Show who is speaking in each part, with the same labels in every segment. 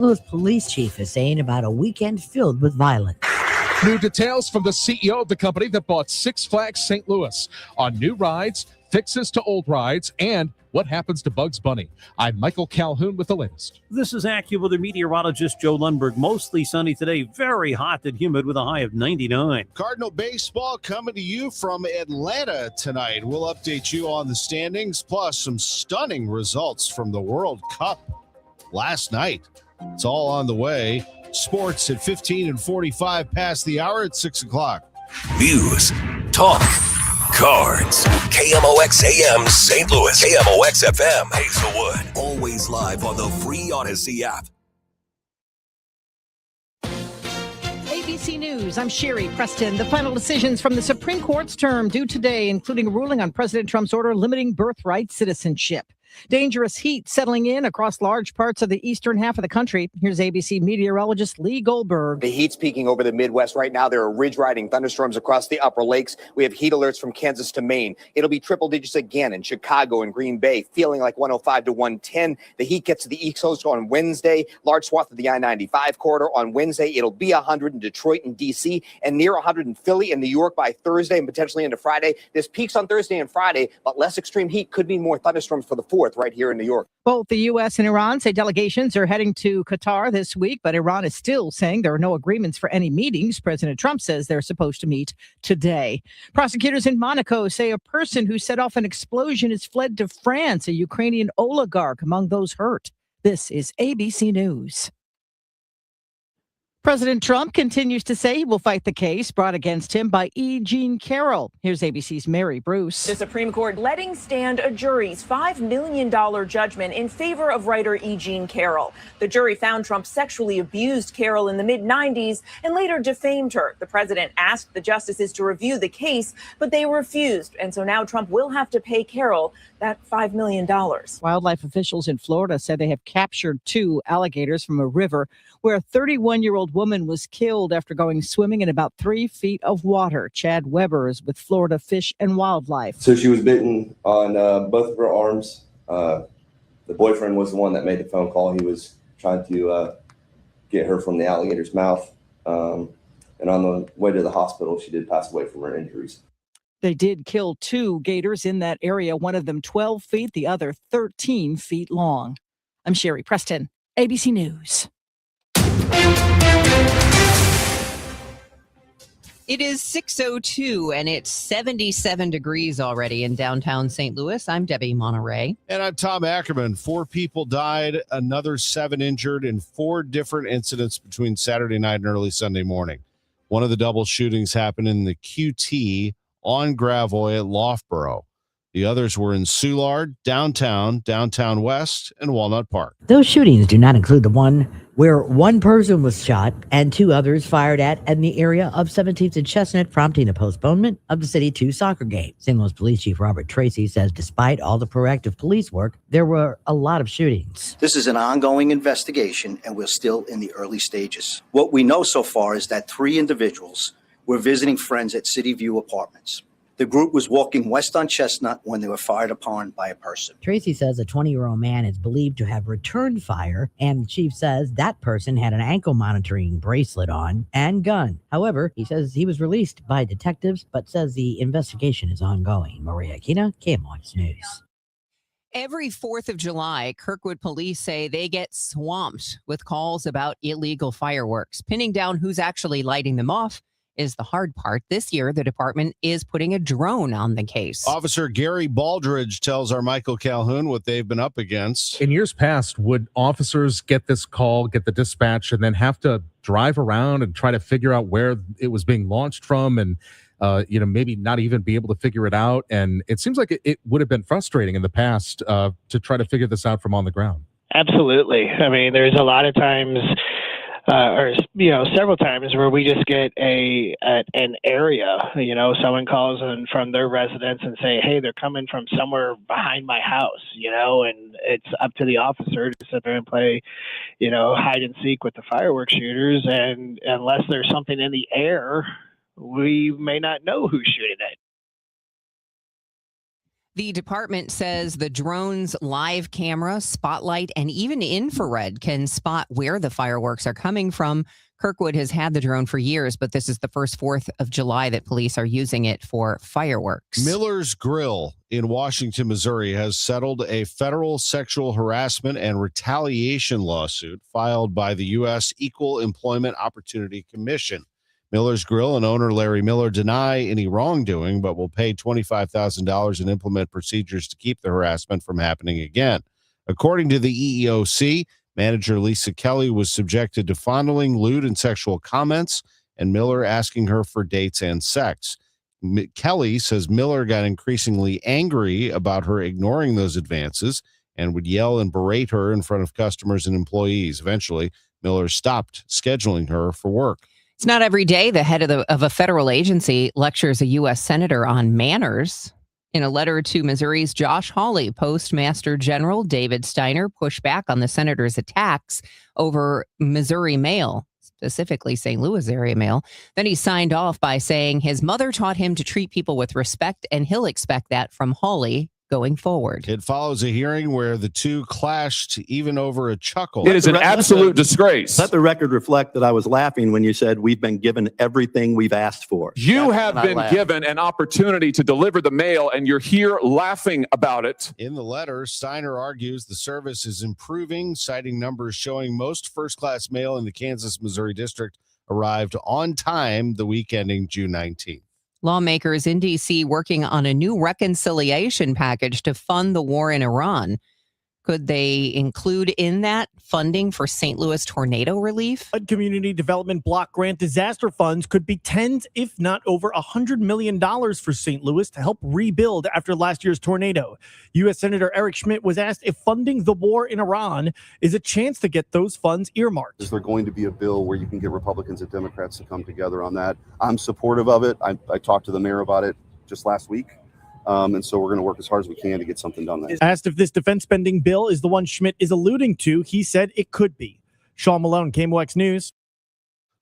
Speaker 1: Louis police chief is saying about a weekend filled with violence.
Speaker 2: New details from the CEO of the company that bought Six Flags St. Louis on new rides, fixes to old rides, and what happens to Bugs Bunny. I'm Michael Calhoun with the latest.
Speaker 3: This is AccuWeather meteorologist Joe Lundberg. Mostly sunny today, very hot and humid with a high of 99.
Speaker 4: Cardinal baseball coming to you from Atlanta tonight. We'll update you on the standings, plus some stunning results from the World Cup last night. It's all on the way. Sports at 15 and 45 past the hour at 6 o'clock.
Speaker 5: News, talk, cards. KMOX AM St. Louis. KMOX FM Hazelwood. Always live on the free Odyssey app.
Speaker 6: ABC News, I'm Sherry Preston. The final decisions from the Supreme Court's term due today, including a ruling on President Trump's order limiting birthright citizenship. Dangerous heat settling in across large parts of the eastern half of the country. Here's ABC meteorologist Lee Goldberg.
Speaker 7: The heat's peaking over the Midwest right now. There are ridge-riding thunderstorms across the upper lakes. We have heat alerts from Kansas to Maine. It'll be triple digits again in Chicago and Green Bay, feeling like 105 to 110. The heat gets to the East Coast on Wednesday. Large swath of the I-95 corridor on Wednesday. It'll be 100 in Detroit and D.C. and near 100 in Philly and New York by Thursday and potentially into Friday. This peaks on Thursday and Friday, but less extreme heat could mean more thunderstorms for the 4th right here in New York.
Speaker 6: Both the U.S. and Iran say delegations are heading to Qatar this week, but Iran is still saying there are no agreements for any meetings. President Trump says they're supposed to meet today. Prosecutors in Monaco say a person who set off an explosion has fled to France, a Ukrainian oligarch among those hurt. This is ABC News. President Trump continues to say he will fight the case brought against him by E. Jean Carroll. Here's ABC's Mary Bruce.
Speaker 8: The Supreme Court letting stand a jury's $5 million judgment in favor of writer E. Jean Carroll. The jury found Trump sexually abused Carroll in the mid-90s and later defamed her. The president asked the justices to review the case, but they refused. And so now Trump will have to pay Carroll that $5 million.
Speaker 6: Wildlife officials in Florida said they have captured 2 alligators from a river where a 31-year-old woman was killed after going swimming in about 3 feet of water. Chad Weber is with Florida Fish and Wildlife.
Speaker 9: So she was bitten on both of her arms. The boyfriend was the one that made the phone call. He was trying to get her from the alligator's mouth. And on the way to the hospital, she did pass away from her injuries.
Speaker 6: They did kill 2 gators in that area, one of them 12 feet, the other 13 feet long. I'm Sherry Preston, ABC News.
Speaker 10: It is 6:02 and it's 77 degrees already in downtown St. Louis. I'm Debbie Monterrey.
Speaker 4: And I'm Tom Ackerman. 4 people died, another 7 injured in 4 different incidents between Saturday night and early Sunday morning. One of the double shootings happened in the QT on Gravois at Loughborough. The others were in Soulard, downtown West, and Walnut Park.
Speaker 1: Those shootings do not include the one where one person was shot and 2 others fired at in the area of 17th and Chestnut, prompting a postponement of the City 2 soccer game. St. Louis Police Chief Robert Tracy says despite all the proactive police work, there were a lot of shootings.
Speaker 11: This is an ongoing investigation, and we're still in the early stages. What we know so far is that 3 individuals were visiting friends at City View Apartments. The group was walking west on Chestnut when they were fired upon by a person.
Speaker 1: Tracy says a 20-year-old man is believed to have returned fire, and the chief says that person had an ankle monitoring bracelet on and gun. However, he says he was released by detectives, but says the investigation is ongoing. Maria Aquina, KMOX News.
Speaker 10: Every 4th of July, Kirkwood police say they get swamped with calls about illegal fireworks. Pinning down who's actually lighting them off is the hard part. This year, the department is putting a drone on the case.
Speaker 4: Officer Gary Baldridge tells our Michael Calhoun what they've been up against.
Speaker 2: In years past, would officers get this call, get the dispatch, and then have to drive around and try to figure out where it was being launched from and maybe not even be able to figure it out? And it seems like it would have been frustrating in the past to try to figure this out from on the ground.
Speaker 12: Absolutely. I mean, there's a lot of times several times where we just get an area, someone calls in from their residence and say, hey, they're coming from somewhere behind my house, and it's up to the officer to sit there and play, hide and seek with the fireworks shooters. And unless there's something in the air, we may not know who's shooting it.
Speaker 10: The department says the drone's live camera, spotlight, and even infrared can spot where the fireworks are coming from. Kirkwood has had the drone for years, but this is the first 4th of July that police are using it for fireworks.
Speaker 4: Miller's Grill in Washington, Missouri has settled a federal sexual harassment and retaliation lawsuit filed by the U.S. Equal Employment Opportunity Commission. Miller's Grill and owner Larry Miller deny any wrongdoing, but will pay $25,000 and implement procedures to keep the harassment from happening again. According to the EEOC, manager Lisa Kelly was subjected to fondling, lewd, and sexual comments, and Miller asking her for dates and sex. Kelly says Miller got increasingly angry about her ignoring those advances and would yell and berate her in front of customers and employees. Eventually, Miller stopped scheduling her for work.
Speaker 10: It's not every day the head of a federal agency lectures a U.S. senator on manners. In a letter to Missouri's Josh Hawley, Postmaster General David Steiner pushed back on the senator's attacks over Missouri mail, specifically St. Louis area mail. Then he signed off by saying his mother taught him to treat people with respect, and he'll expect that from Hawley going forward.
Speaker 4: It follows a hearing where the two clashed even over a chuckle.
Speaker 13: It is an absolute disgrace.
Speaker 14: Let the record reflect that I was laughing when you said we've been given everything we've asked for.
Speaker 13: You have been given an opportunity to deliver the mail, and you're here laughing about it.
Speaker 4: In the letter, Steiner argues the service is improving, citing numbers showing most first-class mail in the Kansas-Missouri district arrived on time the week ending June 19th.
Speaker 10: Lawmakers in D.C. working on a new reconciliation package to fund the war in Iran. Could they include in that funding for St. Louis tornado relief?
Speaker 15: A community development block grant disaster funds could be tens, if not over $100 million for St. Louis to help rebuild after last year's tornado. U.S. Senator Eric Schmidt was asked if funding the war in Iran is a chance to get those funds earmarked.
Speaker 16: Is there going to be a bill where you can get Republicans and Democrats to come together on that? I'm supportive of it. I talked to the mayor about it just last week. And so we're going to work as hard as we can to get something done there.
Speaker 15: Asked if this defense spending bill is the one Schmidt is alluding to, he said it could be. Sean Malone, KMOX News.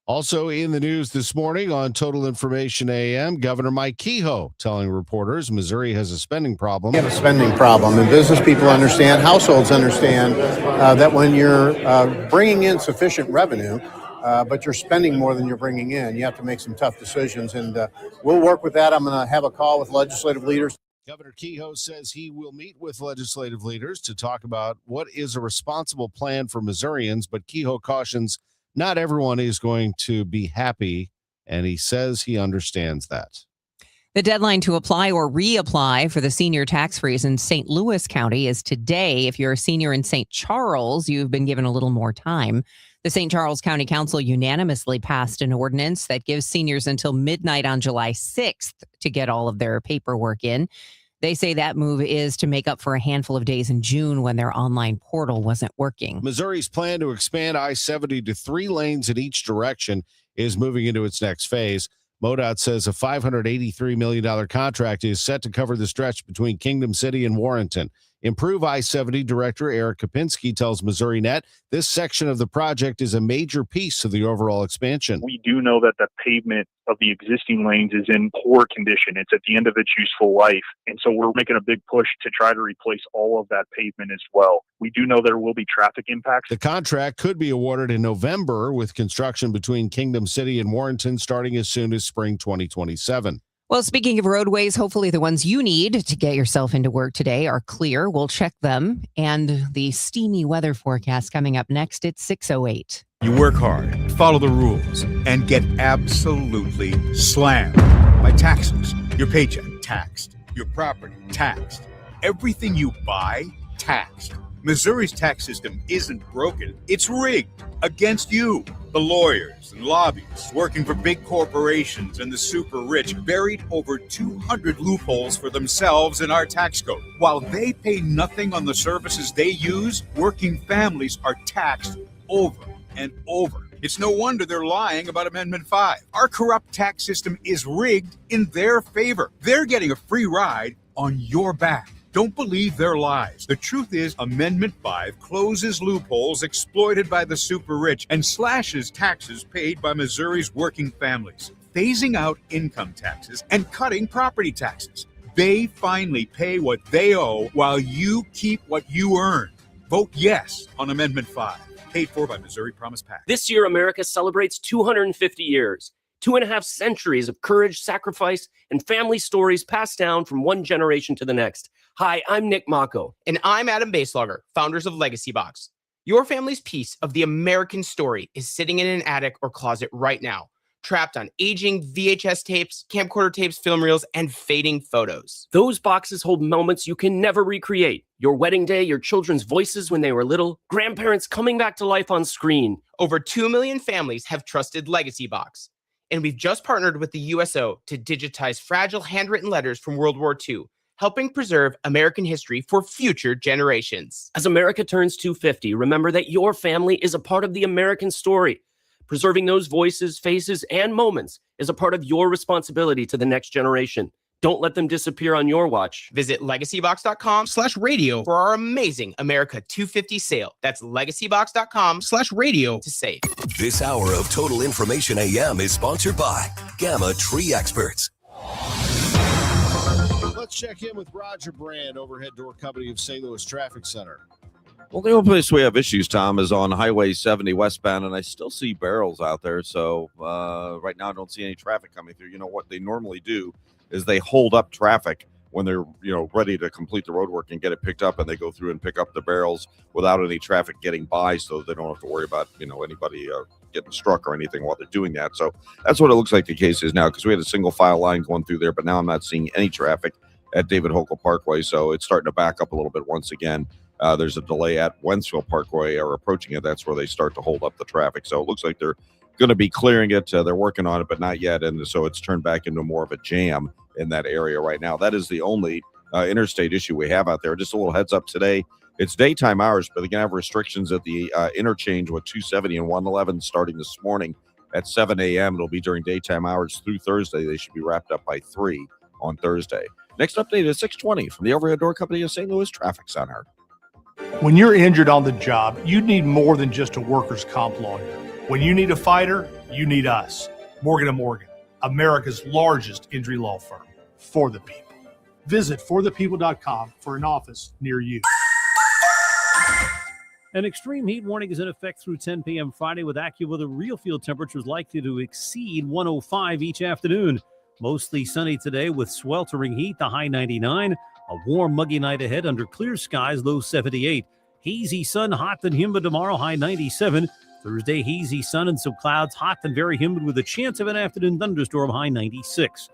Speaker 4: Also in the news this morning on Total Information AM, Governor Mike Kehoe telling reporters Missouri has a spending problem.
Speaker 17: We have a spending problem, and business people understand, households understand that when you're bringing in sufficient revenue, but you're spending more than you're bringing in, you have to make some tough decisions, and we'll work with that. I'm going to have a call with legislative leaders.
Speaker 4: Governor Kehoe says he will meet with legislative leaders to talk about what is a responsible plan for Missourians, but Kehoe cautions not everyone is going to be happy, and he says he understands that.
Speaker 10: The deadline to apply or reapply for the senior tax freeze in St. Louis County is today. If you're a senior in St. Charles, you've been given a little more time. The St. Charles County Council unanimously passed an ordinance that gives seniors until midnight on July 6th to get all of their paperwork in. They say that move is to make up for a handful of days in June when their online portal wasn't working.
Speaker 4: Missouri's plan to expand I-70 to 3 lanes in each direction is moving into its next phase. MoDOT says a $583 million contract is set to cover the stretch between Kingdom City and Warrenton. Improve I-70 Director Eric Kopinski tells Missouri Net this section of the project is a major piece of the overall expansion.
Speaker 18: We do know that the pavement of the existing lanes is in poor condition. It's at the end of its useful life. And so we're making a big push to try to replace all of that pavement as well. We do know there will be traffic impacts.
Speaker 4: The contract could be awarded in November, with construction between Kingdom City and Warrenton starting as soon as spring 2027.
Speaker 10: Well, speaking of roadways, hopefully the ones you need to get yourself into work today are clear. We'll check them. And the steamy weather forecast coming up next at 6:08.
Speaker 19: You work hard, follow the rules, and get absolutely slammed by taxes. Your paycheck taxed, your property taxed, everything you buy taxed. Missouri's tax system isn't broken, it's rigged against you. The lawyers and lobbyists working for big corporations and the super rich buried over 200 loopholes for themselves in our tax code. While they pay nothing on the services they use, working families are taxed over and over. It's no wonder they're lying about Amendment 5. Our corrupt tax system is rigged in their favor. They're getting a free ride on your back. Don't believe their lies. The truth is, Amendment 5 closes loopholes exploited by the super rich and slashes taxes paid by Missouri's working families, phasing out income taxes and cutting property taxes. they finally pay what they owe while you keep what you earn. Vote yes on Amendment 5, paid for by Missouri Promise PAC.
Speaker 20: This year, America celebrates 250 years, 2.5 centuries of courage, sacrifice, and family stories passed down from one generation to the next. Hi, I'm Nick Mako.
Speaker 21: And I'm Adam Baselogger, founders of Legacy Box. Your family's piece of the American story is sitting in an attic or closet right now, trapped on aging VHS tapes, camcorder tapes, film reels, and fading photos.
Speaker 20: Those boxes hold moments you can never recreate. Your wedding day, your children's voices when they were little, grandparents coming back to life on screen.
Speaker 21: Over 2 million families have trusted Legacy Box. And we've just partnered with the USO to digitize fragile handwritten letters from World War II, helping preserve American history for future generations.
Speaker 20: As America turns 250, remember that your family is a part of the American story. Preserving those voices, faces, and moments is a part of your responsibility to the next generation. Don't let them disappear on your watch.
Speaker 21: Visit legacybox.com/radio for our amazing America 250 sale. That's legacybox.com/radio to save.
Speaker 5: This hour of Total Information AM is sponsored by Gamma Tree Experts.
Speaker 4: Let's check in with Roger Brand, overhead door company of St. Louis Traffic Center.
Speaker 22: Well, the only place we have issues, Tom, is on Highway 70 westbound, and I still see barrels out there. So right now I don't see any traffic coming through. You know what they normally do is they hold up traffic when they're ready to complete the road work and get it picked up, and they go through and pick up the barrels without any traffic getting by, so they don't have to worry about anybody getting struck or anything while they're doing that. So that's what it looks like the case is now, because we had a single file line going through there, but now I'm not seeing any traffic at David Hokel Parkway, so it's starting to back up a little bit once again. There's a delay at Wentzville Parkway or approaching it. That's where they start to hold up the traffic. So it looks like they're going to be clearing it. They're working on it, but not yet. And so it's turned back into more of a jam in that area right now. That is the only interstate issue we have out there. Just a little heads up today. It's daytime hours, but they're going to have restrictions at the interchange with 270 and 111 starting this morning at 7 a.m. It'll be during daytime hours through Thursday. They should be wrapped up by 3 on Thursday. Next update is 6:20 from the overhead door company of St. Louis Traffic Center.
Speaker 23: When you're injured on the job, you need more than just a workers' comp lawyer. When you need a fighter, you need us. Morgan & Morgan, America's largest injury law firm. For the people. Visit forthepeople.com for an office near you.
Speaker 3: An extreme heat warning is in effect through 10 p.m. Friday, with AccuWeather real field temperatures likely to exceed 105 each afternoon. Mostly sunny today with sweltering heat, the high 99. A warm, muggy night ahead under clear skies, low 78. Hazy sun, hot and humid tomorrow, high 97. Thursday, hazy sun and some clouds, hot and very humid with a chance of an afternoon thunderstorm, high 96.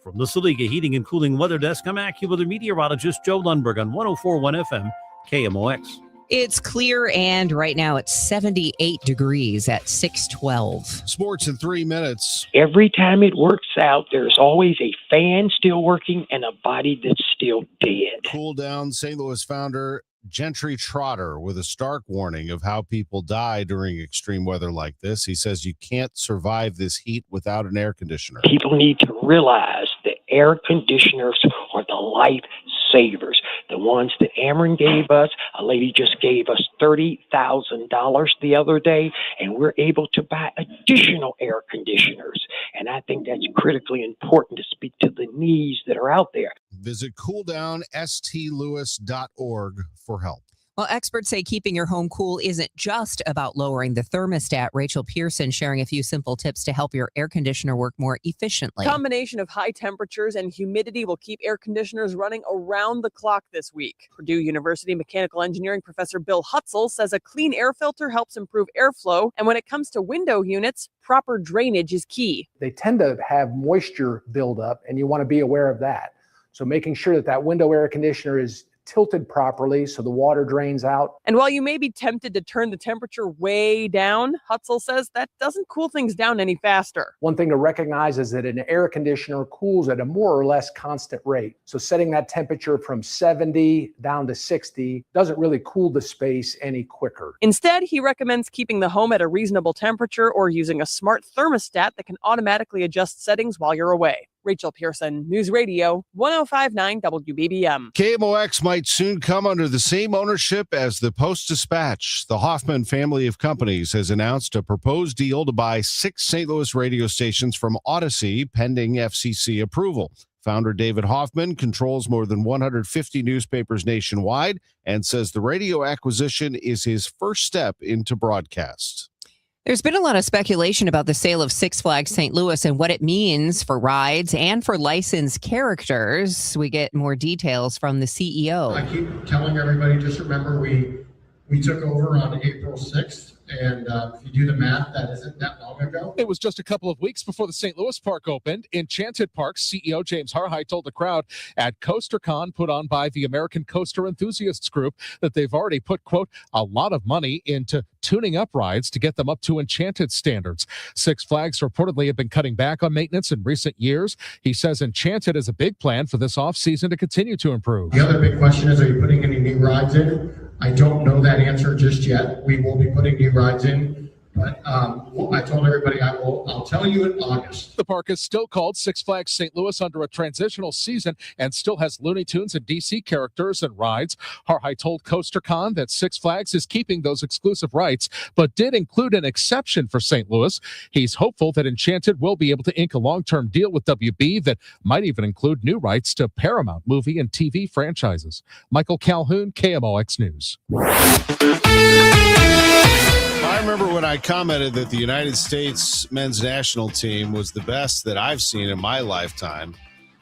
Speaker 3: From the Saliga Heating and Cooling Weather Desk, I'm AccuWeather meteorologist Joe Lundberg on 104.1 FM, KMOX.
Speaker 10: It's clear, and right now it's 78 degrees at 612.
Speaker 4: Sports in 3 minutes.
Speaker 24: Every time it works out, there's always a fan still working and a body that's still dead.
Speaker 4: Cool down. St. Louis founder Gentry Trotter with a stark warning of how people die during extreme weather like this. He says you can't survive this heat without an air conditioner.
Speaker 24: People need to realize that air conditioners are the life savers. The ones that Ameren gave us, a lady just gave us $30,000 the other day, and we're able to buy additional air conditioners. And I think that's critically important to speak to the needs that are out there.
Speaker 4: Visit cooldownstlewis.org for help.
Speaker 10: Well, experts say keeping your home cool isn't just about lowering the thermostat. Rachel Pearson sharing a few simple tips to help your air conditioner work more efficiently.
Speaker 25: Combination of high temperatures and humidity will keep air conditioners running around the clock this week. Purdue University mechanical engineering professor Bill Hutzel says a clean air filter helps improve airflow. And when it comes to window units, proper drainage is key.
Speaker 26: They tend to have moisture buildup, and you want to be aware of that. So making sure that that window air conditioner is tilted properly so the water drains out.
Speaker 25: And while you may be tempted to turn the temperature way down, Hutzel says that doesn't cool things down any faster.
Speaker 26: One thing to recognize is that an air conditioner cools at a more or less constant rate. So setting that temperature from 70 down to 60 doesn't really cool the space any quicker.
Speaker 25: Instead, he recommends keeping the home at a reasonable temperature or using a smart thermostat that can automatically adjust settings while you're away. Rachel Pearson, News Radio, 105.9 WBBM.
Speaker 4: KMOX might soon come under the same ownership as the Post-Dispatch. The Hoffman family of companies has announced a proposed deal to buy 6 St. Louis radio stations from Odyssey pending FCC approval. Founder David Hoffman controls more than 150 newspapers nationwide and says the radio acquisition is his first step into broadcast.
Speaker 10: There's been a lot of speculation about the sale of Six Flags St. Louis and what it means for rides and for licensed characters. We get more details from the CEO.
Speaker 1: I keep telling everybody, just remember we took over on April 6th. And if you do the math, that isn't that long ago.
Speaker 2: It was just a couple of weeks before the St. Louis Park opened. Enchanted Park's CEO James Harhide told the crowd at CoasterCon, put on by the American Coaster Enthusiasts Group, that they've already put, quote, a lot of money into tuning up rides to get them up to Enchanted standards. Six Flags reportedly have been cutting back on maintenance in recent years. He says Enchanted is a big plan for this off-season to continue to improve.
Speaker 1: The other big question is, are you putting any new rides in? I don't know that answer just yet. We will be putting new rides in, but I told everybody I'll tell you in August.
Speaker 2: The park is still called Six Flags St. Louis under a transitional season and still has Looney Tunes and DC characters and rides. Harhide told CoasterCon that Six Flags is keeping those exclusive rights, but did include an exception for St. Louis. He's hopeful that Enchanted will be able to ink a long-term deal with WB that might even include new rights to Paramount movie and TV franchises. Michael Calhoun, KMOX News.
Speaker 4: I remember when I commented that the United States men's national team was the best that I've seen in my lifetime.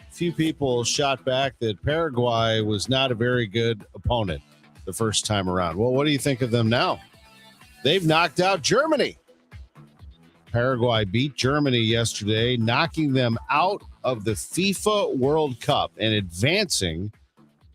Speaker 4: A few people shot back that Paraguay was not a very good opponent the first time around. Well, what do you think of them now? They've knocked out Germany. Paraguay beat Germany yesterday, knocking them out of the FIFA World Cup and advancing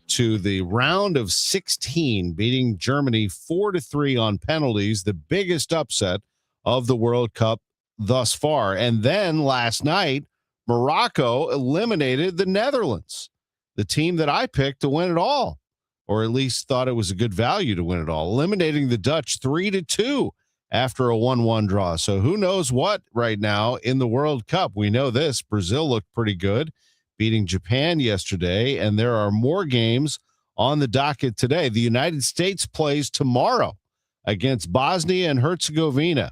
Speaker 4: to the round of 16, beating Germany 4-3 on penalties, the biggest upset of the World Cup thus far. And then last night, Morocco eliminated the Netherlands, the team that I picked to win it all, or at least thought it was a good value to win it all, eliminating the Dutch 3-2 after a 1-1 draw. So who knows what right now in the World Cup? We know this. Brazil looked pretty good, beating Japan yesterday, and there are more games on the docket today. The United States plays tomorrow against Bosnia and Herzegovina.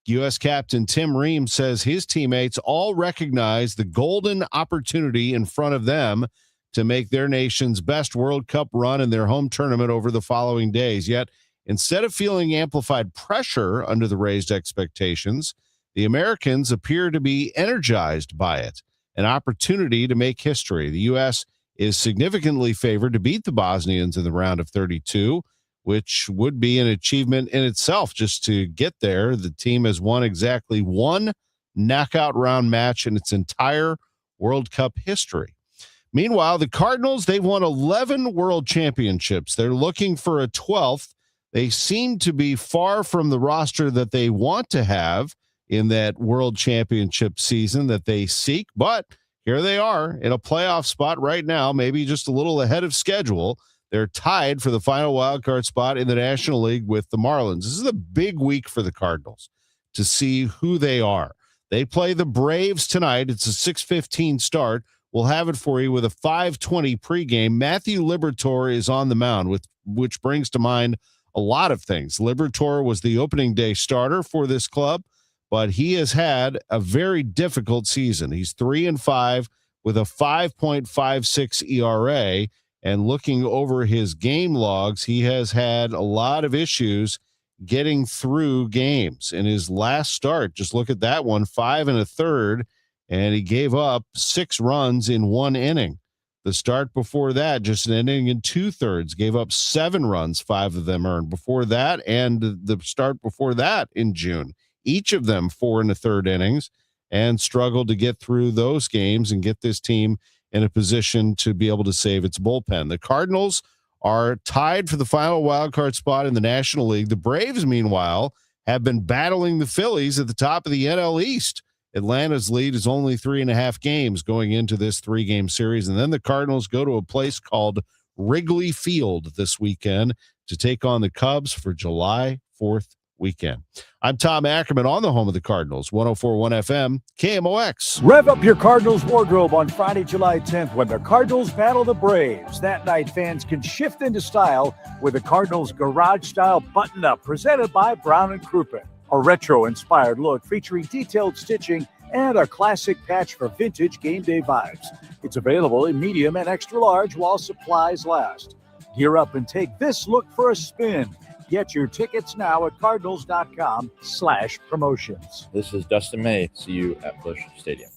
Speaker 4: U.S. Captain Tim Ream says his teammates all recognize the golden opportunity in front of them to make their nation's best World Cup run in their home tournament over the following days. Yet, instead of feeling amplified pressure under the raised expectations, the Americans appear to be energized by it. An opportunity to make history. The U.S. is significantly favored to beat the Bosnians in the round of 32, which would be an achievement in itself just to get there. The team has won exactly one knockout round match in its entire World Cup history. Meanwhile, the Cardinals, they've won 11 world championships. They're looking for a 12th. They seem to be far from the roster that they want to have in that world championship season that they seek, but here they are in a playoff spot right now, maybe just a little ahead of schedule. They're tied for the final wild card spot in the National League with the Marlins. This is a big week for the Cardinals to see who they are. They play the Braves tonight. It's a 6:15 start. We'll have it for you with a 5:20 pregame. Matthew Liberatore is on the mound, which brings to mind a lot of things. Liberatore was the opening day starter for this club, but he has had a very difficult season. He's 3-5 with a 5.56 ERA. And looking over his game logs, he has had a lot of issues getting through games. In his last start, just look at that one, 5 1/3, and he gave up 6 runs in 1 inning. The start before that, just an inning and 2/3, gave up 7 runs, 5 of them earned. Before that, and the start before that in June, each of them 4 1/3 innings, and struggled to get through those games and get this team in a position to be able to save its bullpen. The Cardinals are tied for the final wild card spot in the National League. The Braves, meanwhile, have been battling the Phillies at the top of the NL East. Atlanta's lead is only 3.5 games going into this 3-game series. And then the Cardinals go to a place called Wrigley Field this weekend to take on the Cubs for July 4th weekend. I'm Tom Ackerman on the home of the Cardinals, 104.1 FM, KMOX.
Speaker 6: Rev up your Cardinals wardrobe on Friday, July 10th when the Cardinals battle the Braves. That night, fans can shift into style with the Cardinals garage-style button-up presented by Brown & Crouppen. A retro-inspired look featuring detailed stitching and a classic patch for vintage game day vibes. It's available in medium and extra large while supplies last. Gear up and take this look for a spin. Get your tickets now at cardinals.com/promotions.
Speaker 7: This is Dustin May. See you at Busch Stadium.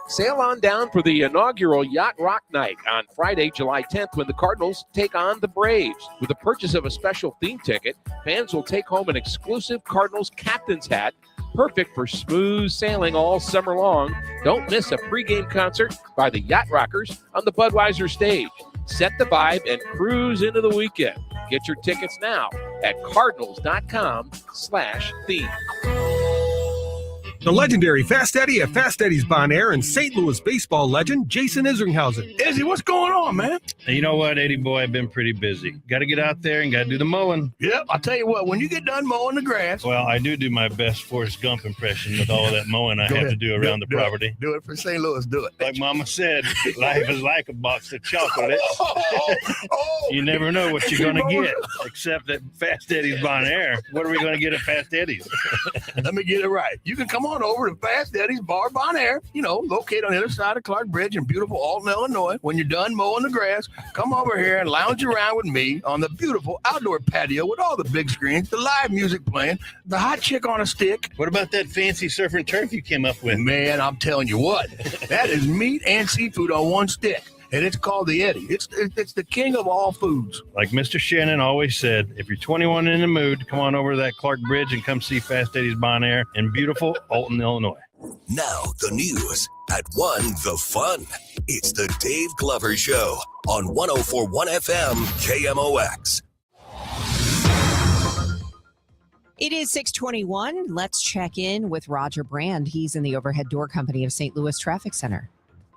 Speaker 8: Sail on down for the inaugural Yacht Rock Night on Friday, July 10th, when the Cardinals take on the Braves. With the purchase of a special theme ticket, fans will take home an exclusive Cardinals captain's hat, perfect for smooth sailing all summer long. Don't miss a pregame concert by the Yacht Rockers on the Budweiser stage. Set the vibe and cruise into the weekend. Get your tickets now at cardinals.com/theme.
Speaker 9: The legendary Fast Eddie at Fast Eddie's Bon Air and St. Louis baseball legend Jason Isringhausen. Izzy, what's going on, man?
Speaker 11: You know what, Eddie boy, I've been pretty busy. Got to get out there and got to do the mowing.
Speaker 9: Yep, I'll tell you what, when you get done mowing the grass.
Speaker 11: Well, I do my best Forrest Gump impression with all that mowing I have to do around the property.
Speaker 9: Do it for St. Louis, do it.
Speaker 11: Like Mama said, life is like a box of chocolates. You never know what you're going to get, except at Fast Eddie's Bon Air. What are we going to get at Fast Eddie's?
Speaker 9: Let me get it right. You can come on over to Fast Eddie's Bar Bon Air, located on the other side of Clark Bridge in beautiful Alton, Illinois. When you're done mowing the grass, come over here and lounge around with me on the beautiful outdoor patio with all the big screens, the live music playing, the hot chick on a stick.
Speaker 11: What about that fancy surf and turf you came up with?
Speaker 9: Man, I'm telling you what, that is meat and seafood on one stick. And it's called the Eddie. It's the king of all foods.
Speaker 11: Like Mr. Shannon always said, if you're 21 in the mood, come on over to that Clark Bridge and come see Fast Eddie's Bon Air in beautiful Alton, Illinois.
Speaker 5: Now the news at 1 the fun. It's the Dave Glover Show on 104.1 FM KMOX.
Speaker 10: It is 6:21. Let's check in with Roger Brand. He's in the Overhead Door Company of St. Louis Traffic Center.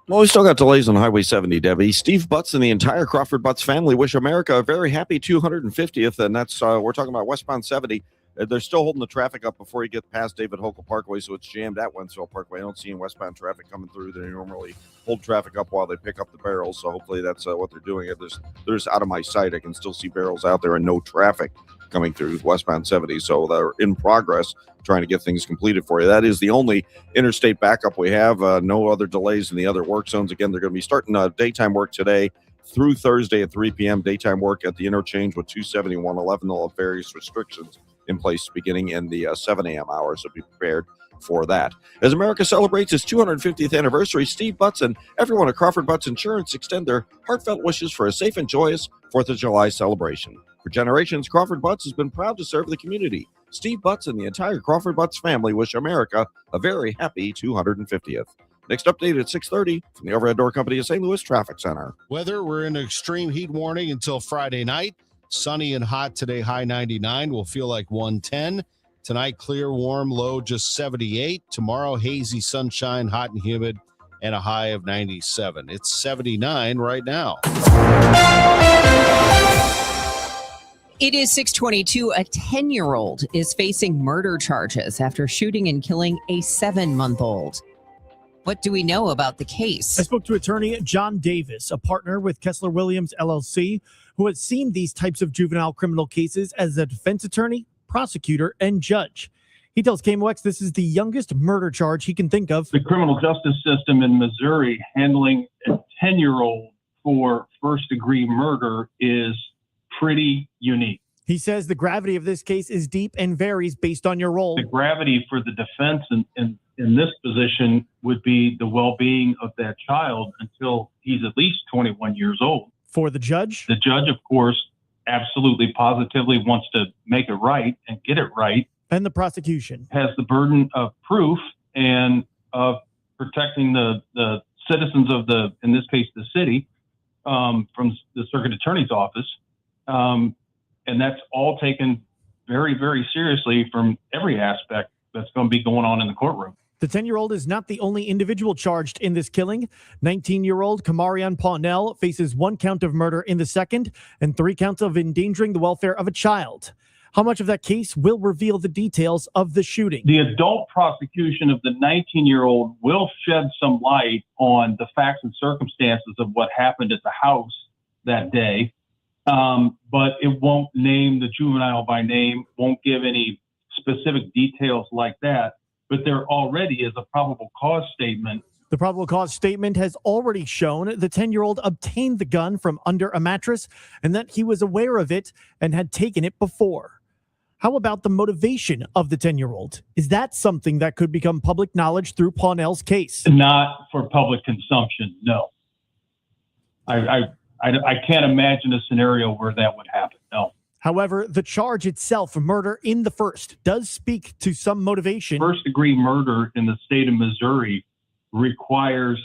Speaker 22: Well, we still got delays on Highway 70, Debbie. Steve Butts and the entire Crawford Butts family wish America a very happy 250th, and that's we're talking about westbound 70. They're still holding the traffic up before you get past David Hokel Parkway, so it's jammed at Wentzville Parkway. I don't see any westbound traffic coming through. They normally hold traffic up while they pick up the barrels, so hopefully that's what they're doing. They're just out of my sight. I can still see barrels out there and no traffic coming through westbound 70, so they're in progress trying to get things completed for you. That is the only interstate backup we have. No other delays in the other work zones. Again, they're going to be starting daytime work today through Thursday at 3 p.m. Daytime work at the interchange with 270 and 111. They'll have various restrictions in place beginning in the 7 a.m. hours, so be prepared for that. As America celebrates its 250th anniversary, Steve Butts and everyone at Crawford Butts Insurance extend their heartfelt wishes for a safe and joyous 4th of July celebration. For generations, Crawford Butts has been proud to serve the community. Steve Butts and the entire Crawford Butts family wish America a very happy 250th. Next update at 6:30 from the Overhead Door Company of St. Louis Traffic Center.
Speaker 4: Weather, we're in an extreme heat warning until Friday night. Sunny and hot today, high 99. Will feel like 110. Tonight, clear, warm, low just 78. Tomorrow, hazy sunshine, hot and humid, and a high of 97. It's 79 right now.
Speaker 10: It is 6:22. A 10-year-old is facing murder charges after shooting and killing a 7-month-old. What do we know about the case?
Speaker 15: I spoke to attorney John Davis, a partner with Kessler Williams, LLC, who has seen these types of juvenile criminal cases as a defense attorney, prosecutor, and judge. He tells KMOX this is the youngest murder charge he can think of.
Speaker 12: The criminal justice system in Missouri handling a 10-year-old for first-degree murder is pretty unique.
Speaker 15: He says the gravity of this case is deep and varies based on your role.
Speaker 12: The gravity for the defense in this position would be the well-being of that child until he's at least 21 years old.
Speaker 15: For the judge?
Speaker 12: The judge, of course, absolutely positively wants to make it right and get it right.
Speaker 15: And the prosecution
Speaker 12: has the burden of proof and of protecting the citizens of in this case, the city, from the circuit attorney's office. And that's all taken very, very seriously from every aspect that's going to be going on in the courtroom.
Speaker 15: The 10-year-old is not the only individual charged in this killing. 19-year-old Kamarion Pawnell faces 1 count of murder in the second and 3 counts of endangering the welfare of a child. How much of that case will reveal the details of the shooting?
Speaker 12: The adult prosecution of the 19-year-old will shed some light on the facts and circumstances of what happened at the house that day. But it won't name the juvenile by name, won't give any specific details like that. but there already is a probable cause statement.
Speaker 15: The probable cause statement has already shown the 10-year-old obtained the gun from under a mattress and that he was aware of it and had taken it before. How about the motivation of the 10-year-old? Is that something that could become public knowledge through Pawnell's case?
Speaker 12: Not for public consumption, no. I can't imagine a scenario where that would happen, no.
Speaker 15: However, the charge itself, murder in the first, does speak to some motivation.
Speaker 12: First-degree murder in the state of Missouri requires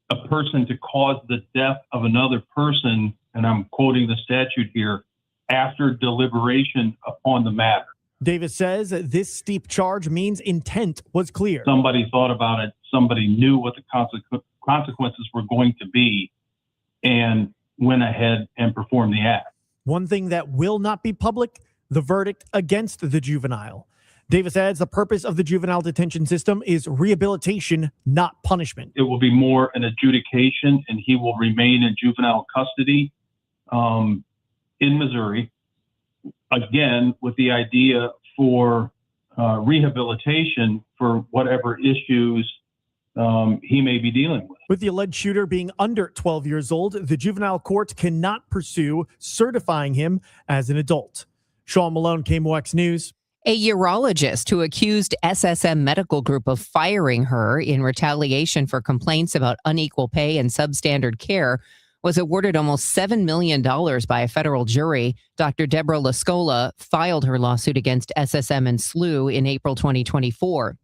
Speaker 12: a person to cause the death of another person, and I'm quoting the statute here, after deliberation upon the matter.
Speaker 15: Davis says this steep charge means intent was clear.
Speaker 12: Somebody thought about it, somebody knew what the consequences were going to be, and went ahead and performed the act.
Speaker 15: One thing that will not be public, the verdict against the juvenile. Davis adds the purpose of the juvenile detention system is rehabilitation, not punishment.
Speaker 12: It will be more an adjudication, and he will remain in juvenile custody in Missouri, again, with the idea for rehabilitation for whatever issues he may be dealing with.
Speaker 15: With the alleged shooter being under 12 years old, the juvenile court cannot pursue certifying him as an adult. Sean Malone, KMOX News.
Speaker 10: A urologist who accused SSM Medical Group of firing her in retaliation for complaints about unequal pay and substandard care was awarded almost $7 million by a federal jury. Dr. Deborah Lascola filed her lawsuit against SSM and SLU in April 2024.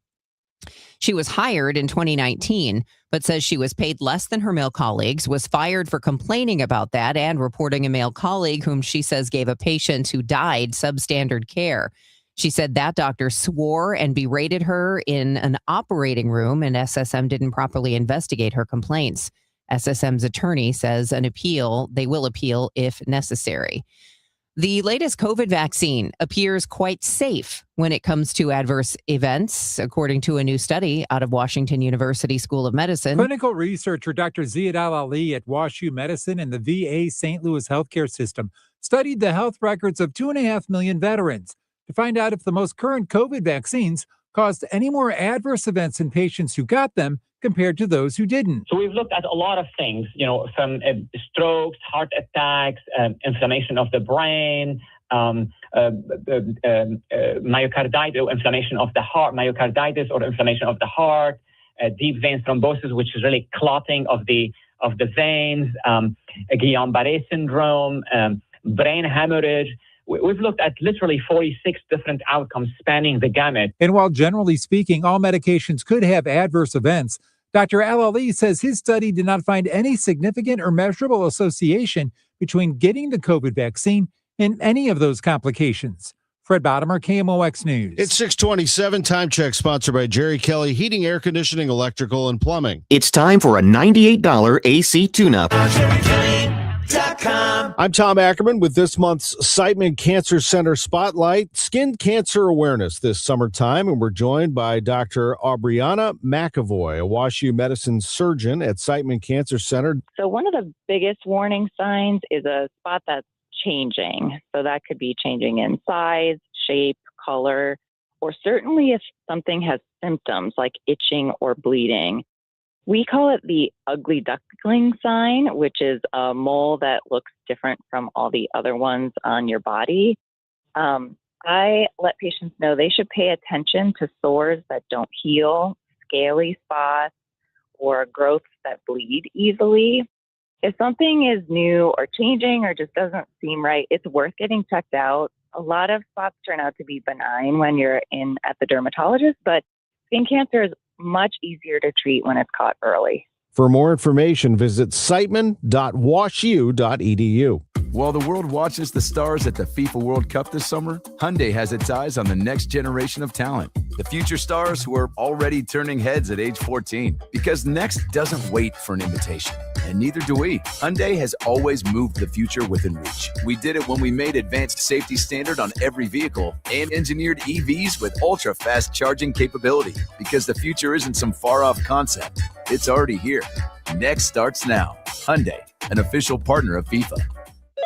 Speaker 10: She was hired in 2019, but says she was paid less than her male colleagues, was fired for complaining about that and reporting a male colleague whom she says gave a patient who died substandard care. She said that doctor swore and berated her in an operating room, and SSM didn't properly investigate her complaints. SSM's attorney says they will appeal if necessary. The latest COVID vaccine appears quite safe when it comes to adverse events, according to a new study out of Washington University School of Medicine.
Speaker 13: Clinical researcher Dr. Ziad Al-Ali at WashU Medicine and the VA St. Louis healthcare system studied the health records of 2.5 million veterans to find out if the most current COVID vaccines caused any more adverse events in patients who got them compared to those who didn't.
Speaker 14: So we've looked at a lot of things, from strokes, heart attacks, inflammation of the brain, myocarditis, or inflammation of the heart, myocarditis or inflammation of the heart, deep vein thrombosis, which is really clotting of the veins, Guillain-Barré syndrome, brain hemorrhage. We've looked at literally 46 different outcomes spanning the gamut.
Speaker 13: And while generally speaking, all medications could have adverse events, Dr. Al-Ali says his study did not find any significant or measurable association between getting the COVID vaccine and any of those complications. Fred Bottomer, KMOX News.
Speaker 4: It's 6:27. Time check sponsored by Jerry Kelly Heating, Air Conditioning, Electrical, and Plumbing.
Speaker 16: It's time for a $98 AC tune-up.
Speaker 4: I'm Tom Ackerman with this month's Siteman Cancer Center Spotlight, Skin Cancer Awareness this summertime, and we're joined by Dr. Aubriana McAvoy, a WashU medicine surgeon at Siteman Cancer Center.
Speaker 17: So one of the biggest warning signs is a spot that's changing. So that could be changing in size, shape, color, or certainly if something has symptoms like itching or bleeding. We call it the ugly duckling sign, which is a mole that looks different from all the other ones on your body. I let patients know they should pay attention to sores that don't heal, scaly spots, or growths that bleed easily. If something is new or changing or just doesn't seem right, it's worth getting checked out. A lot of spots turn out to be benign when you're at the dermatologist, but skin cancer is much easier to treat when it's caught early.
Speaker 4: For more information, visit siteman.washu.edu.
Speaker 18: While the world watches the stars at the FIFA World Cup this summer, Hyundai has its eyes on the next generation of talent. The future stars who are already turning heads at age 14. Because next doesn't wait for an invitation. And neither do we. Hyundai has always moved the future within reach. We did it when we made advanced safety standard on every vehicle and engineered EVs with ultra-fast charging capability. Because the future isn't some far-off concept. It's already here. Next starts now. Hyundai, an official partner of FIFA.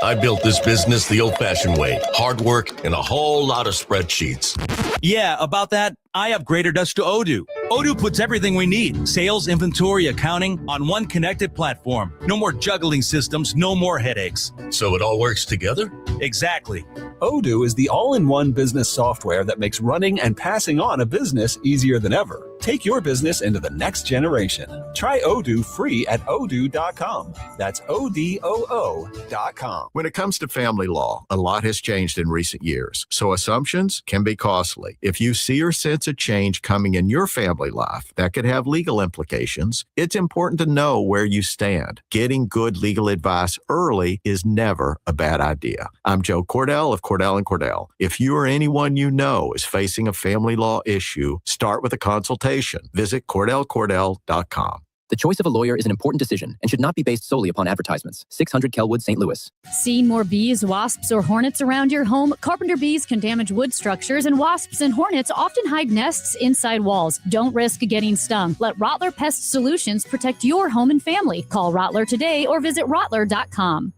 Speaker 5: I built this business the old-fashioned way. Hard work and a whole lot of spreadsheets.
Speaker 19: Yeah, about that,
Speaker 3: I upgraded us to Odoo. Odoo puts everything we need, sales, inventory, accounting, on one connected platform. No more juggling systems, no more headaches.
Speaker 19: So it all works together?
Speaker 3: Exactly.
Speaker 20: Odoo is the all-in-one business software that makes running and passing on a business easier than ever. Take your business into the next generation. Try Odoo free at odoo.com. That's ODOO.com.
Speaker 21: When it comes to family law, a lot has changed in recent years, so assumptions can be costly. If you see or sense a change coming in your family life that could have legal implications, it's important to know where you stand. Getting good legal advice early is never a bad idea. I'm Joe Cordell of Cordell & Cordell. If you or anyone you know is facing a family law issue, start with a consultation. Visit CordellCordell.com.
Speaker 23: The choice of a lawyer is an important decision and should not be based solely upon advertisements. 600 Kelwood, St. Louis.
Speaker 24: See more bees, wasps, or hornets around your home? Carpenter bees can damage wood structures, and wasps and hornets often hide nests inside walls. Don't risk getting stung. Let Rottler Pest Solutions protect your home and family. Call Rottler today or visit Rottler.com.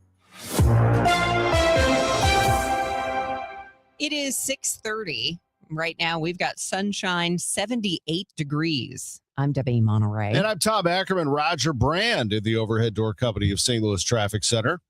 Speaker 10: It is 6:30. Right now, we've got sunshine, 78 degrees. I'm Debbie Monterrey.
Speaker 4: And I'm Tom Ackerman. Roger Brand in the Overhead Door Company of St. Louis Traffic Center.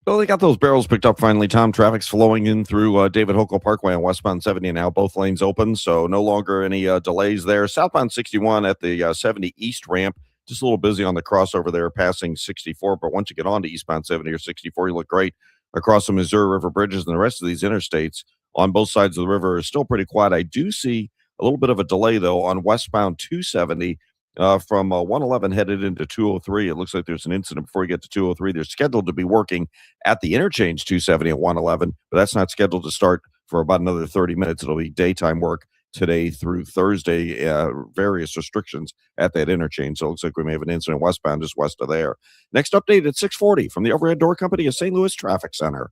Speaker 22: Well, they got those barrels picked up finally, Tom. Traffic's flowing in through David Hokel Parkway on westbound 70 now. Both lanes open, so no longer any delays there. Southbound 61 at the 70 East ramp. Just a little busy on the crossover there, passing 64. But once you get on to eastbound 70 or 64, you look great across the Missouri River bridges and the rest of these interstates. On both sides of the river is still pretty quiet. I do see a little bit of a delay, though, on westbound 270 from 111 headed into 203. It looks like there's an incident before you get to 203. They're scheduled to be working at the interchange 270 at 111, but that's not scheduled to start for about another 30 minutes. It'll be daytime work today through Thursday, various restrictions at that interchange. So it looks like we may have an incident westbound just west of there. Next update at 6:40 from the Overhead Door Company of St. Louis Traffic Center.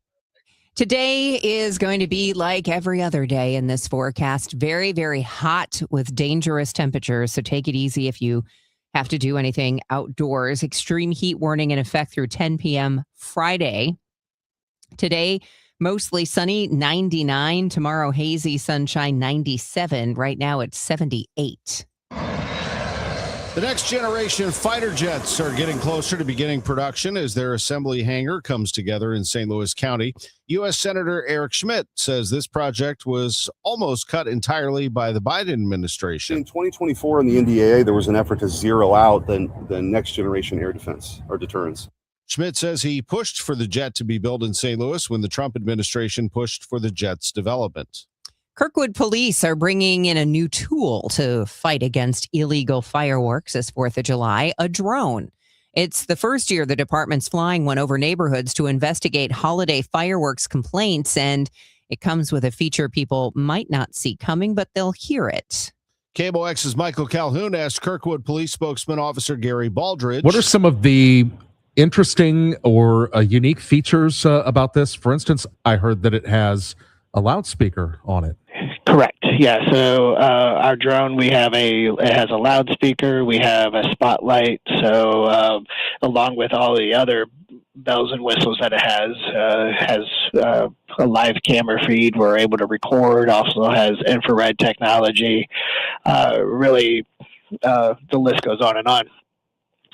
Speaker 10: Today is going to be like every other day in this forecast. Very, very hot with dangerous temperatures. So take it easy if you have to do anything outdoors. Extreme heat warning in effect through 10 p.m. Friday. Today, mostly sunny, 99. Tomorrow, hazy sunshine, 97. Right now, it's 78.
Speaker 4: The next generation fighter jets are getting closer to beginning production as their assembly hangar comes together in St. Louis County. U.S. Senator Eric Schmidt says this project was almost cut entirely by the Biden administration.
Speaker 27: In 2024 in the NDAA, there was an effort to zero out the next generation air defense or deterrence.
Speaker 4: Schmidt says he pushed for the jet to be built in St. Louis when the Trump administration pushed for the jet's development.
Speaker 10: Kirkwood police are bringing in a new tool to fight against illegal fireworks this 4th of July, a drone. It's the first year the department's flying one over neighborhoods to investigate holiday fireworks complaints, and it comes with a feature people might not see coming, but they'll hear it.
Speaker 4: KMOX's Michael Calhoun asked Kirkwood Police spokesman Officer Gary Baldridge.
Speaker 2: What are some of the interesting or unique features about this? For instance, I heard that it has a loudspeaker on it.
Speaker 28: Correct. Yeah. So our drone, it has a loudspeaker. We have a spotlight. So along with all the other bells and whistles that it has a live camera feed. We're able to record. Also has infrared technology. Really, the list goes on and on.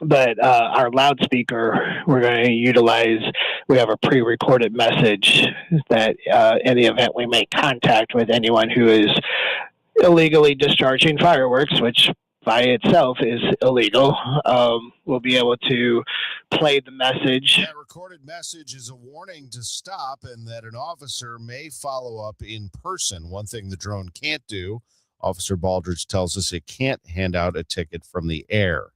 Speaker 28: But our loudspeaker, we're going to utilize, we have a pre-recorded message that in the event we make contact with anyone who is illegally discharging fireworks, which by itself is illegal, we'll be able to play the message.
Speaker 4: That recorded message is a warning to stop and that an officer may follow up in person. One thing the drone can't do, Officer Baldridge tells us, it can't hand out a ticket from the air.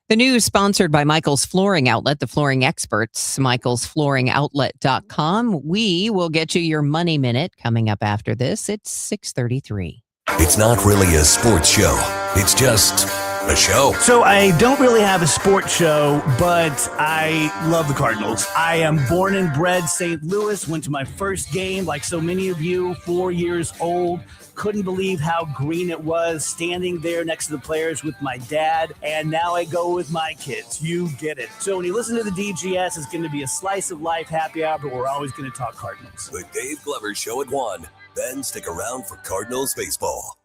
Speaker 10: The news sponsored by Michael's Flooring Outlet, the flooring experts, michaelsflooringoutlet.com. We will get you your Money Minute coming up after this. It's 6:33.
Speaker 5: It's not really a sports show. It's just a show.
Speaker 29: So I don't really have a sports show, but I love the Cardinals. I am born and bred St. Louis, went to my first game like so many of you, 4 years old. Couldn't believe how green it was standing there next to the players with my dad. And now I go with my kids. You get it. So when you listen to the DGS, it's going to be a slice of life happy hour, but we're always going to talk Cardinals.
Speaker 5: The Dave Glover Show at 1. Then stick around for Cardinals baseball.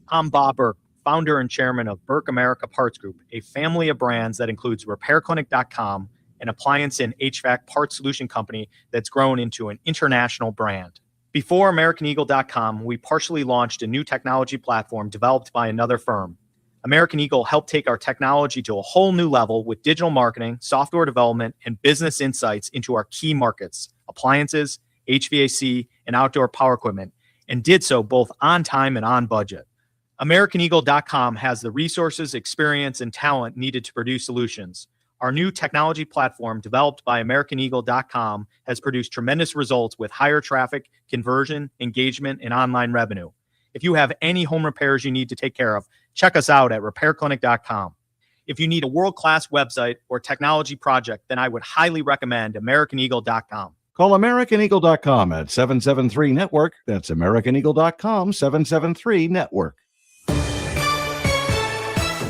Speaker 1: I'm Bob Burke, founder and chairman of Burke America Parts Group, a family of brands that includes RepairClinic.com, an appliance and HVAC parts solution company that's grown into an international brand. Before AmericanEagle.com, we partially launched a new technology platform developed by another firm. American Eagle helped take our technology to a whole new level with digital marketing, software development, and business insights into our key markets, appliances, HVAC, and outdoor power equipment, and did so both on time and on budget. AmericanEagle.com has the resources, experience, and talent needed to produce solutions. Our new technology platform, developed by AmericanEagle.com, has produced tremendous results with higher traffic, conversion, engagement, and online revenue. If you have any home repairs you need to take care of, check us out at RepairClinic.com. If you need a world-class website or technology project, then I would highly recommend AmericanEagle.com.
Speaker 6: Call AmericanEagle.com at 773-NETWORK. That's AmericanEagle.com, 773-NETWORK.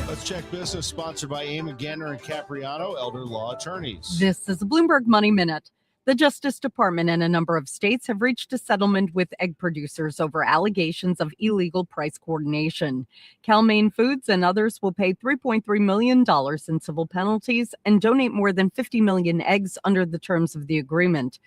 Speaker 4: Let's check business, sponsored by Eamon Ganner and Capriano, Elder Law Attorneys.
Speaker 7: This is a Bloomberg Money Minute. The Justice Department and a number of states have reached a settlement with egg producers over allegations of illegal price coordination. Cal-Maine Foods and others will pay $3.3 million in civil penalties and donate more than 50 million eggs under the terms of the agreement.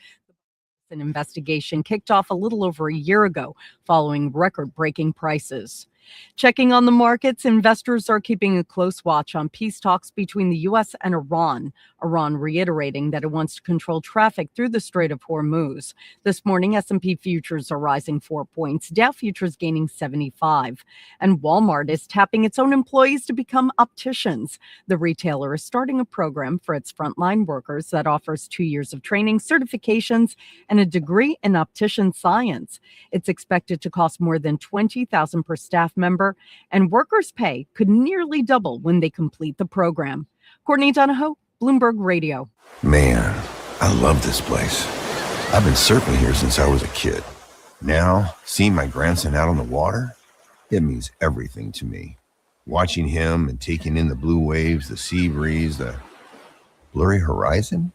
Speaker 7: An investigation kicked off a little over a year ago following record-breaking prices. Checking on the markets, investors are keeping a close watch on peace talks between the U.S. and Iran. Iran reiterating that it wants to control traffic through the Strait of Hormuz. This morning, S&P futures are rising 4 points, Dow futures gaining 75. And Walmart is tapping its own employees to become opticians. The retailer is starting a program for its frontline workers that offers 2 years of training, certifications, and a degree in optician science. It's expected to cost more than $20,000 per staff member, and workers' pay could nearly double when they complete the program. Courtney Donahoe, Bloomberg Radio.
Speaker 5: Man, I love this place. I've been surfing here since I was a kid. Now, seeing my grandson out on the water, it means everything to me. Watching him and taking in the blue waves, the sea breeze, the blurry horizon.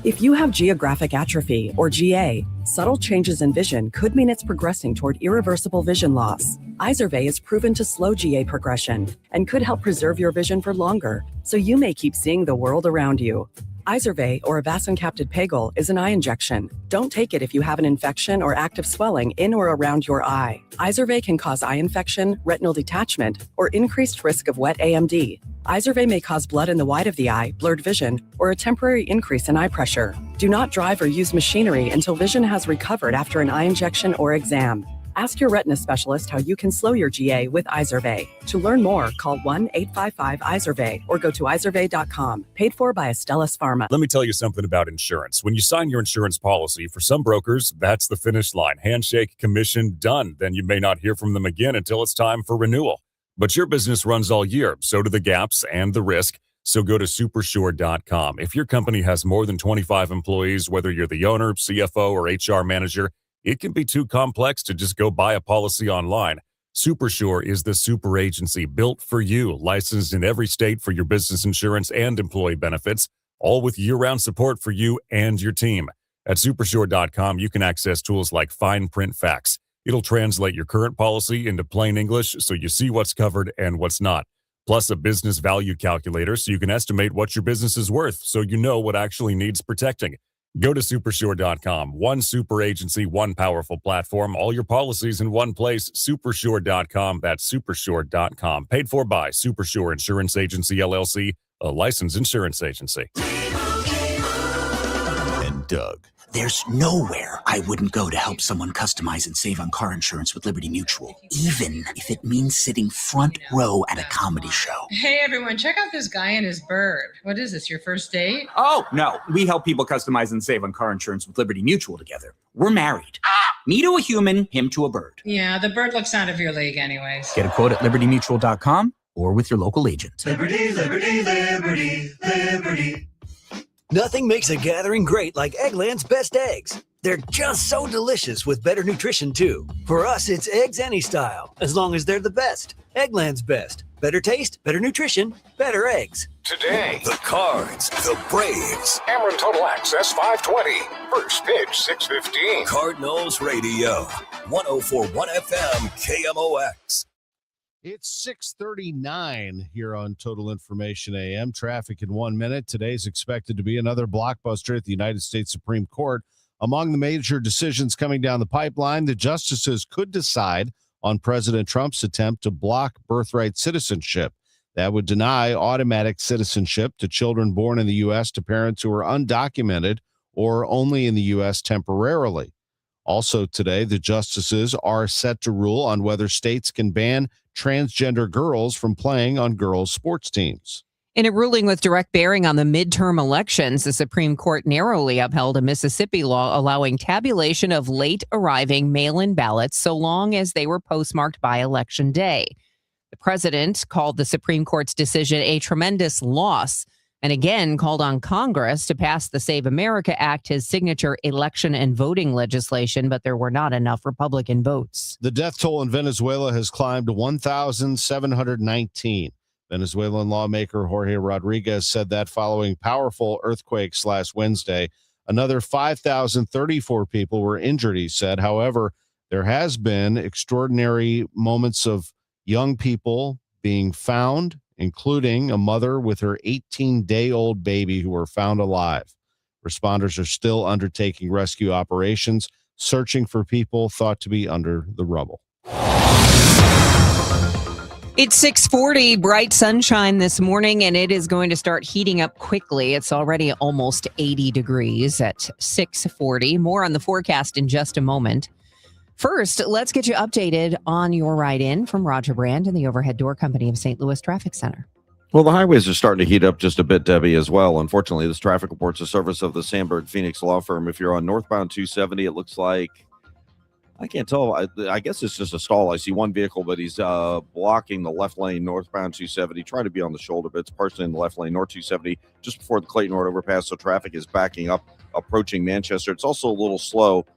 Speaker 8: If you have geographic atrophy, or GA, subtle changes in vision could mean it's progressing toward irreversible vision loss. Izervay is proven to slow GA progression and could help preserve your vision for longer, so you may keep seeing the world around you. Izervay, or avacincaptad pegol, is an eye injection. Don't take it if you have an infection or active swelling in or around your eye. Izervay can cause eye infection, retinal detachment, or increased risk of wet AMD. Izervay may cause blood in the white of the eye, blurred vision, or a temporary increase in eye pressure. Do not drive or use machinery until vision has recovered after an eye injection or exam. Ask your retina specialist how you can slow your GA with Izervay. To learn more, call 1-855-IZERVAY or go to izervay.com. Paid for by Astellas Pharma.
Speaker 9: Let me tell you something about insurance. When you sign your insurance policy, for some brokers, that's the finish line. Handshake, commission, done. Then you may not hear from them again until it's time for renewal. But your business runs all year, so do the gaps and the risk. So go to supersure.com. If your company has more than 25 employees, whether you're the owner, CFO, or HR manager, it can be too complex to just go buy a policy online. Supersure is the super agency built for you, licensed in every state for your business insurance and employee benefits, all with year-round support for you and your team. At supersure.com, you can access tools like fine print facts. It'll translate your current policy into plain English so you see what's covered and what's not. Plus a business value calculator so you can estimate what your business is worth so you know what actually needs protecting. Go to supersure.com. One super agency, one powerful platform, all your policies in one place. Supersure.com. That's supersure.com. Paid for by Supersure Insurance Agency, LLC, a licensed insurance agency.
Speaker 11: And Doug. There's nowhere I wouldn't go to help someone customize and save on car insurance with Liberty Mutual, even if it means sitting front row at a comedy show.
Speaker 19: Hey, everyone, check out this guy and his bird. What is this, your first date?
Speaker 25: Oh, no. We help people customize and save on car insurance with Liberty Mutual together. We're married. Me to a human, him to a bird.
Speaker 19: Yeah, the bird looks out of your league anyways.
Speaker 25: Get a quote at libertymutual.com or with your local agent.
Speaker 26: Liberty, liberty, liberty, liberty. Nothing makes a gathering great like Eggland's Best Eggs. They're just so delicious with better nutrition, too. For us, it's eggs any style, as long as they're the best. Eggland's Best. Better taste, better nutrition, better eggs.
Speaker 5: Today, the Cards, the Braves.
Speaker 30: Cameron Total Access 520. First pitch 6:15.
Speaker 5: Cardinals Radio. 104.1 FM KMOX.
Speaker 4: It's 6:39 here on Total Information AM. Traffic in 1 minute. Today's expected to be another blockbuster at the United States Supreme Court. Among the major decisions coming down the pipeline, the justices could decide on President Trump's attempt to block birthright citizenship. That would deny automatic citizenship to children born in the U.S. to parents who are undocumented or only in the U.S. temporarily. Also today, the justices are set to rule on whether states can ban transgender girls from playing on girls' sports teams.
Speaker 10: In a ruling with direct bearing on the midterm elections, the Supreme Court narrowly upheld a Mississippi law allowing tabulation of late arriving mail-in ballots so long as they were postmarked by Election Day. The president called the Supreme Court's decision a tremendous loss and again called on Congress to pass the Save America Act, his signature election and voting legislation, but there were not enough Republican votes.
Speaker 4: The death toll in Venezuela has climbed to 1,719. Venezuelan lawmaker Jorge Rodriguez said that following powerful earthquakes last Wednesday. Another 5,034 people were injured, he said. However, there has been extraordinary moments of young people being found, including a mother with her 18-day-old baby who were found alive. Responders are still undertaking rescue operations, searching for people thought to be under the rubble.
Speaker 10: It's 6:40, bright sunshine this morning, and it is going to start heating up quickly. It's already almost 80 degrees at 6:40. More on the forecast in just a moment. First, let's get you updated on your ride-in from Roger Brand and the Overhead Door Company of St. Louis Traffic Center.
Speaker 22: Well, the highways are starting to heat up just a bit, Debbie, as well. Unfortunately, this traffic report's a service of the Sandberg Phoenix Law Firm. If you're on northbound 270, it looks like, I can't tell. I guess it's just a stall. I see one vehicle, but he's blocking the left lane northbound 270, trying to be on the shoulder, but it's partially in the left lane north 270 just before the Clayton Road overpass, so traffic is backing up, approaching Manchester. It's also a little slow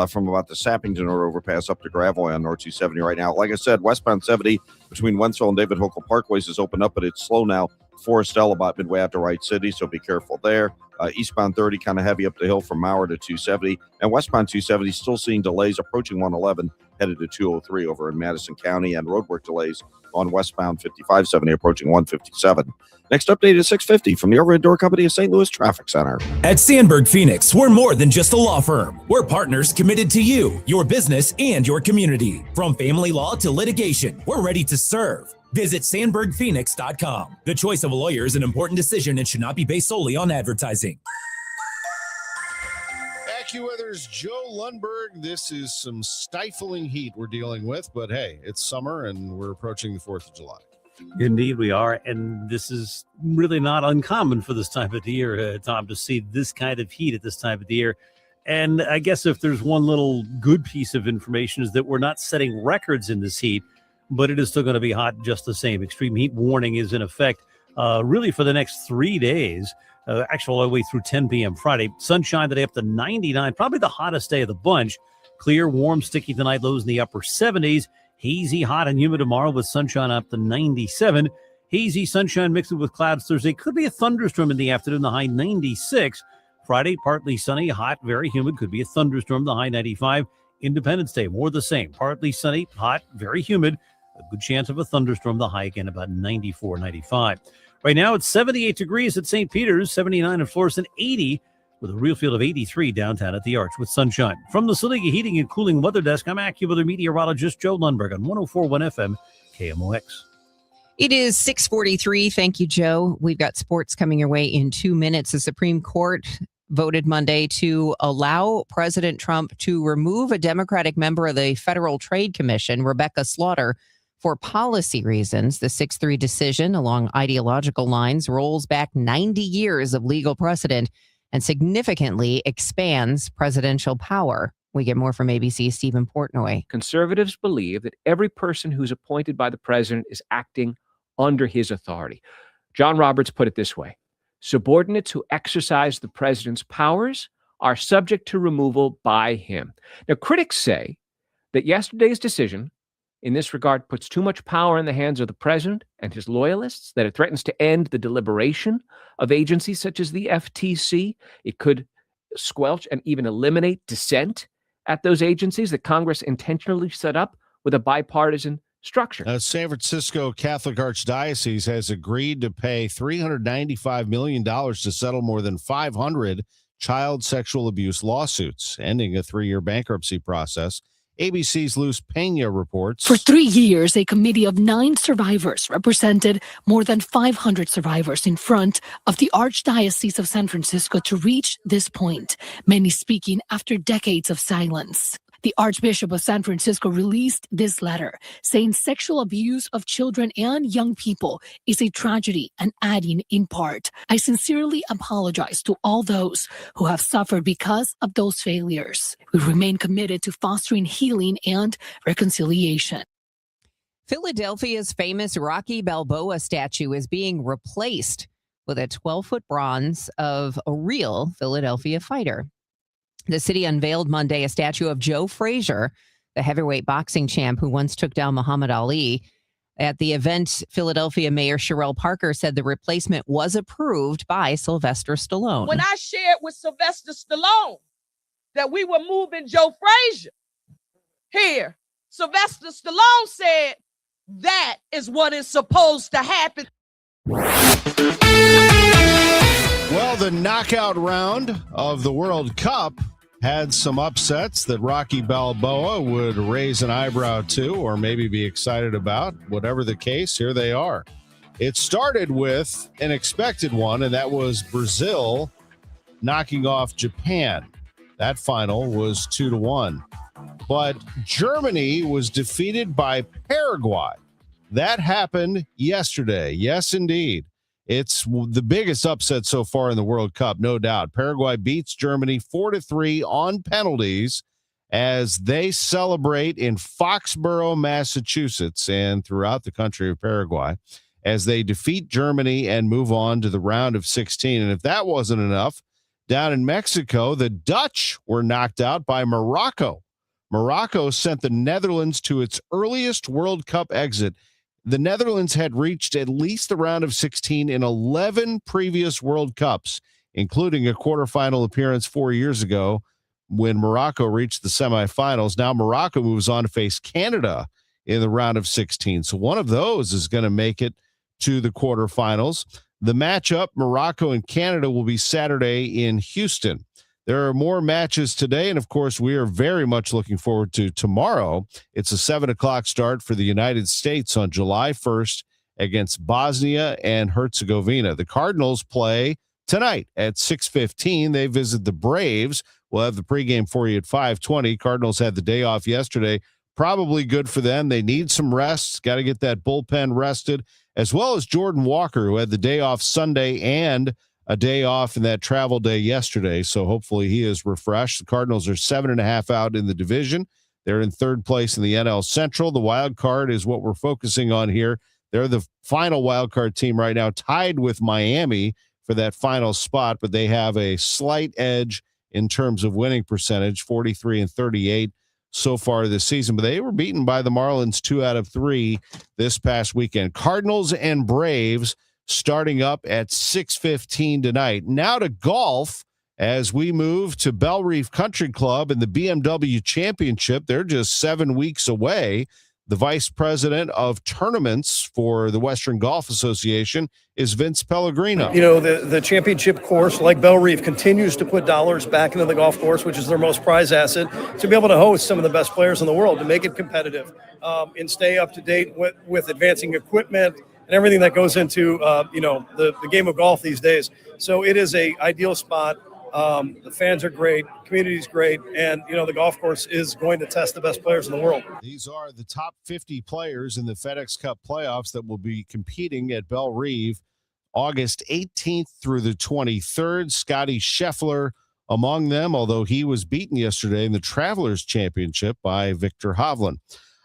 Speaker 22: from about the Sappington Road overpass up to Gravois on North 270 right now. Like I said, westbound 70 between Wentzville and David Hochul Parkways is open up, but it's slow now. Forestell about midway out to Wright City, so be careful there. Eastbound 30 kind of heavy up the hill from Mauer to 270, and westbound 270 still seeing delays approaching 111 headed to 203 over in Madison County, and roadwork delays on westbound 5570 approaching 157. Next update is 6:50 from the Overhead Door Company of St. Louis Traffic Center.
Speaker 3: At Sandberg Phoenix, we're more than just a law firm. We're partners committed to you, your business, and your community. From family law to litigation, we're ready to serve. Visit SandbergPhoenix.com. The choice of a lawyer is an important decision and should not be based solely on advertising.
Speaker 4: AccuWeather's Joe Lundberg. This is some stifling heat we're dealing with, but hey, it's summer and we're approaching the 4th of July.
Speaker 12: Indeed we are, and this is really not uncommon for this time of the year, Tom, to see this kind of heat at this time of the year. And I guess if there's one little good piece of information is that we're not setting records in this heat, but it is still going to be hot just the same. Extreme heat warning is in effect really for the next 3 days, actually all the way through 10 p.m. Friday. Sunshine today up to 99, probably the hottest day of the bunch. Clear, warm, sticky tonight, lows in the upper 70s. Hazy, hot, and humid tomorrow with sunshine up to 97. Hazy sunshine mixed with clouds Thursday. Could be a thunderstorm in the afternoon, the high 96. Friday, partly sunny, hot, very humid. Could be a thunderstorm, the high 95. Independence Day, more the same. Partly sunny, hot, very humid. A good chance of a thunderstorm, the high again about 94, 95. Right now, it's 78 degrees at St. Peter's, 79 at Florissant, 80 with a real feel of 83 downtown at the Arch with sunshine. From the Saliga Heating and Cooling Weather Desk, I'm AccuWeather meteorologist Joe Lundberg on 104.1 FM KMOX.
Speaker 10: It is 6:43. Thank you, Joe. We've got sports coming your way in 2 minutes. The Supreme Court voted Monday to allow President Trump to remove a Democratic member of the Federal Trade Commission, Rebecca Slaughter, for policy reasons. The 6-3 decision along ideological lines rolls back 90 years of legal precedent and significantly expands presidential power. We get more from ABC's Stephen Portnoy.
Speaker 13: Conservatives believe that every person who's appointed by the president is acting under his authority. John Roberts put it this way: subordinates who exercise the president's powers are subject to removal by him. Now, critics say that yesterday's decision in this regard puts too much power in the hands of the president and his loyalists, that it threatens to end the deliberation of agencies such as the FTC. It could squelch and even eliminate dissent at those agencies that Congress intentionally set up with a bipartisan structure.
Speaker 4: San Francisco Catholic Archdiocese has agreed to pay $395 million to settle more than 500 child sexual abuse lawsuits, ending a 3-year bankruptcy process. ABC's Luz Pena reports.
Speaker 14: For 3 years, a committee of 9 survivors represented more than 500 survivors in front of the Archdiocese of San Francisco to reach this point, many speaking after decades of silence. The Archbishop of San Francisco released this letter saying sexual abuse of children and young people is a tragedy, and adding in part, I sincerely apologize to all those who have suffered because of those failures. We remain committed to fostering healing and reconciliation.
Speaker 10: Philadelphia's famous Rocky Balboa statue is being replaced with a 12-foot bronze of a real Philadelphia fighter. The city unveiled Monday a statue of Joe Frazier, the heavyweight boxing champ who once took down Muhammad Ali. At the event, Philadelphia Mayor Sherelle Parker said the replacement was approved by Sylvester Stallone.
Speaker 15: When I shared with Sylvester Stallone that we were moving Joe Frazier here, Sylvester Stallone said that is what is supposed to happen.
Speaker 4: Well, the knockout round of the World Cup had some upsets that Rocky Balboa would raise an eyebrow to or maybe be excited about. Whatever the case, here they are. It started with an expected one, and that was Brazil knocking off Japan. That final was 2-1. But Germany was defeated by Paraguay. That happened yesterday. Yes, indeed. It's the biggest upset so far in the World Cup, no doubt. Paraguay beats Germany 4-3 on penalties as they celebrate in Foxborough, Massachusetts, and throughout the country of Paraguay as they defeat Germany and move on to the round of 16. And if that wasn't enough, down in Mexico, the Dutch were knocked out by Morocco. Morocco sent the Netherlands to its earliest World Cup exit. The Netherlands had reached at least the round of 16 in 11 previous World Cups, including a quarterfinal appearance 4 years ago when Morocco reached the semifinals. Now Morocco moves on to face Canada in the round of 16. So one of those is going to make it to the quarterfinals. The matchup, Morocco and Canada, will be Saturday in Houston. There are more matches today, and of course, we are very much looking forward to tomorrow. It's a 7:00 start for the United States on July 1st against Bosnia and Herzegovina. The Cardinals play tonight at 6:15. They visit the Braves. We'll have the pregame for you at 5:20. Cardinals had the day off yesterday. Probably good for them. They need some rest. Got to get that bullpen rested, as well as Jordan Walker, who had the day off Sunday and a day off in that travel day yesterday. So hopefully he is refreshed. The Cardinals are 7.5 out in the division. They're in third place in the NL Central. The wild card is what we're focusing on here. They're the final wild card team right now, tied with Miami for that final spot, but they have a slight edge in terms of winning percentage, 43-38 so far this season. But they were beaten by the Marlins 2 out of 3 this past weekend. Cardinals and Braves starting up at 6:15 tonight. Now to golf as we move to Bell Reef Country Club and the BMW Championship. They're just 7 weeks away. The vice president of tournaments for the Western Golf Association is Vince Pellegrino.
Speaker 16: You know, the championship course, like Bell Reef, continues to put dollars back into the golf course, which is their most prized asset, to be able to host some of the best players in the world, to make it competitive and stay up to date with advancing equipment and everything that goes into, the game of golf these days. So it is a ideal spot. The fans are great, community's great, and, the golf course is going to test the best players in the world.
Speaker 4: These are the top 50 players in the FedEx Cup playoffs that will be competing at Bell Reef August 18th through the 23rd. Scotty Scheffler among them, although he was beaten yesterday in the Travelers Championship by Victor Hovland.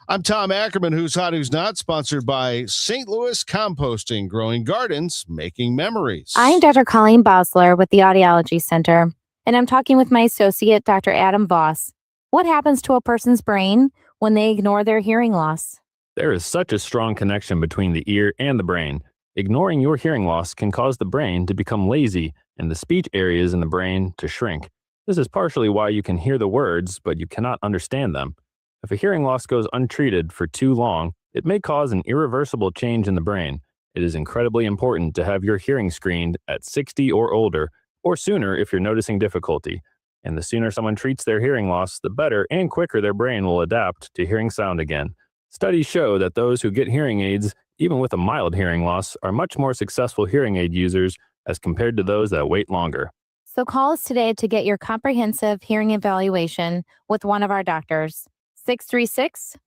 Speaker 4: I'm Tom Ackerman, Who's Hot, Who's Not, sponsored by St. Louis Composting, growing gardens, making memories.
Speaker 17: I'm Dr. Colleen Bosler with the Audiology Center, and I'm talking with my associate, Dr. Adam Voss. What happens to a person's brain when they ignore their hearing loss?
Speaker 18: There is such a strong connection between the ear and the brain. Ignoring your hearing loss can cause the brain to become lazy and the speech areas in the brain to shrink. This is partially why you can hear the words, but you cannot understand them. If a hearing loss goes untreated for too long, It may cause an irreversible change in the brain. It is incredibly important to have your hearing screened at 60 or older, or sooner if you're noticing difficulty. And the sooner someone treats their hearing loss, the better and quicker their brain will adapt to hearing sound again. Studies show that those who get hearing aids, even with a mild hearing loss, are much more successful hearing aid users as compared to those that wait longer.
Speaker 17: So call us today to get your comprehensive hearing evaluation with one of our doctors.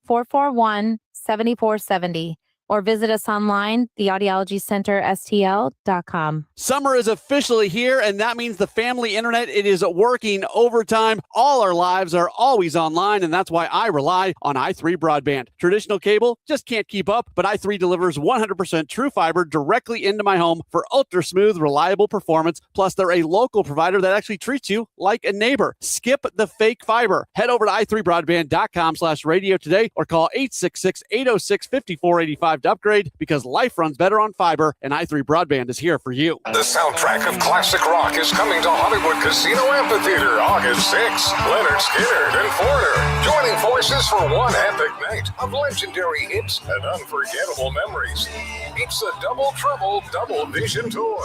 Speaker 17: 636-441-7470. Or visit us online, theaudiologycenterstl.com.
Speaker 1: Summer is officially here, and that means the family internet, it is working overtime. All our lives are always online, and that's why I rely on i3 broadband. Traditional cable just can't keep up, but i3 delivers 100% true fiber directly into my home for ultra smooth, reliable performance. Plus, they're a local provider that actually treats you like a neighbor. Skip the fake fiber. Head over to i3broadband.com/radio today or call 866-806-5485 to upgrade, because life runs better on fiber, and i3 broadband is here for you.
Speaker 30: The soundtrack of classic rock is coming to Hollywood Casino Amphitheater August 6th. Leonard Skinner and Foreigner joining forces for one epic night of legendary hits and unforgettable memories. It's a double trouble, double vision tour.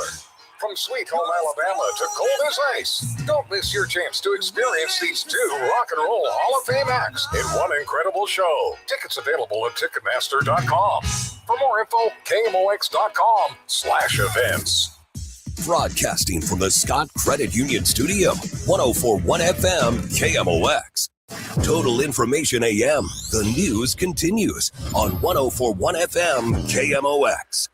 Speaker 30: From Sweet Home Alabama to Cold as Ice. Don't miss your chance to experience these two Rock and Roll Hall of Fame acts in one incredible show. Tickets available at Ticketmaster.com. For more info, KMOX.com/events.
Speaker 2: Broadcasting from the Scott Credit Union Studio, 104.1 FM KMOX. Total Information AM. The news continues on 104.1 FM KMOX.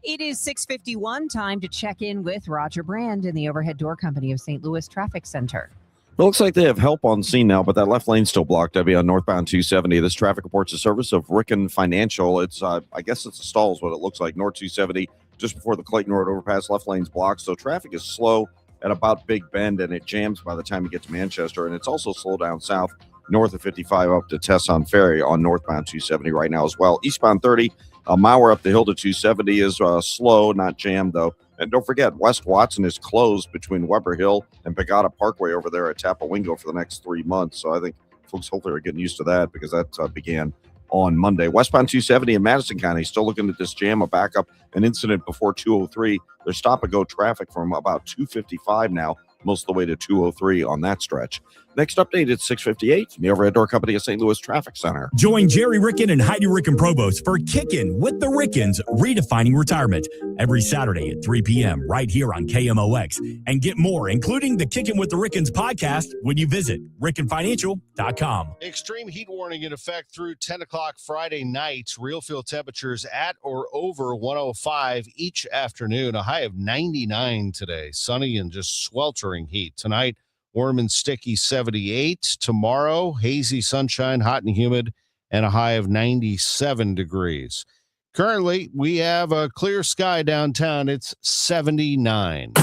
Speaker 10: It is 6:51, time to check in with Roger Brand in the Overhead Door Company of St. Louis Traffic Center.
Speaker 22: It looks like they have help on scene now, but that left lane's still blocked, Debbie, on northbound 270. This traffic reports the service of Ricken Financial. It's, I guess it's a stall is what it looks like. North 270, just before the Clayton Road overpass, left lane's blocked. So traffic is slow at about Big Bend, and it jams by the time you get to Manchester. And it's also slow down south, north of 55 up to Tesson Ferry on northbound 270 right now as well. Eastbound 30, a mile up the hill to 270 is slow, not jammed, though. And don't forget, West Watson is closed between Weber Hill and Pagata Parkway over there at Tapawingo for the next 3 months. So I think folks hopefully are getting used to that, because that began on Monday. Westbound 270 in Madison County still looking at this jam, a backup, an incident before 203. There's stop-and-go traffic from about 255 now, most of the way to 203 on that stretch. Next update at 6:58 from the Overhead Door Company of St. Louis Traffic Center.
Speaker 3: Join Jerry Ricken and Heidi Ricken Provost for Kickin' with the Rickens, Redefining Retirement, every Saturday at 3 p.m. right here on KMOX. And get more, including the Kickin' with the Rickens podcast, when you visit RickenFinancial.com.
Speaker 4: Extreme heat warning in effect through 10 o'clock Friday night. Real field temperatures at or over 105 each afternoon. A high of 99 today. Sunny and just sweltering heat. Tonight, warm and sticky 78. Tomorrow, hazy sunshine, hot and humid, and a high of 97 degrees. Currently, we have a clear sky downtown. It's 79.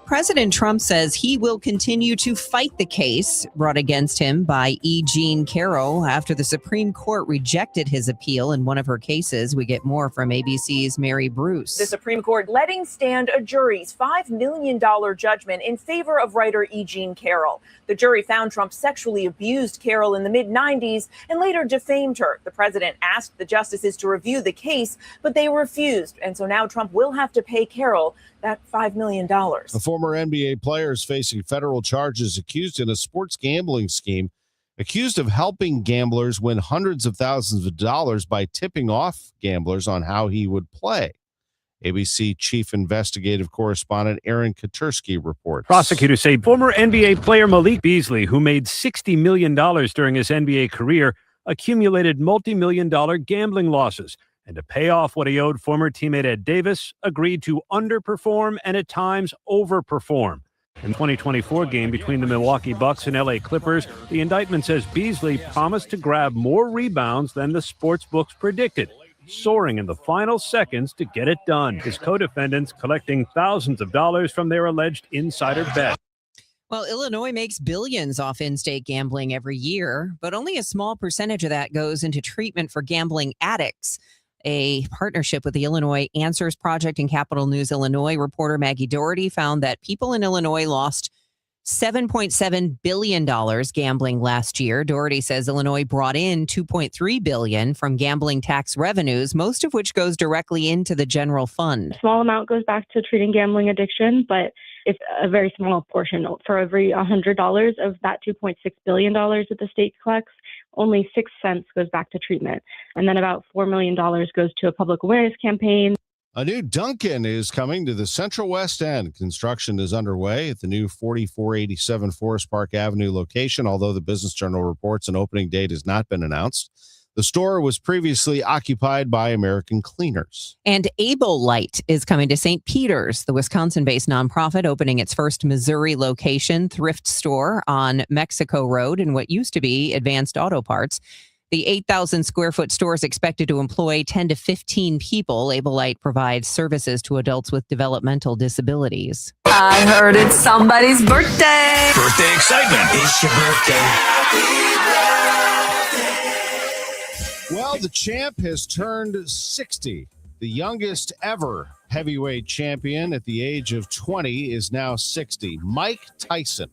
Speaker 10: President Trump says he will continue to fight the case brought against him by E. Jean Carroll after the Supreme Court rejected his appeal in one of her cases. We get more from ABC's Mary Bruce.
Speaker 6: The Supreme Court letting stand a jury's $5 million judgment in favor of writer E. Jean Carroll. The jury found Trump sexually abused Carroll in the mid-90s and later defamed her. The president asked the justices to review the case, but they refused. And so now Trump will have to pay Carroll that $5 million.
Speaker 4: A former NBA player is facing federal charges accused in a sports gambling scheme, accused of helping gamblers win hundreds of thousands of dollars by tipping off gamblers on how he would play. ABC chief investigative correspondent Aaron Katursky reports.
Speaker 12: Prosecutors say former NBA player Malik Beasley, who made $60 million during his NBA career, accumulated multi-million-dollar gambling losses. And to pay off what he owed former teammate Ed Davis, agreed to underperform and at times overperform. In the 2024 game between the Milwaukee Bucks and LA Clippers, the indictment says Beasley promised to grab more rebounds than the sports books predicted, soaring in the final seconds to get it done. His co-defendants collecting thousands of dollars from their alleged insider bet.
Speaker 10: Well, Illinois makes billions off in-state gambling every year, but only a small percentage of that goes into treatment for gambling addicts. A partnership with the Illinois Answers Project and Capital News Illinois reporter Maggie Doherty found that people in Illinois lost $7.7 billion gambling last year. Doherty says Illinois brought in $2.3 billion from gambling tax revenues, most of which goes directly into the general fund.
Speaker 7: A small amount goes back to treating gambling addiction, but it's a very small portion. For every $100 of that $2.6 billion that the state collects, only 6 cents goes back to treatment. And then about $4 million goes to a public awareness campaign.
Speaker 4: A new Dunkin' is coming to the Central West End. Construction is underway at the new 4487 Forest Park Avenue location, although the Business Journal reports an opening date has not been announced. The store was previously occupied by American Cleaners.
Speaker 10: And Able Light is coming to St. Peter's, the Wisconsin-based nonprofit opening its first Missouri location, thrift store on Mexico Road in what used to be Advanced Auto Parts. The 8,000 square foot store is expected to employ 10 to 15 people. Able Light provides services to adults with developmental disabilities.
Speaker 8: I heard it's somebody's birthday.
Speaker 3: Birthday excitement.
Speaker 8: It's your birthday.
Speaker 4: Well, the champ has turned 60. The youngest ever heavyweight champion at the age of 20 is now 60. Mike Tyson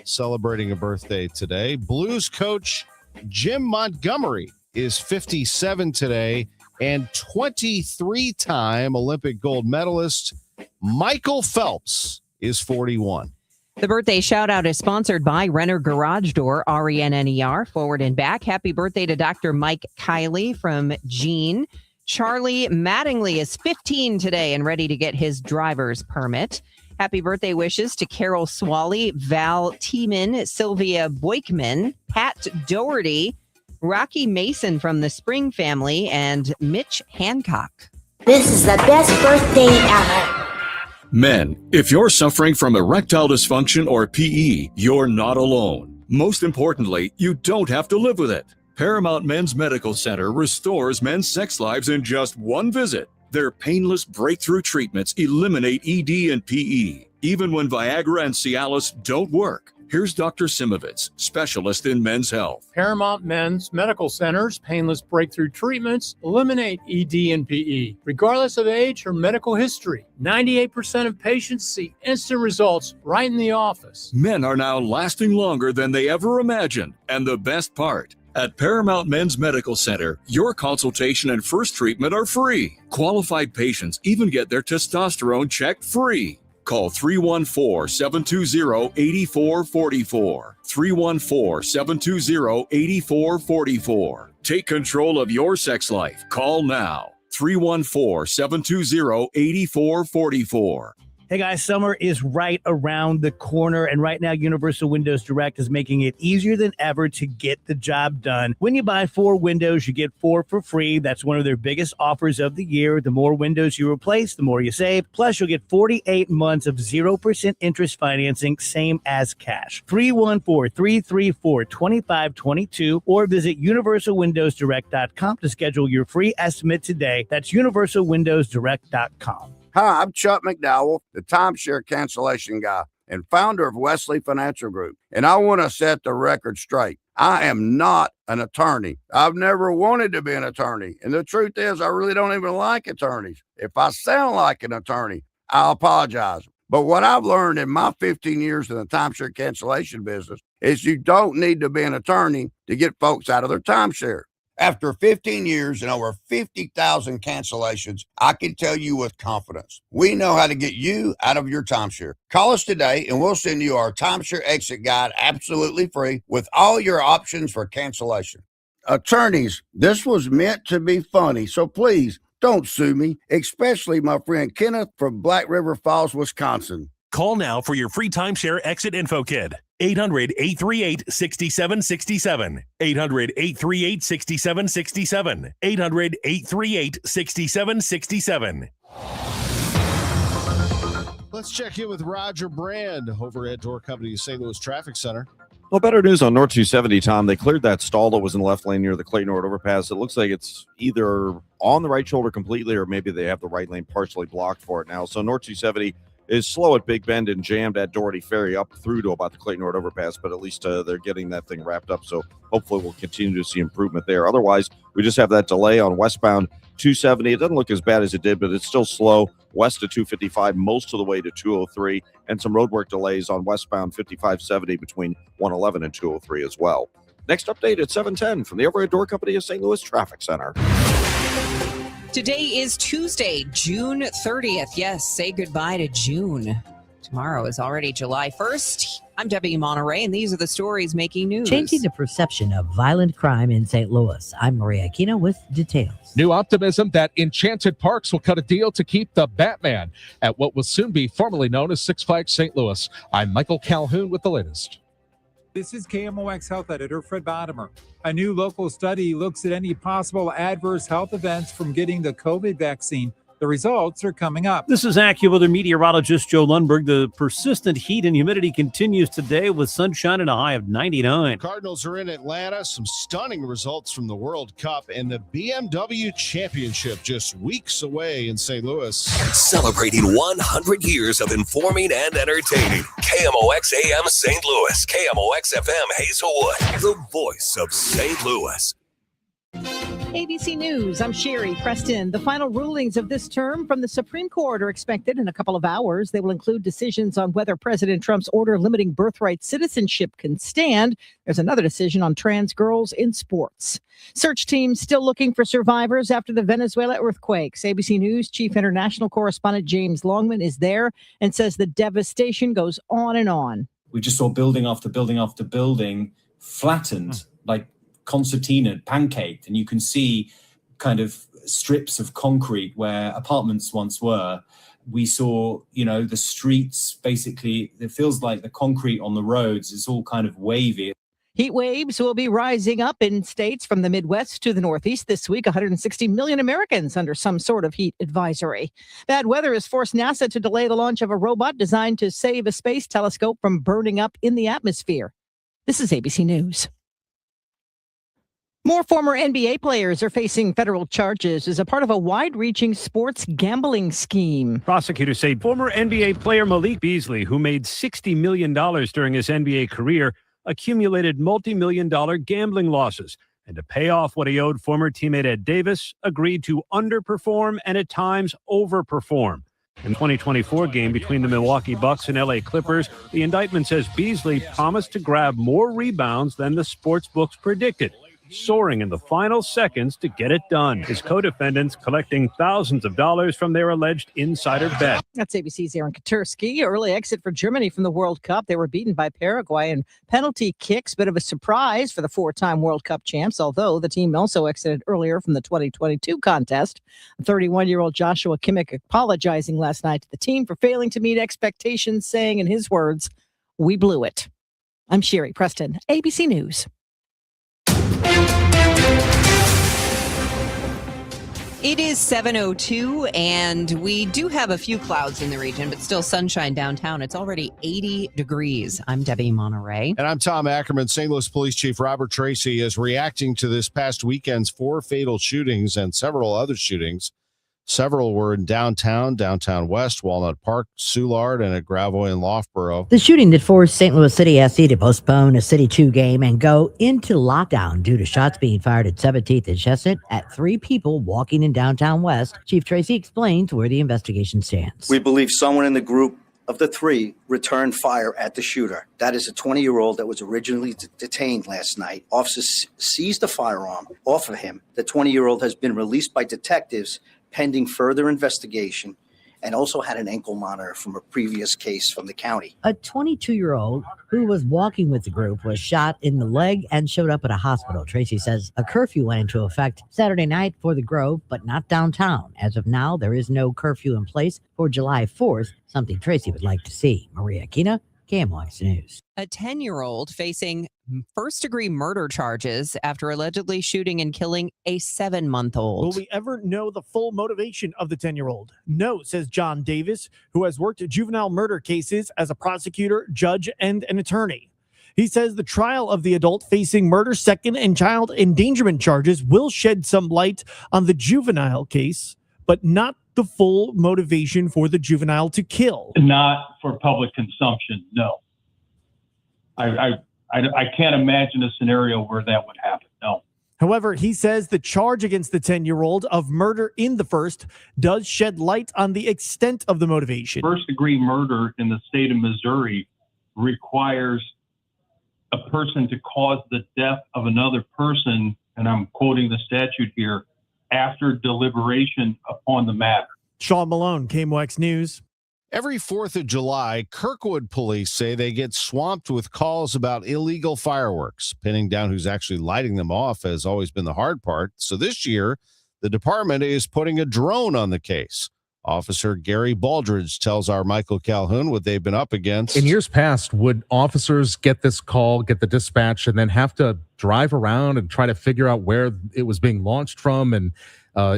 Speaker 4: celebrating a birthday today. Blues coach Jim Montgomery is 57 today, and 23-time Olympic gold medalist Michael Phelps is 41.
Speaker 10: The birthday shout out is sponsored by Renner Garage Door, RENNER, forward and back. Happy birthday to Dr. Mike Kiley from Jean. Charlie Mattingly is 15 today and ready to get his driver's permit. Happy birthday wishes to Carol Swally, Val Tiemann, Sylvia Boykman, Pat Doherty, Rocky Mason from the Spring family, and Mitch Hancock.
Speaker 9: This is the best birthday ever.
Speaker 20: Men, if you're suffering from erectile dysfunction or PE, you're not alone. Most importantly, you don't have to live with it. Paramount Men's Medical Center restores men's sex lives in just one visit. Their painless breakthrough treatments eliminate ED and PE, even when Viagra and Cialis don't work. Here's Dr. Simovitz, specialist in men's health.
Speaker 21: Paramount Men's Medical Center's painless breakthrough treatments eliminate ED and PE, regardless of age or medical history. 98% of patients see instant results right in the office.
Speaker 20: Men are now lasting longer than they ever imagined. And the best part, at Paramount Men's Medical Center, your consultation and first treatment are free. Qualified patients even get their testosterone checked free. Call 314-720-8444. 314-720-8444. Take control of your sex life. Call now. 314-720-8444.
Speaker 23: Hey guys, summer is right around the corner, and right now Universal Windows Direct is making it easier than ever to get the job done. When you buy 4 windows, you get 4 for free. That's one of their biggest offers of the year. The more windows you replace, the more you save. Plus, you'll get 48 months of 0% interest financing, same as cash. 314-334-2522 or visit universalwindowsdirect.com to schedule your free estimate today. That's universalwindowsdirect.com.
Speaker 24: Hi, I'm Chuck McDowell, the timeshare cancellation guy and founder of Wesley Financial Group. And I want to set the record straight. I am not an attorney. I've never wanted to be an attorney. And the truth is, I really don't even like attorneys. If I sound like an attorney, I apologize. But what I've learned in my 15 years in the timeshare cancellation business is you don't need to be an attorney to get folks out of their timeshare. After 15 years and over 50,000 cancellations, I can tell you with confidence, we know how to get you out of your timeshare. Call us today and we'll send you our timeshare exit guide absolutely free with all your options for cancellation. Attorneys, this was meant to be funny, so please don't sue me, especially my friend Kenneth from Black River Falls, Wisconsin.
Speaker 27: Call now for your free timeshare exit info kit. 800-838-6767. 800-838-6767. 800-838-6767.
Speaker 4: Let's check in with Roger Brand over at Door Company St. Louis Traffic Center.
Speaker 22: Well, better news on North 270, Tom. They cleared that stall that was in the left lane near the Clayton Road overpass. It looks like it's either on the right shoulder completely or maybe they have the right lane partially blocked for it now. So North 270 is slow at Big Bend and jammed at Doherty Ferry up through to about the Clayton Road overpass, but at least they're getting that thing wrapped up. So hopefully we'll continue to see improvement there. Otherwise, we just have that delay on westbound 270. It doesn't look as bad as it did, but it's still slow west of 255 most of the way to 203, and some roadwork delays on westbound 5570 between 111 and 203 as well. Next update at 7:10 from the Overhead Door Company of St. Louis Traffic Center.
Speaker 10: Today is Tuesday, June 30th. Yes, say goodbye to June. Tomorrow is already July 1st. I'm Debbie Monterrey, and these are the stories making news.
Speaker 5: Changing the perception of violent crime in St. Louis. I'm Maria Aquino with details.
Speaker 11: New optimism that Enchanted Parks will cut a deal to keep the Batman at what will soon be formerly known as Six Flags St. Louis. I'm Michael Calhoun with the latest.
Speaker 30: This is KMOX Health Editor Fred Bodimer. A new local study looks at any possible adverse health events from getting the COVID vaccine. The results are coming up.
Speaker 12: This is AccuWeather meteorologist Joe Lundberg. The persistent heat and humidity continues today with sunshine and a high of 99.
Speaker 4: Cardinals are in Atlanta. Some stunning results from the World Cup and the BMW Championship just weeks away in St. Louis.
Speaker 2: Celebrating 100 years of informing and entertaining. KMOX AM St. Louis. KMOX FM Hazelwood. The voice of St. Louis.
Speaker 13: ABC News, I'm Sherry Preston. The final rulings of this term from the Supreme Court are expected in a couple of hours. They will include decisions on whether President Trump's order limiting birthright citizenship can stand. There's another decision on trans girls in sports. Search teams still looking for survivors after the Venezuela earthquakes. ABC News Chief International Correspondent James Longman is there and says the devastation goes on and on.
Speaker 14: We just saw building after building after building flattened, like concertina pancaked, and you can see kind of strips of concrete where apartments once were. We saw, the streets, basically, it feels like the concrete on the roads is all kind of wavy.
Speaker 13: Heat waves will be rising up in states from the Midwest to the Northeast this week. 160 million Americans under some sort of heat advisory. Bad weather has forced NASA to delay the launch of a robot designed to save a space telescope from burning up in the atmosphere. This is ABC News. More former NBA players are facing federal charges as a part of a wide-reaching sports gambling scheme.
Speaker 15: Prosecutors say former NBA player Malik Beasley, who made $60 million during his NBA career, accumulated multi-million-dollar gambling losses. And to pay off what he owed former teammate Ed Davis, agreed to underperform and at times overperform. In the 2024 game between the Milwaukee Bucks and LA Clippers, the indictment says Beasley promised to grab more rebounds than the sportsbooks predicted, soaring in the final seconds to get it done. His co-defendants collecting thousands of dollars from their alleged insider bet.
Speaker 13: That's ABC's Aaron Katursky. Early exit for Germany from the World Cup. They were beaten by Paraguay in penalty kicks. Bit of a surprise for the four-time World Cup champs, although the team also exited earlier from the 2022 contest. 31-year-old Joshua Kimmich apologizing last night to the team for failing to meet expectations, saying in his words, "We blew it." I'm Sherry Preston, ABC News.
Speaker 10: It is 7:02, and we do have a few clouds in the region, but still sunshine downtown. It's already 80 degrees. I'm Debbie Monterrey.
Speaker 4: And I'm Tom Ackerman. St. Louis Police Chief Robert Tracy is reacting to this past weekend's 4 fatal shootings and several other shootings. Several were in downtown West, Walnut Park, Soulard, and at Gravois and Loughborough.
Speaker 5: The shooting that forced St. Louis City SC to postpone a City 2 game and go into lockdown due to shots being fired at 17th and Chestnut at 3 people walking in downtown West. Chief Tracy explains where the investigation stands.
Speaker 19: We believe someone in the group of the 3 returned fire at the shooter. That is a 20-year-old that was originally detained last night. Officers seized the firearm off of him. The 20-year-old has been released by detectives pending further investigation, and also had an ankle monitor from a previous case from the county.
Speaker 5: A 22-year-old who was walking with the group was shot in the leg and showed up at a hospital. Tracy says a curfew went into effect Saturday night for the Grove, but not downtown. As of now, there is no curfew in place for July 4th, something Tracy would like to see. Maria Aquino, KMOX News.
Speaker 10: A 10-year-old facing first-degree murder charges after allegedly shooting and killing a 7-month-old.
Speaker 25: Will we ever know the full motivation of the 10-year-old? No, says John Davis, who has worked juvenile murder cases as a prosecutor, judge, and an attorney. He says the trial of the adult facing murder, second, and child endangerment charges will shed some light on the juvenile case, but not the full motivation for the juvenile to kill.
Speaker 26: Not for public consumption, no. I can't imagine a scenario where that would happen, no.
Speaker 25: However, he says the charge against the 10-year-old of murder in the first does shed light on the extent of the motivation.
Speaker 26: First-degree murder in the state of Missouri requires a person to cause the death of another person, and I'm quoting the statute here, after deliberation upon the matter.
Speaker 25: Sean Malone, KMOX News.
Speaker 4: Every 4th of July, Kirkwood police say they get swamped with calls about illegal fireworks. Pinning down who's actually lighting them off has always been the hard part. So this year, the department is putting a drone on the case. Officer Gary Baldridge tells our Michael Calhoun what they've been up against.
Speaker 11: In years past, would officers get this call, get the dispatch, and then have to drive around and try to figure out where it was being launched from and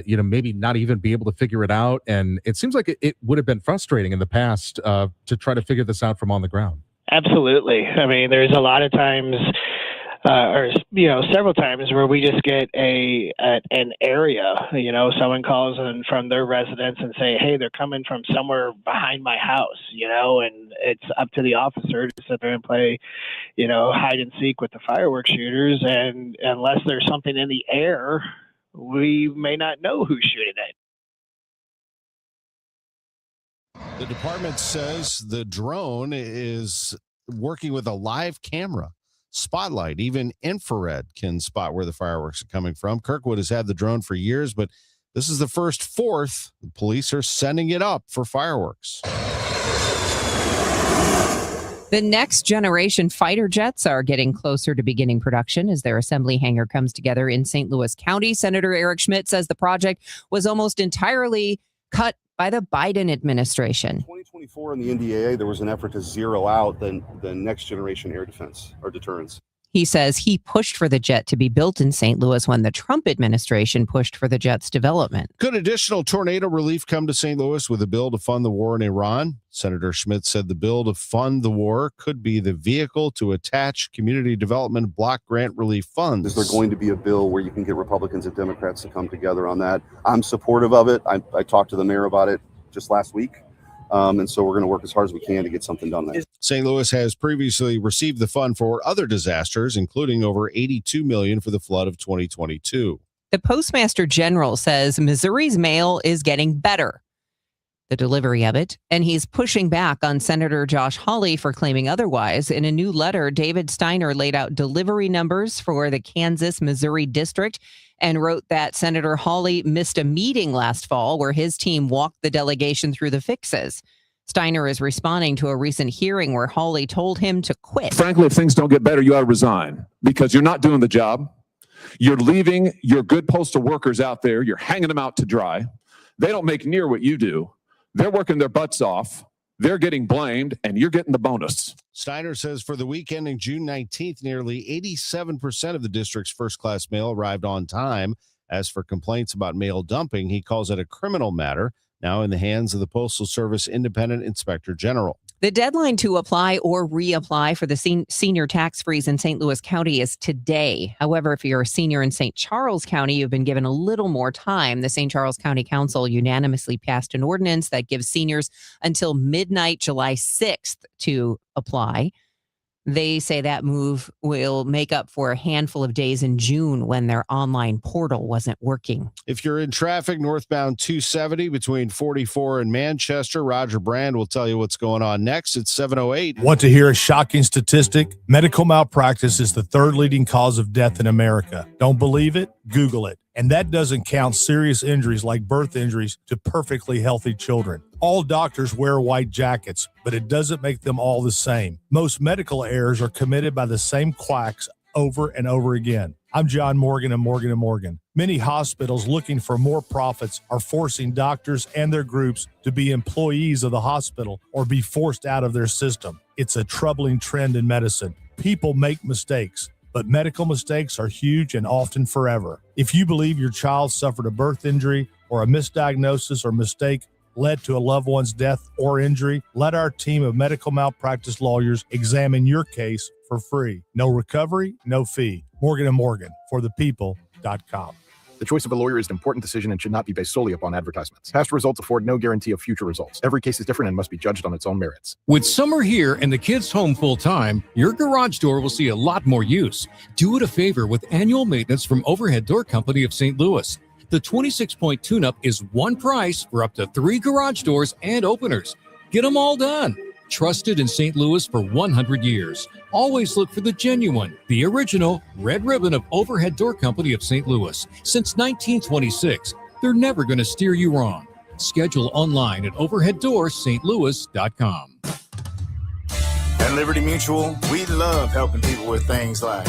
Speaker 11: maybe not even be able to figure it out? And it seems like it would have been frustrating in the past to try to figure this out from on the ground.
Speaker 1: Absolutely. I mean, there's a lot of times several times where we just get an area, someone calls in from their residence and say, hey, they're coming from somewhere behind my house, and it's up to the officer to sit there and play, hide and seek with the fireworks shooters. And unless there's something in the air, we may not know who's shooting it.
Speaker 4: The department says the drone is working with a live camera. Spotlight, even infrared can spot where the fireworks are coming from. Kirkwood has had the drone for years, but this is the first 4th. The police are sending it up for fireworks.
Speaker 10: The next generation fighter jets are getting closer to beginning production as their assembly hangar comes together in St. Louis County. Senator Eric Schmidt says the project was almost entirely cut by the Biden administration.
Speaker 3: 2024 in the NDAA, there was an effort to zero out the next generation air defense or deterrence.
Speaker 10: He says he pushed for the jet to be built in St. Louis when the Trump administration pushed for the jet's development.
Speaker 4: Could additional tornado relief come to St. Louis with a bill to fund the war in Iran? Senator Schmidt said the bill to fund the war could be the vehicle to attach community development block grant relief funds.
Speaker 3: Is there going to be a bill where you can get Republicans and Democrats to come together on that? I'm supportive of it. I talked to the mayor about it just last week. And so we're going to work as hard as we can to get something done there.
Speaker 4: St. Louis has previously received the fund for other disasters, including over $82 million for the flood of 2022.
Speaker 10: The Postmaster General says Missouri's mail is getting better, the delivery of it, and he's pushing back on Senator Josh Hawley for claiming otherwise. In a new letter, David Steiner laid out delivery numbers for the Kansas-Missouri district and wrote that Senator Hawley missed a meeting last fall where his team walked the delegation through the fixes. Steiner is responding to a recent hearing where Hawley told him to quit.
Speaker 30: Frankly, if things don't get better, you ought to resign because you're not doing the job. You're leaving your good postal workers out there. You're hanging them out to dry. They don't make near what you do. They're working their butts off. They're getting blamed, and you're getting the bonus.
Speaker 4: Steiner says for the week ending June 19th, nearly 87% of the district's first-class mail arrived on time. As for complaints about mail dumping, he calls it a criminal matter, now in the hands of the Postal Service Independent Inspector General.
Speaker 10: The deadline to apply or reapply for the senior tax freeze in St. Louis County is today. However, if you're a senior in St. Charles County, you've been given a little more time. The St. Charles County Council unanimously passed an ordinance that gives seniors until midnight July 6th to apply. They say that move will make up for a handful of days in June when their online portal wasn't working.
Speaker 4: If you're in traffic northbound 270 between 44 and Manchester, Roger Brand will tell you what's going on next. It's 7:08.
Speaker 6: Want to hear a shocking statistic? Medical malpractice is the 3rd leading cause of death in America. Don't believe it? Google it. And that doesn't count serious injuries like birth injuries to perfectly healthy children. All doctors wear white jackets, but it doesn't make them all the same. Most medical errors are committed by the same quacks over and over again. I'm John Morgan of Morgan & Morgan. Many hospitals looking for more profits are forcing doctors and their groups to be employees of the hospital or be forced out of their system. It's a troubling trend in medicine. People make mistakes, but medical mistakes are huge and often forever. If you believe your child suffered a birth injury or a misdiagnosis or mistake led to a loved one's death or injury, let our team of medical malpractice lawyers examine your case for free. No recovery, no fee. Morgan & Morgan, for the people.com.
Speaker 7: The choice of a lawyer is an important decision and should not be based solely upon advertisements. Past results afford no guarantee of future results. Every case is different and must be judged on its own merits.
Speaker 8: With summer here and the kids home full time, your garage door will see a lot more use. Do it a favor with annual maintenance from Overhead Door Company of St. Louis. The 26-point tune-up is one price for up to 3 garage doors and openers. Get them all done. Trusted in St. Louis for 100 years. Always look for the genuine, the original Red Ribbon of Overhead Door Company of St. Louis. Since 1926, they're never going to steer you wrong. Schedule online at overheaddoorsstlouis.com.
Speaker 30: At Liberty Mutual, we love helping people with things like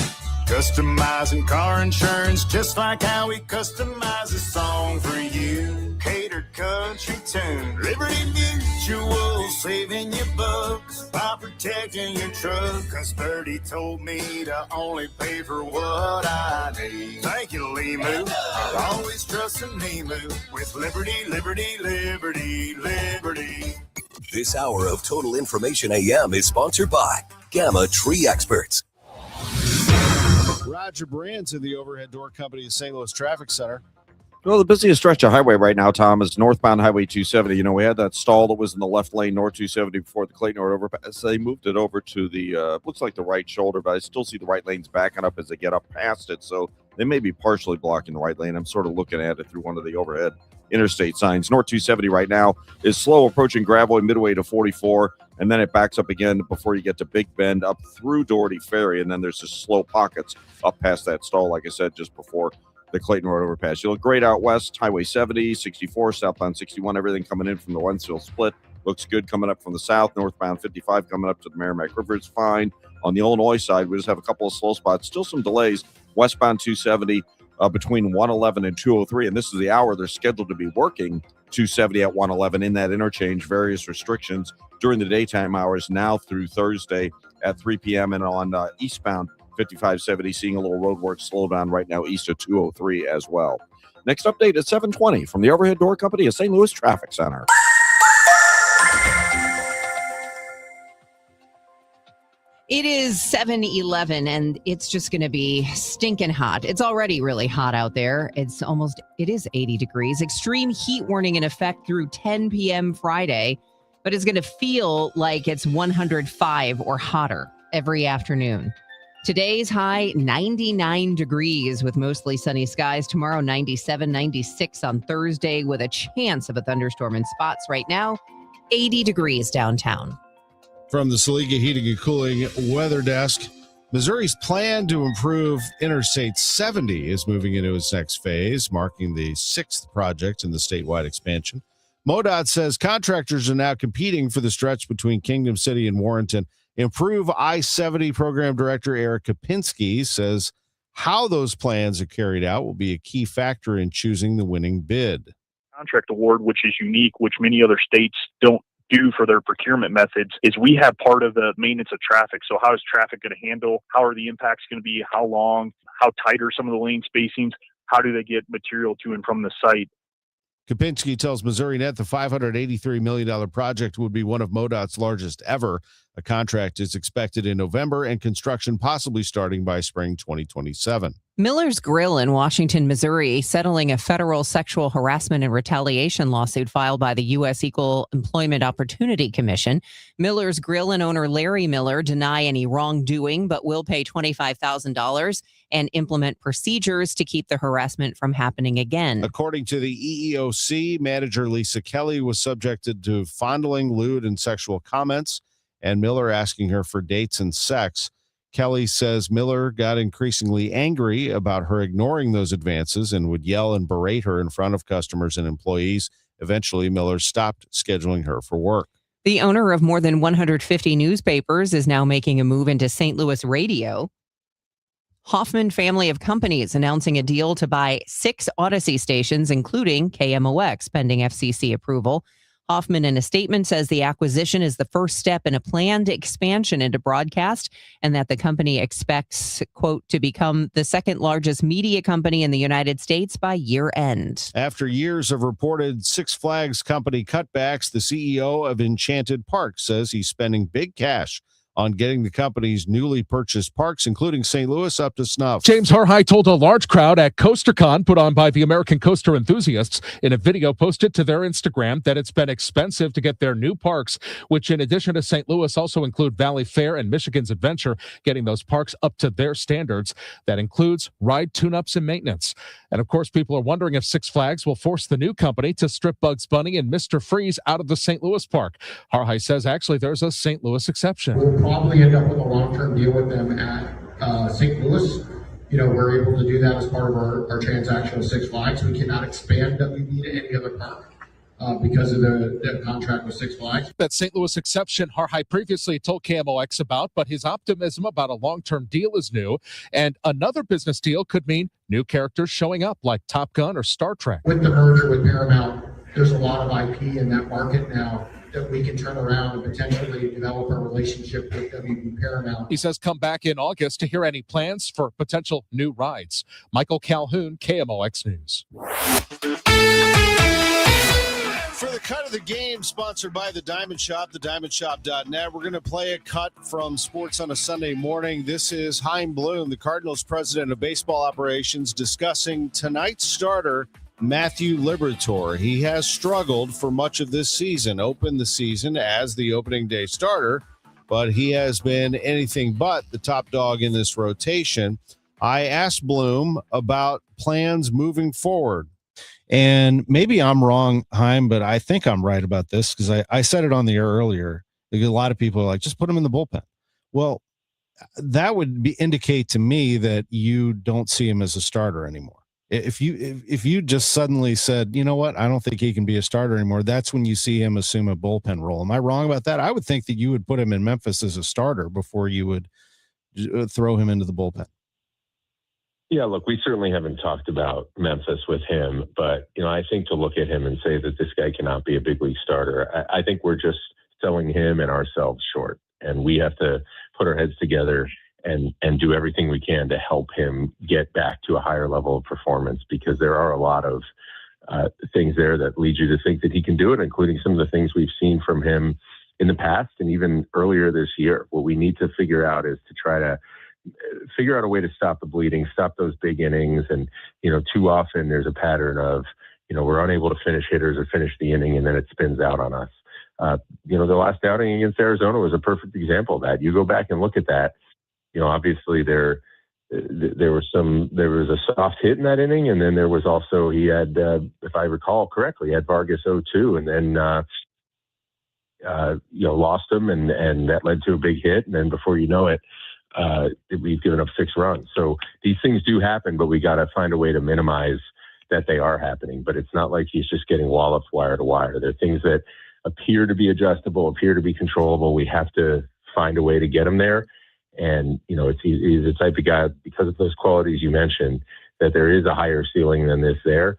Speaker 30: customizing car insurance, just like how we customize a song for you. Catered country tune. Liberty Mutual, saving you bucks by protecting your truck. Cause Birdie told me to only pay for what I need. Thank you, Limu. I'll always trust in Limu with Liberty, Liberty, Liberty, Liberty.
Speaker 2: This hour of Total Information AM is sponsored by Gamma Tree Experts.
Speaker 4: Roger Brands in the Overhead Door Company of St. Louis Traffic Center.
Speaker 22: Well, the busiest stretch of highway right now, Tom, is northbound Highway 270. You know, we had that stall that was in the left lane, North 270, before the Clayton Road overpass. They moved it over to the, looks like the right shoulder, but I still see the right lanes backing up as they get up past it. So they may be partially blocking the right lane. I'm sort of looking at it through one of the overhead interstate signs. North 270 right now is slow approaching Gravois midway to 44, and then it backs up again before you get to Big Bend up through Doherty Ferry, and then there's just slow pockets up past that stall, like I said, just before the Clayton Road overpass. You look great out west, Highway 70, 64, southbound 61, everything coming in from the Wentzville split. Looks good coming up from the south. Northbound 55 coming up to the Merrimack River is fine. On the Illinois side, we just have a couple of slow spots. Still some delays. Westbound 270 between 111 and 203, and this is the hour they're scheduled to be working 270 at 111 in that interchange. Various restrictions during the daytime hours now through Thursday at 3 p.m. and on eastbound 5570, seeing a little road work slow down right now east of 203 as well. Next update at 7:20 from the Overhead Door Company of St. Louis Traffic Center.
Speaker 10: It is 7:11 and it's just going to be stinking hot. It's already really hot out there. It is 80 degrees. Extreme heat warning in effect through 10 p.m. Friday, but it's going to feel like it's 105 or hotter every afternoon. Today's high, 99 degrees with mostly sunny skies. Tomorrow, 97, 96 on Thursday with a chance of a thunderstorm in spots. Right now, 80 degrees downtown.
Speaker 4: From the Saliga Heating and Cooling Weather Desk, Missouri's plan to improve Interstate 70 is moving into its next phase, marking the 6th project in the statewide expansion. MoDOT says contractors are now competing for the stretch between Kingdom City and Warrenton. Improve I-70 Program Director Eric Kopinski says how those plans are carried out will be a key factor in choosing the winning bid.
Speaker 9: Contract award, which is unique, which many other states don't do for their procurement methods, is we have part of the maintenance of traffic. So how is traffic going to handle? How are the impacts going to be? How long? How tight are some of the lane spacings? How do they get material to and from the site?
Speaker 4: Kopinski tells MissouriNet the $583 million project would be one of MoDOT's largest ever. A contract is expected in November and construction possibly starting by spring 2027.
Speaker 10: Miller's Grill in Washington, Missouri, settling a federal sexual harassment and retaliation lawsuit filed by the U.S. Equal Employment Opportunity Commission. Miller's Grill and owner Larry Miller deny any wrongdoing, but will pay $25,000 and implement procedures to keep the harassment from happening again.
Speaker 4: According to the EEOC, manager Lisa Kelly was subjected to fondling, lewd, and sexual comments, and Miller asking her for dates and sex. Kelly says Miller got increasingly angry about her ignoring those advances and would yell and berate her in front of customers and employees. Eventually, Miller stopped scheduling her for work.
Speaker 10: The owner of more than 150 newspapers is now making a move into St. Louis radio. Hoffman family of companies announcing a deal to buy 6 Odyssey stations, including KMOX, pending FCC approval. Hoffman, in a statement, says the acquisition is the first step in a planned expansion into broadcast and that the company expects, quote, to become the second largest media company in the United States by year end.
Speaker 4: After years of reported Six Flags company cutbacks, the CEO of Enchanted Park says he's spending big cash on getting the company's newly purchased parks, including St. Louis, up to snuff.
Speaker 11: James Harhide told a large crowd at CoasterCon, put on by the American Coaster Enthusiasts, in a video posted to their Instagram, that it's been expensive to get their new parks, which in addition to St. Louis also include Valley Fair and Michigan's Adventure, getting those parks up to their standards. That includes ride tune-ups and maintenance. And of course, people are wondering if Six Flags will force the new company to strip Bugs Bunny and Mr. Freeze out of the St. Louis park. Harhide says actually there's a St. Louis exception.
Speaker 16: We'll probably end up with a long-term deal with them at St. Louis. We're able to do that as part of our transaction with Six Flags. We cannot expand WB to any other park because of the contract with Six Flags.
Speaker 11: That St. Louis exception Harhide previously told KMOX about, but his optimism about a long-term deal is new. And another business deal could mean new characters showing up like Top Gun or Star Trek.
Speaker 16: With the merger with Paramount, there's a lot of IP in that market now that we can turn around and potentially develop a relationship with WB Paramount.
Speaker 11: He says come back in August to hear any plans for potential new rides. Michael Calhoun, KMOX News.
Speaker 4: For the cut of the game, sponsored by the Diamond Shop, thediamondshop.net, we're going to play a cut from Sports on a Sunday Morning. This is Chaim Bloom, the Cardinals president of baseball operations, discussing tonight's starter, Matthew Liberatore. He has struggled for much of this season, opened the season as the opening day starter, but he has been anything but the top dog in this rotation. I asked Bloom about plans moving forward. And maybe I'm wrong, Chaim, but I think I'm right about this because I said it on the air earlier. A lot of people are like, just put him in the bullpen. Well, that would indicate to me that you don't see him as a starter anymore. If you just suddenly said, you know what, I don't think he can be a starter anymore, that's when you see him assume a bullpen role. Am I wrong about that? I would think that you would put him in Memphis as a starter before you would throw him into the bullpen.
Speaker 17: Yeah, look, we certainly haven't talked about Memphis with him, but, I think to look at him and say that this guy cannot be a big league starter, I think we're just selling him and ourselves short. And we have to put our heads together and do everything we can to help him get back to a higher level of performance, because there are a lot of things there that lead you to think that he can do it, including some of the things we've seen from him in the past and even earlier this year. What we need to figure out is to try to figure out a way to stop the bleeding, stop those big innings. And, too often there's a pattern of, we're unable to finish hitters or finish the inning, and then it spins out on us. The last outing against Arizona was a perfect example of that. You go back and look at that. Obviously there was a soft hit in that inning, and then there was also, he had, if I recall correctly, he had Vargas 0-2, and then lost him, and that led to a big hit, and then before you know it, we've given up 6 runs. So these things do happen, but we got to find a way to minimize that they are happening. But it's not like he's just getting walloped wire to wire. There are things that appear to be adjustable, appear to be controllable. We have to find a way to get him there. And, he's the type of guy, because of those qualities you mentioned, that there is a higher ceiling than this there.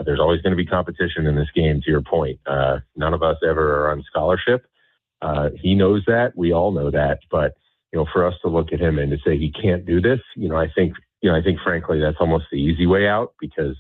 Speaker 17: There's always going to be competition in this game, to your point. None of us ever are on scholarship. He knows that. We all know that. But, for us to look at him and to say he can't do this, I think frankly, that's almost the easy way out, because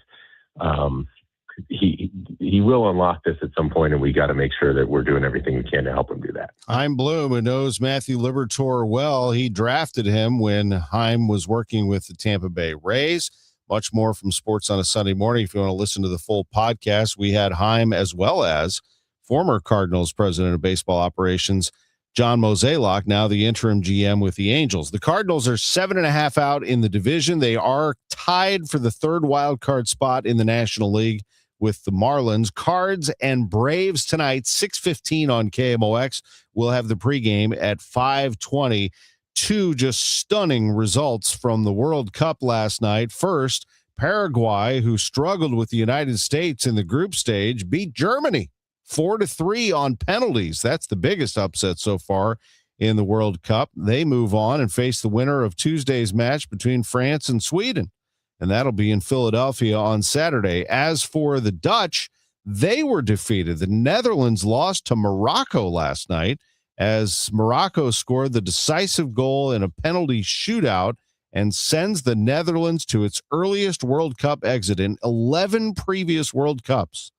Speaker 17: he will unlock this at some point, and we got to make sure that we're doing everything we can to help him do that.
Speaker 4: Chaim Bloom, who knows Matthew Liberatore well, he drafted him when Chaim was working with the Tampa Bay Rays. Much more from Sports on a Sunday Morning. If you want to listen to the full podcast, we had Chaim as well as former Cardinals president of baseball operations, John Mozeliak, now the interim GM with the Angels. The Cardinals are 7.5 out in the division. They are tied for the third wild card spot in the National League with the Marlins. Cards and Braves tonight, 6:15 on KMOX. We'll have the pregame at 5:20. 2 just stunning results from the World Cup last night. First, Paraguay, who struggled with the United States in the group stage, beat Germany 4-3 on penalties. That's the biggest upset so far in the World Cup. They move on and face the winner of Tuesday's match between France and Sweden, and that'll be in Philadelphia on Saturday. As for the Dutch, they were defeated. The Netherlands lost to Morocco last night as Morocco scored the decisive goal in a penalty shootout and sends the Netherlands to its earliest World Cup exit in 11 previous World Cups.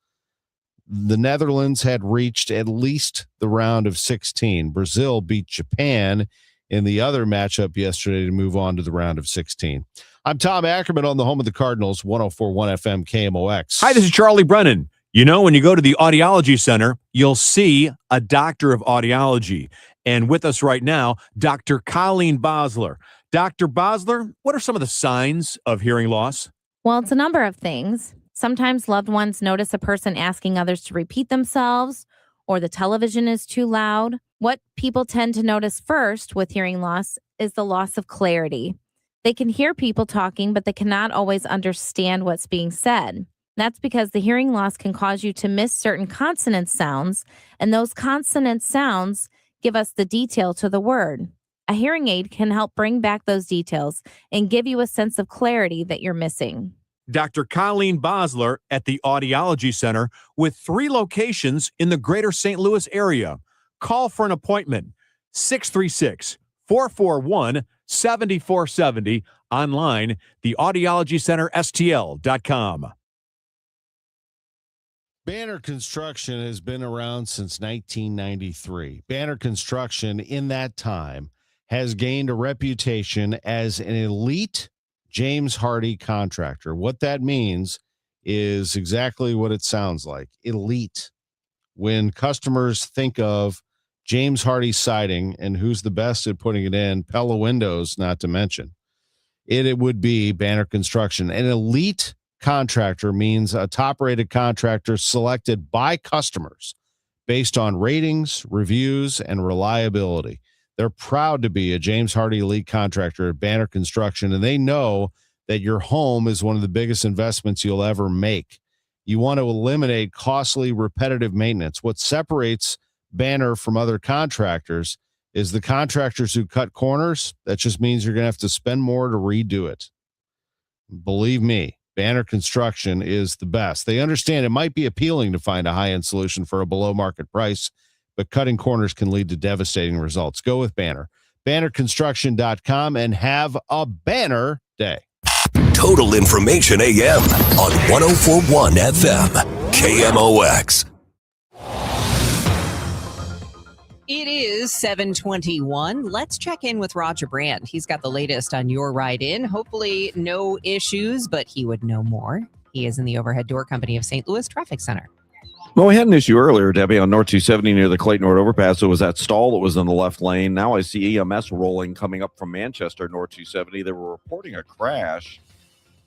Speaker 4: The Netherlands had reached at least the round of 16. Brazil beat Japan in the other matchup yesterday to move on to the round of 16. I'm Tom Ackerman on the home of the Cardinals, 104.1 FM KMOX.
Speaker 12: Hi, this is Charlie Brennan. You know, when you go to the Audiology Center, you'll see a doctor of audiology. And with us right now, Dr. Colleen Bosler. Dr. Bosler, what are some of the signs of hearing loss?
Speaker 14: Well, it's a number of things. Sometimes loved ones notice a person asking others to repeat themselves, or the television is too loud. What people tend to notice first with hearing loss is the loss of clarity. They can hear people talking, but they cannot always understand what's being said. That's because the hearing loss can cause you to miss certain consonant sounds, and those consonant sounds give us the detail to the word. A hearing aid can help bring back those details and give you a sense of clarity that you're missing.
Speaker 12: Dr. Colleen Bosler at the Audiology Center with 3 locations in the greater St. Louis area. Call for an appointment, 636-441-7470. Online, theaudiologycenterstl.com.
Speaker 4: Banner Construction has been around since 1993. Banner Construction in that time has gained a reputation as an elite James Hardie contractor. What that means is exactly what it sounds like, elite. When customers think of James Hardie siding and who's the best at putting it in, Pella Windows, not to mention, it would be Banner Construction. An elite contractor means a top-rated contractor selected by customers based on ratings, reviews, and reliability. They're proud to be a James Hardie elite contractor at Banner Construction, and they know that your home is one of the biggest investments you'll ever make. You want to eliminate costly, repetitive maintenance. What separates Banner from other contractors is the contractors who cut corners. That just means you're going to have to spend more to redo it. Believe me, Banner Construction is the best. They understand it might be appealing to find a high-end solution for a below-market price, but cutting corners can lead to devastating results. Go with Banner. BannerConstruction.com and have a banner day.
Speaker 2: Total Information AM on 104.1 FM KMOX.
Speaker 10: It is 7:21. Let's check in with Roger Brand. He's got the latest on your ride in. Hopefully no issues, but he would know more. He is in the Overhead Door Company of St. Louis Traffic Center.
Speaker 22: Well, we had an issue earlier, Debbie, on North 270 near the Clayton Road overpass. It was that stall that was in the left lane. Now I see EMS rolling coming up from Manchester, North 270. They were reporting a crash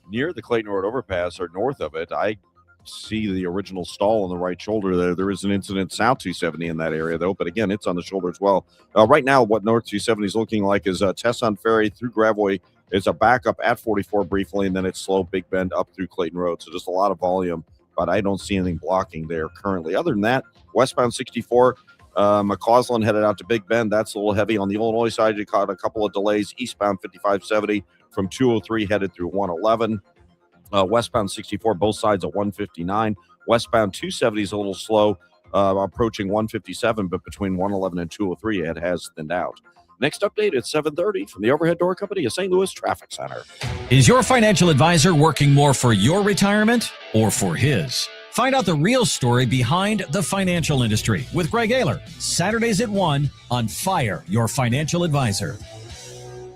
Speaker 22: near the Clayton Road overpass or north of it. I see the original stall on the right shoulder there. There is an incident south 270 in that area, though, but again, it's on the shoulder as well. Right now, what North 270 is looking like is Tesson Ferry through Gravois. It's a backup at 44 briefly, and then it's slow Big Bend up through Clayton Road. So just a lot of volume, but I don't see anything blocking there currently. Other than that, westbound 64, McCausland headed out to Big Bend. That's a little heavy. On the Illinois side, you caught a couple of delays. Eastbound 5570 from 203 headed through 111. Westbound 64, both sides at 159. Westbound 270 is a little slow, approaching 157, but between 111 and 203, it has thinned out. Next update at 7:30 from the Overhead Door Company of St. Louis Traffic Center.
Speaker 18: Is your financial advisor working more for your retirement or for his? Find out the real story behind the financial industry with Greg Ayler. Saturdays at 1 on Fire Your Financial Advisor.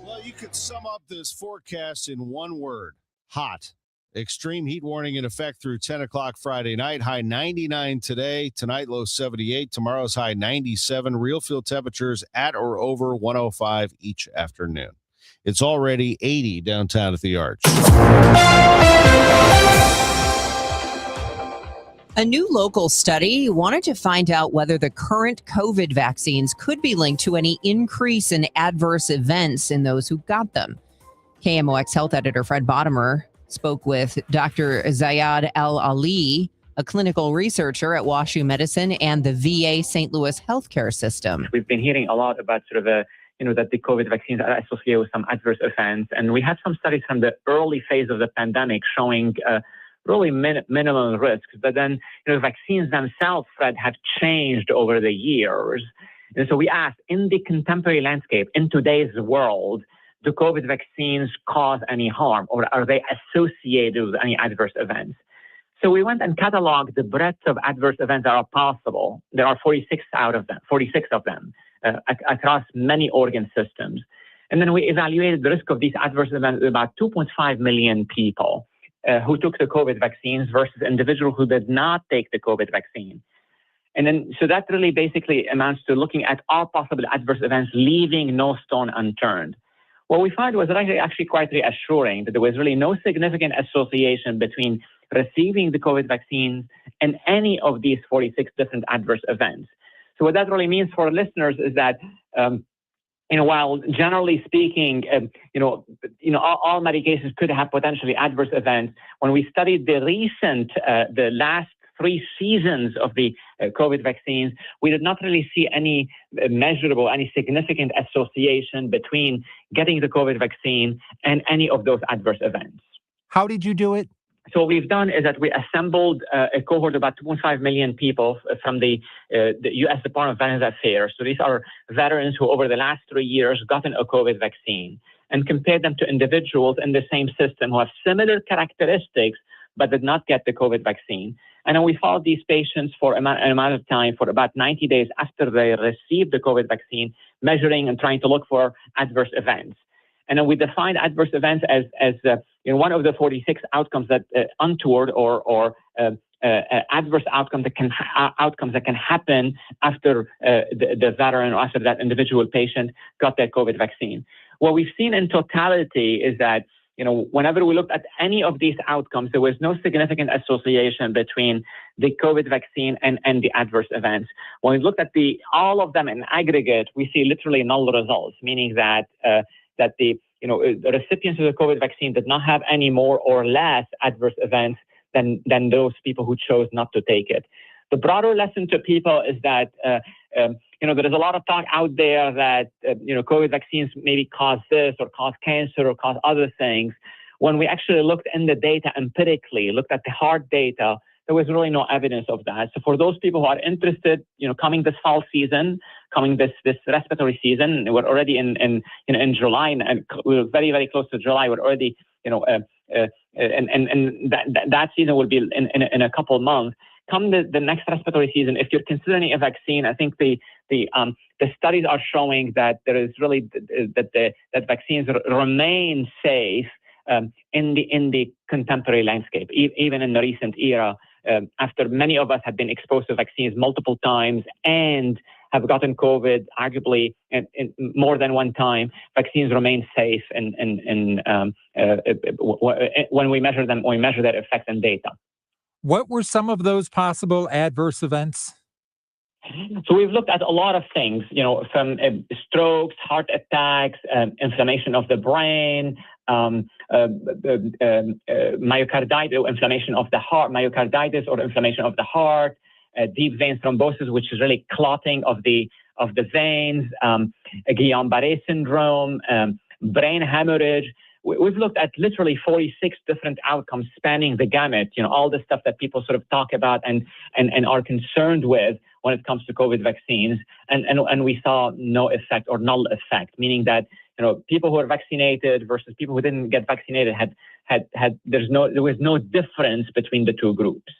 Speaker 4: Well, you could sum up this forecast in one word: hot. Extreme heat warning in effect through 10 o'clock Friday night. High 99 today. Tonight, low 78. Tomorrow's high 97. Real field temperatures at or over 105 each afternoon. It's already 80 downtown at the Arch.
Speaker 10: A new local study wanted to find out whether the current COVID vaccines could be linked to any increase in adverse events in those who got them. KMOX health editor Fred Bottomer spoke with Dr. Zayad Al-Ali, a clinical researcher at WashU Medicine and the VA St. Louis healthcare system.
Speaker 20: We've been hearing a lot about that the COVID vaccines are associated with some adverse events. And we had some studies from the early phase of the pandemic showing really minimal risks. But then, vaccines themselves, Fred, have changed over the years. And so we asked, in the contemporary landscape, in today's world, do COVID vaccines cause any harm, or are they associated with any adverse events? So we went and cataloged the breadth of adverse events that are possible. There are 46 of them across many organ systems. And then we evaluated the risk of these adverse events with about 2.5 million people who took the COVID vaccines versus individuals who did not take the COVID vaccine. And then, so that really basically amounts to looking at all possible adverse events, leaving no stone unturned. What we found was actually quite reassuring that there was really no significant association between receiving the COVID vaccine and any of these 46 different adverse events. So what that really means for listeners is that, while generally speaking, all medications could have potentially adverse events, when we studied the last 3 seasons of the COVID vaccines, we did not really see any significant association between getting the COVID vaccine and any of those adverse events.
Speaker 5: How did you do it?
Speaker 20: So what we've done is that we assembled a cohort of about 2.5 million people from the U.S. Department of Veterans Affairs. So these are veterans who over the last 3 years gotten a COVID vaccine, and compared them to individuals in the same system who have similar characteristics but did not get the COVID vaccine. And then we followed these patients for an amount of time for about 90 days after they received the COVID vaccine, measuring and trying to look for adverse events. And then we defined adverse events as one of the 46 outcomes that untoward or adverse outcomes that can happen after the veteran or after that individual patient got their COVID vaccine. What we've seen in totality is that whenever we looked at any of these outcomes, there was no significant association between the COVID vaccine and the adverse events. When we looked at all of them in aggregate, we see literally null results, meaning that the recipients of the COVID vaccine did not have any more or less adverse events than those people who chose not to take it. The broader lesson to people is that there is a lot of talk out there that COVID vaccines maybe cause this or cause cancer or cause other things. When we actually looked in the data empirically, looked at the hard data, there was really no evidence of that. So for those people who are interested, coming this fall season, coming this respiratory season, we're already in July, and we're very, very close to July. We're already, and that season will be in a couple of months. Come the next respiratory season, if you're considering a vaccine, I think the studies are showing that there is really that vaccines remain safe in the contemporary landscape, even in the recent era. After many of us have been exposed to vaccines multiple times and have gotten COVID, arguably in more than one time, vaccines remain safe. And when we measure them, we measure their effects in data.
Speaker 5: What were some of those possible adverse events?
Speaker 20: So we've looked at a lot of things, from strokes, heart attacks, inflammation of the brain, myocarditis, inflammation of the heart, myocarditis or inflammation of the heart, deep vein thrombosis, which is really clotting of the veins, Guillain-Barré syndrome, brain hemorrhage. We've looked at literally 46 different outcomes spanning the gamut, all the stuff that people sort of talk about and are concerned with when it comes to COVID vaccines. And we saw no effect or null effect, meaning that, people who are vaccinated versus people who didn't get vaccinated there was no difference between the two groups.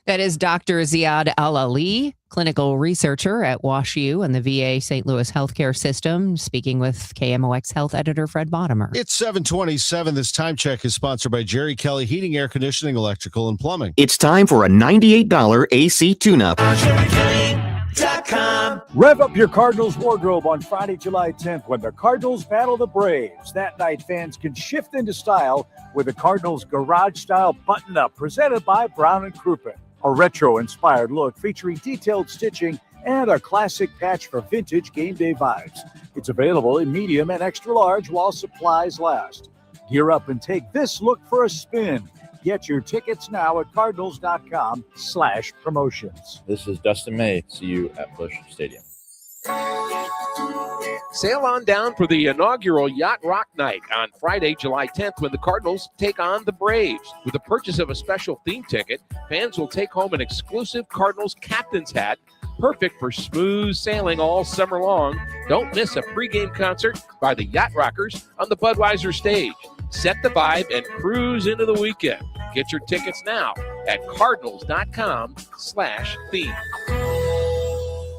Speaker 10: That is Dr. Ziad Al-Ali, clinical researcher at WashU and the VA St. Louis healthcare system, speaking with KMOX health editor Fred Bottomer.
Speaker 4: It's 7:27. This time check is sponsored by Jerry Kelly Heating, Air Conditioning, Electrical, and Plumbing.
Speaker 13: It's time for a $98 AC tune-up.
Speaker 15: Rev up your Cardinals wardrobe on Friday, July 10th when the Cardinals battle the Braves. That night, fans can shift into style with the Cardinals garage-style button-up presented by Brown & Crouppen. A retro-inspired look featuring detailed stitching and a classic patch for vintage game day vibes. It's available in medium and extra large while supplies last. Gear up and take this look for a spin. Get your tickets now at cardinals.com/promotions.
Speaker 19: This is Dustin May. See you at Busch Stadium.
Speaker 21: Sail on down for the inaugural Yacht Rock Night on Friday, July 10th, when the Cardinals take on the Braves. With the purchase of a special theme ticket, fans will take home an exclusive Cardinals captain's hat, perfect for smooth sailing all summer long. Don't miss a pregame concert by the Yacht Rockers on the Budweiser stage. Set the vibe and cruise into the weekend. Get your tickets now at cardinals.com/theme.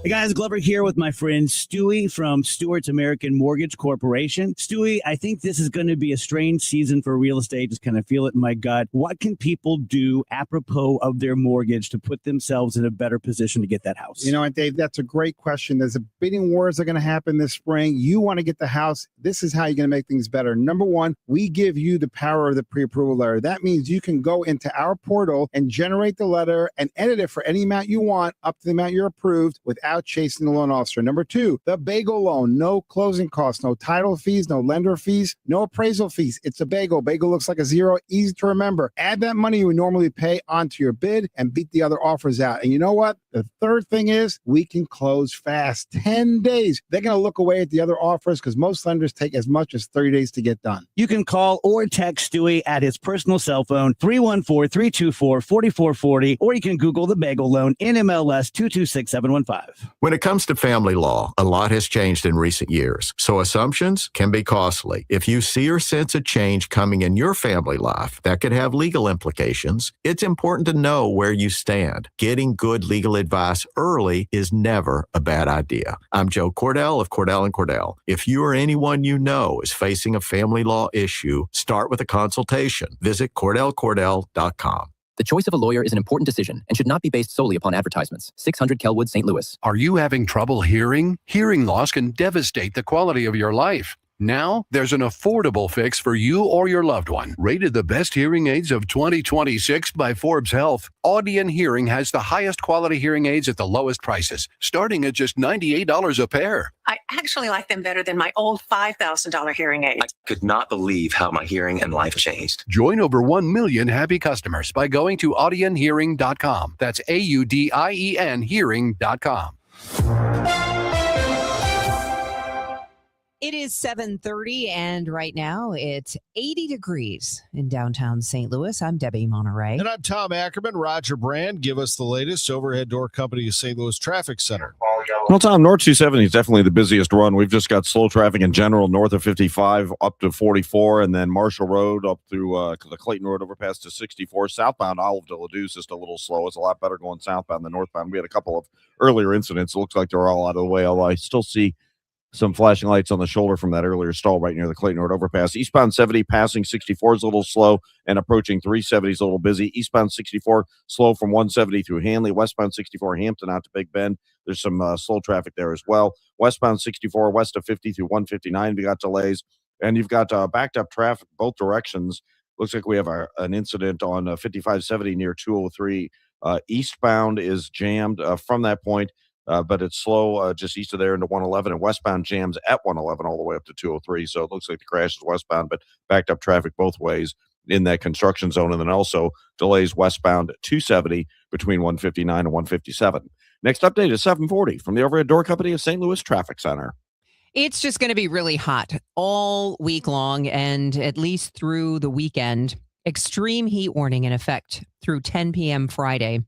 Speaker 1: Hey guys, Glover here with my friend Stewie from Stewart's American Mortgage Corporation. Stewie, I think this is going to be a strange season for real estate. Just kind of feel it in my gut. What can people do apropos of their mortgage to put themselves in a better position to get that house?
Speaker 3: You know what, Dave, that's a great question. There's a bidding wars that are going to happen this spring. You want to get the house. This is how you're going to make things better. Number one, we give you the power of the pre-approval letter. That means you can go into our portal and generate the letter and edit it for any amount you want up to the amount you're approved without chasing the loan officer. Number two, the bagel loan, no closing costs, no title fees, no lender fees, no appraisal fees. It's a bagel. Bagel looks like a zero, easy to remember. Add that money you would normally pay onto your bid and beat the other offers out. And you know what? The third thing is we can close fast. 10 days. They're going to look away at the other offers because most lenders take as much as 30 days to get done.
Speaker 1: You can call or text Stewie at his personal cell phone, 314-324-4440, or you can Google the bagel loan, NMLS 226715.
Speaker 6: When it comes to family law, a lot has changed in recent years, so assumptions can be costly. If you see or sense a change coming in your family life that could have legal implications, it's important to know where you stand. Getting good legal advice early is never a bad idea. I'm Joe Cordell of Cordell & Cordell. If you or anyone you know is facing a family law issue, start with a consultation. Visit CordellCordell.com.
Speaker 23: The choice of a lawyer is an important decision and should not be based solely upon advertisements. 600 Kelwood, St. Louis.
Speaker 24: Are you having trouble hearing? Hearing loss can devastate the quality of your life. Now, there's an affordable fix for you or your loved one. Rated the best hearing aids of 2026 by Forbes Health, Audion Hearing has the highest quality hearing aids at the lowest prices, starting at just $98 a pair.
Speaker 25: I actually like them better than my old $5,000 hearing aids.
Speaker 26: I could not believe how my hearing and life changed.
Speaker 24: Join over 1 million happy customers by going to audionhearing.com. That's AUDIEN hearing.com.
Speaker 10: It is 7:30, and right now it's 80 degrees in downtown St. Louis. I'm Debbie Monterrey.
Speaker 4: And I'm Tom Ackerman. Roger Brand, give us the latest. Overhead Door Company of St. Louis Traffic Center.
Speaker 22: Well, Tom, North 270 is definitely the busiest run. We've just got slow traffic in general, north of 55 up to 44, and then Marshall Road up through the Clayton Road overpass to 64. Southbound Olive to Ladue is just a little slow. It's a lot better going southbound than northbound. We had a couple of earlier incidents. It looks like they're all out of the way, although I still see some flashing lights on the shoulder from that earlier stall right near the Clayton Road overpass. Eastbound 70 passing 64 is a little slow, and approaching 370 is a little busy. Eastbound 64 slow from 170 through Hanley. Westbound 64 Hampton out to Big Bend. There's some slow traffic there as well. Westbound 64 west of 50 through 159, we got delays. And you've got backed up traffic both directions. Looks like we have an incident on 5570 near 203. Eastbound is jammed from that point. But it's slow just east of there into 111, and westbound jams at 111 all the way up to 203. So it looks like the crash is westbound, but backed up traffic both ways in that construction zone. And then also delays westbound 270 between 159 and 157. Next update is 740 from the Overhead Door Company of St. Louis Traffic Center.
Speaker 10: It's just going to be really hot all week long and at least through the weekend. Extreme heat warning in effect through 10 p.m. Friday.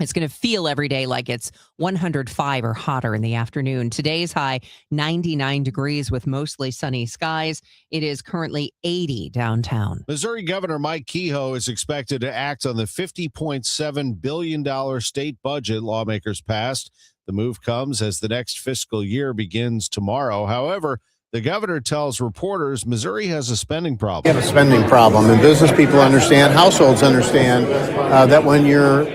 Speaker 10: It's going to feel every day like it's 105 or hotter in the afternoon. Today's high, 99 degrees with mostly sunny skies. It is currently 80 downtown.
Speaker 4: Missouri Governor Mike Kehoe is expected to act on the $50.7 billion state budget lawmakers passed. The move comes as the next fiscal year begins tomorrow. However, the governor tells reporters Missouri has a spending problem.
Speaker 27: We have a spending problem, and business people understand, households understand that when you're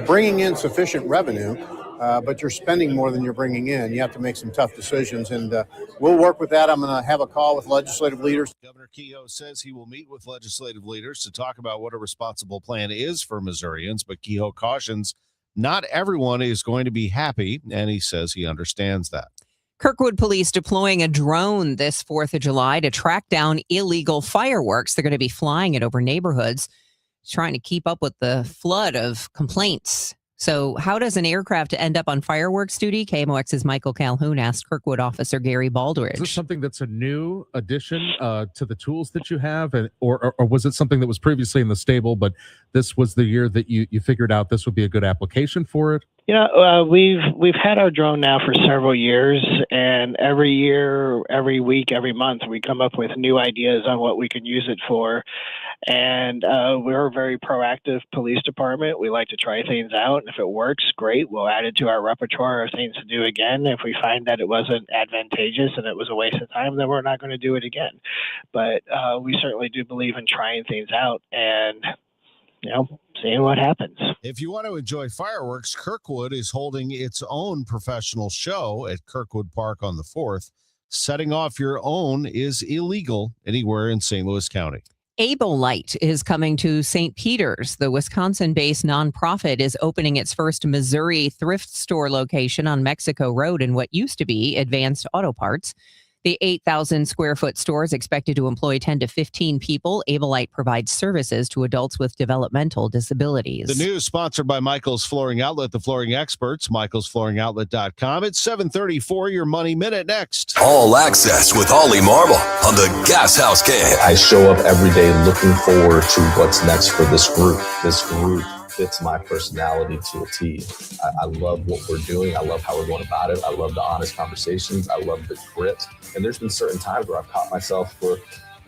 Speaker 27: bringing in sufficient revenue, but you're spending more than you're bringing in, you have to make some tough decisions, and we'll work with that. I'm going to have a call with legislative leaders.
Speaker 4: Governor Kehoe says he will meet with legislative leaders to talk about what a responsible plan is for Missourians, but Kehoe cautions not everyone is going to be happy, and he says he understands that.
Speaker 10: Kirkwood police deploying a drone this 4th of July to track down illegal fireworks. They're going to be flying it over neighborhoods, trying to keep up with the flood of complaints. So how does an aircraft end up on fireworks duty? KMOX's Michael Calhoun asked Kirkwood officer Gary Baldridge.
Speaker 11: Is this something that's a new addition to the tools that you have? Or was it something that was previously in the stable, but this was the year that you figured out this would be a good application for it?
Speaker 7: We've had our drone now for several years, and every year, every week, every month, we come up with new ideas on what we can use it for. And we're a very proactive police department. We like to try things out. If it works, great. We'll add it to our repertoire of things to do again. If we find that it wasn't advantageous and it was a waste of time, then we're not going to do it again. But we certainly do believe in trying things out and, seeing what happens.
Speaker 4: If you want to enjoy fireworks, Kirkwood is holding its own professional show at Kirkwood Park on the 4th. Setting off your own is illegal anywhere in St. Louis County.
Speaker 10: Able Light is coming to St. Peter's. The Wisconsin-based nonprofit is opening its first Missouri thrift store location on Mexico Road in what used to be Advanced Auto Parts. The 8,000 square foot store is expected to employ 10 to 15 people. Able Light provides services to adults with developmental disabilities.
Speaker 4: The news sponsored by Michael's Flooring Outlet, the flooring experts, michaelsflooringoutlet.com. It's 7:34, your Money Minute next.
Speaker 2: All access with Ollie Marble on the Gas House Game.
Speaker 8: I show up every day looking forward to what's next for this group. This group fits my personality to a T. I love what we're doing. I love how we're going about it. I love the honest conversations. I love the grit. And there's been certain times where I've caught myself where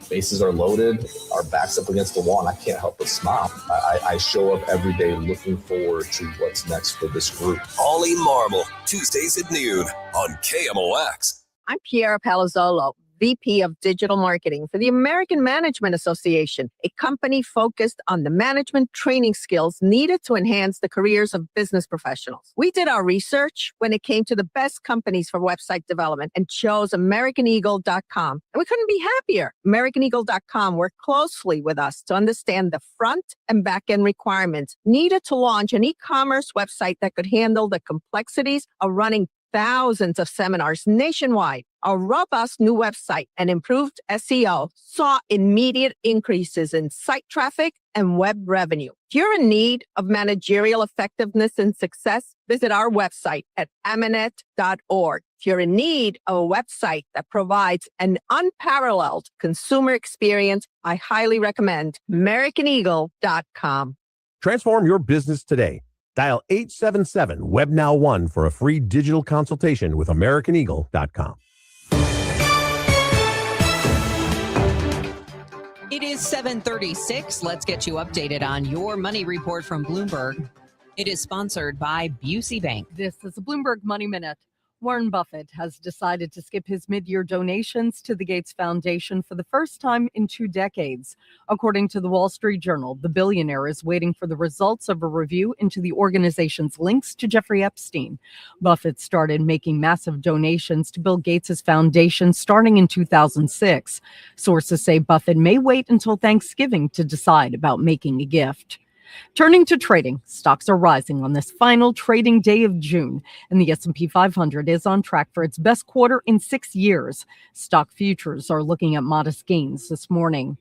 Speaker 8: bases are loaded, our backs up against the wall, and I can't help but smile. I show up every day looking forward to what's next for this group.
Speaker 2: Ollie Marble, Tuesdays at noon on KMOX.
Speaker 9: I'm Piera Palazzolo, VP of Digital Marketing for the American Management Association, a company focused on the management training skills needed to enhance the careers of business professionals. We did our research when it came to the best companies for website development and chose AmericanEagle.com. And we couldn't be happier. AmericanEagle.com worked closely with us to understand the front and back end requirements needed to launch an e-commerce website that could handle the complexities of running thousands of seminars nationwide. Our robust new website and improved SEO saw immediate increases in site traffic and web revenue. If you're in need of managerial effectiveness and success, visit our website at amanet.org. If you're in need of a website that provides an unparalleled consumer experience, I highly recommend AmericanEagle.com.
Speaker 12: Transform your business today. Dial 877-WebNow1 for a free digital consultation with AmericanEagle.com.
Speaker 10: It is 7:36. Let's get you updated on your money report from Bloomberg. It is sponsored by Busey Bank.
Speaker 14: This is a Bloomberg Money Minute. Warren Buffett has decided to skip his mid-year donations to the Gates Foundation for the first time in 2 decades. According to the Wall Street Journal, the billionaire is waiting for the results of a review into the organization's links to Jeffrey Epstein. Buffett started making massive donations to Bill Gates' foundation starting in 2006. Sources say Buffett may wait until Thanksgiving to decide about making a gift. Turning to trading, stocks are rising on this final trading day of June, and the S&P 500 is on track for its best quarter in 6 years. Stock futures are looking at modest gains this morning.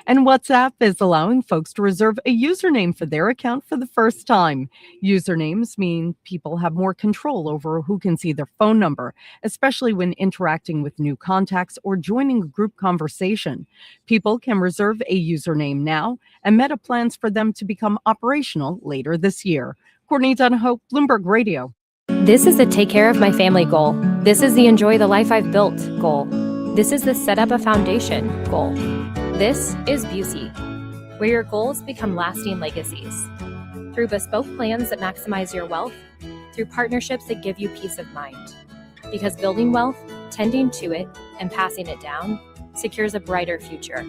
Speaker 14: And WhatsApp is allowing folks to reserve a username for their account for the first time. Usernames mean people have more control over who can see their phone number, especially when interacting with new contacts or joining a group conversation. People can reserve a username now, and Meta plans for them to become operational later this year. Courtney Donahoe, Bloomberg Radio.
Speaker 16: This is the take care of my family goal. This is the enjoy the life I've built goal. This is the set up a foundation goal. This is Busey, where your goals become lasting legacies. Through bespoke plans that maximize your wealth, through partnerships that give you peace of mind. Because building wealth, tending to it, and passing it down secures a brighter future.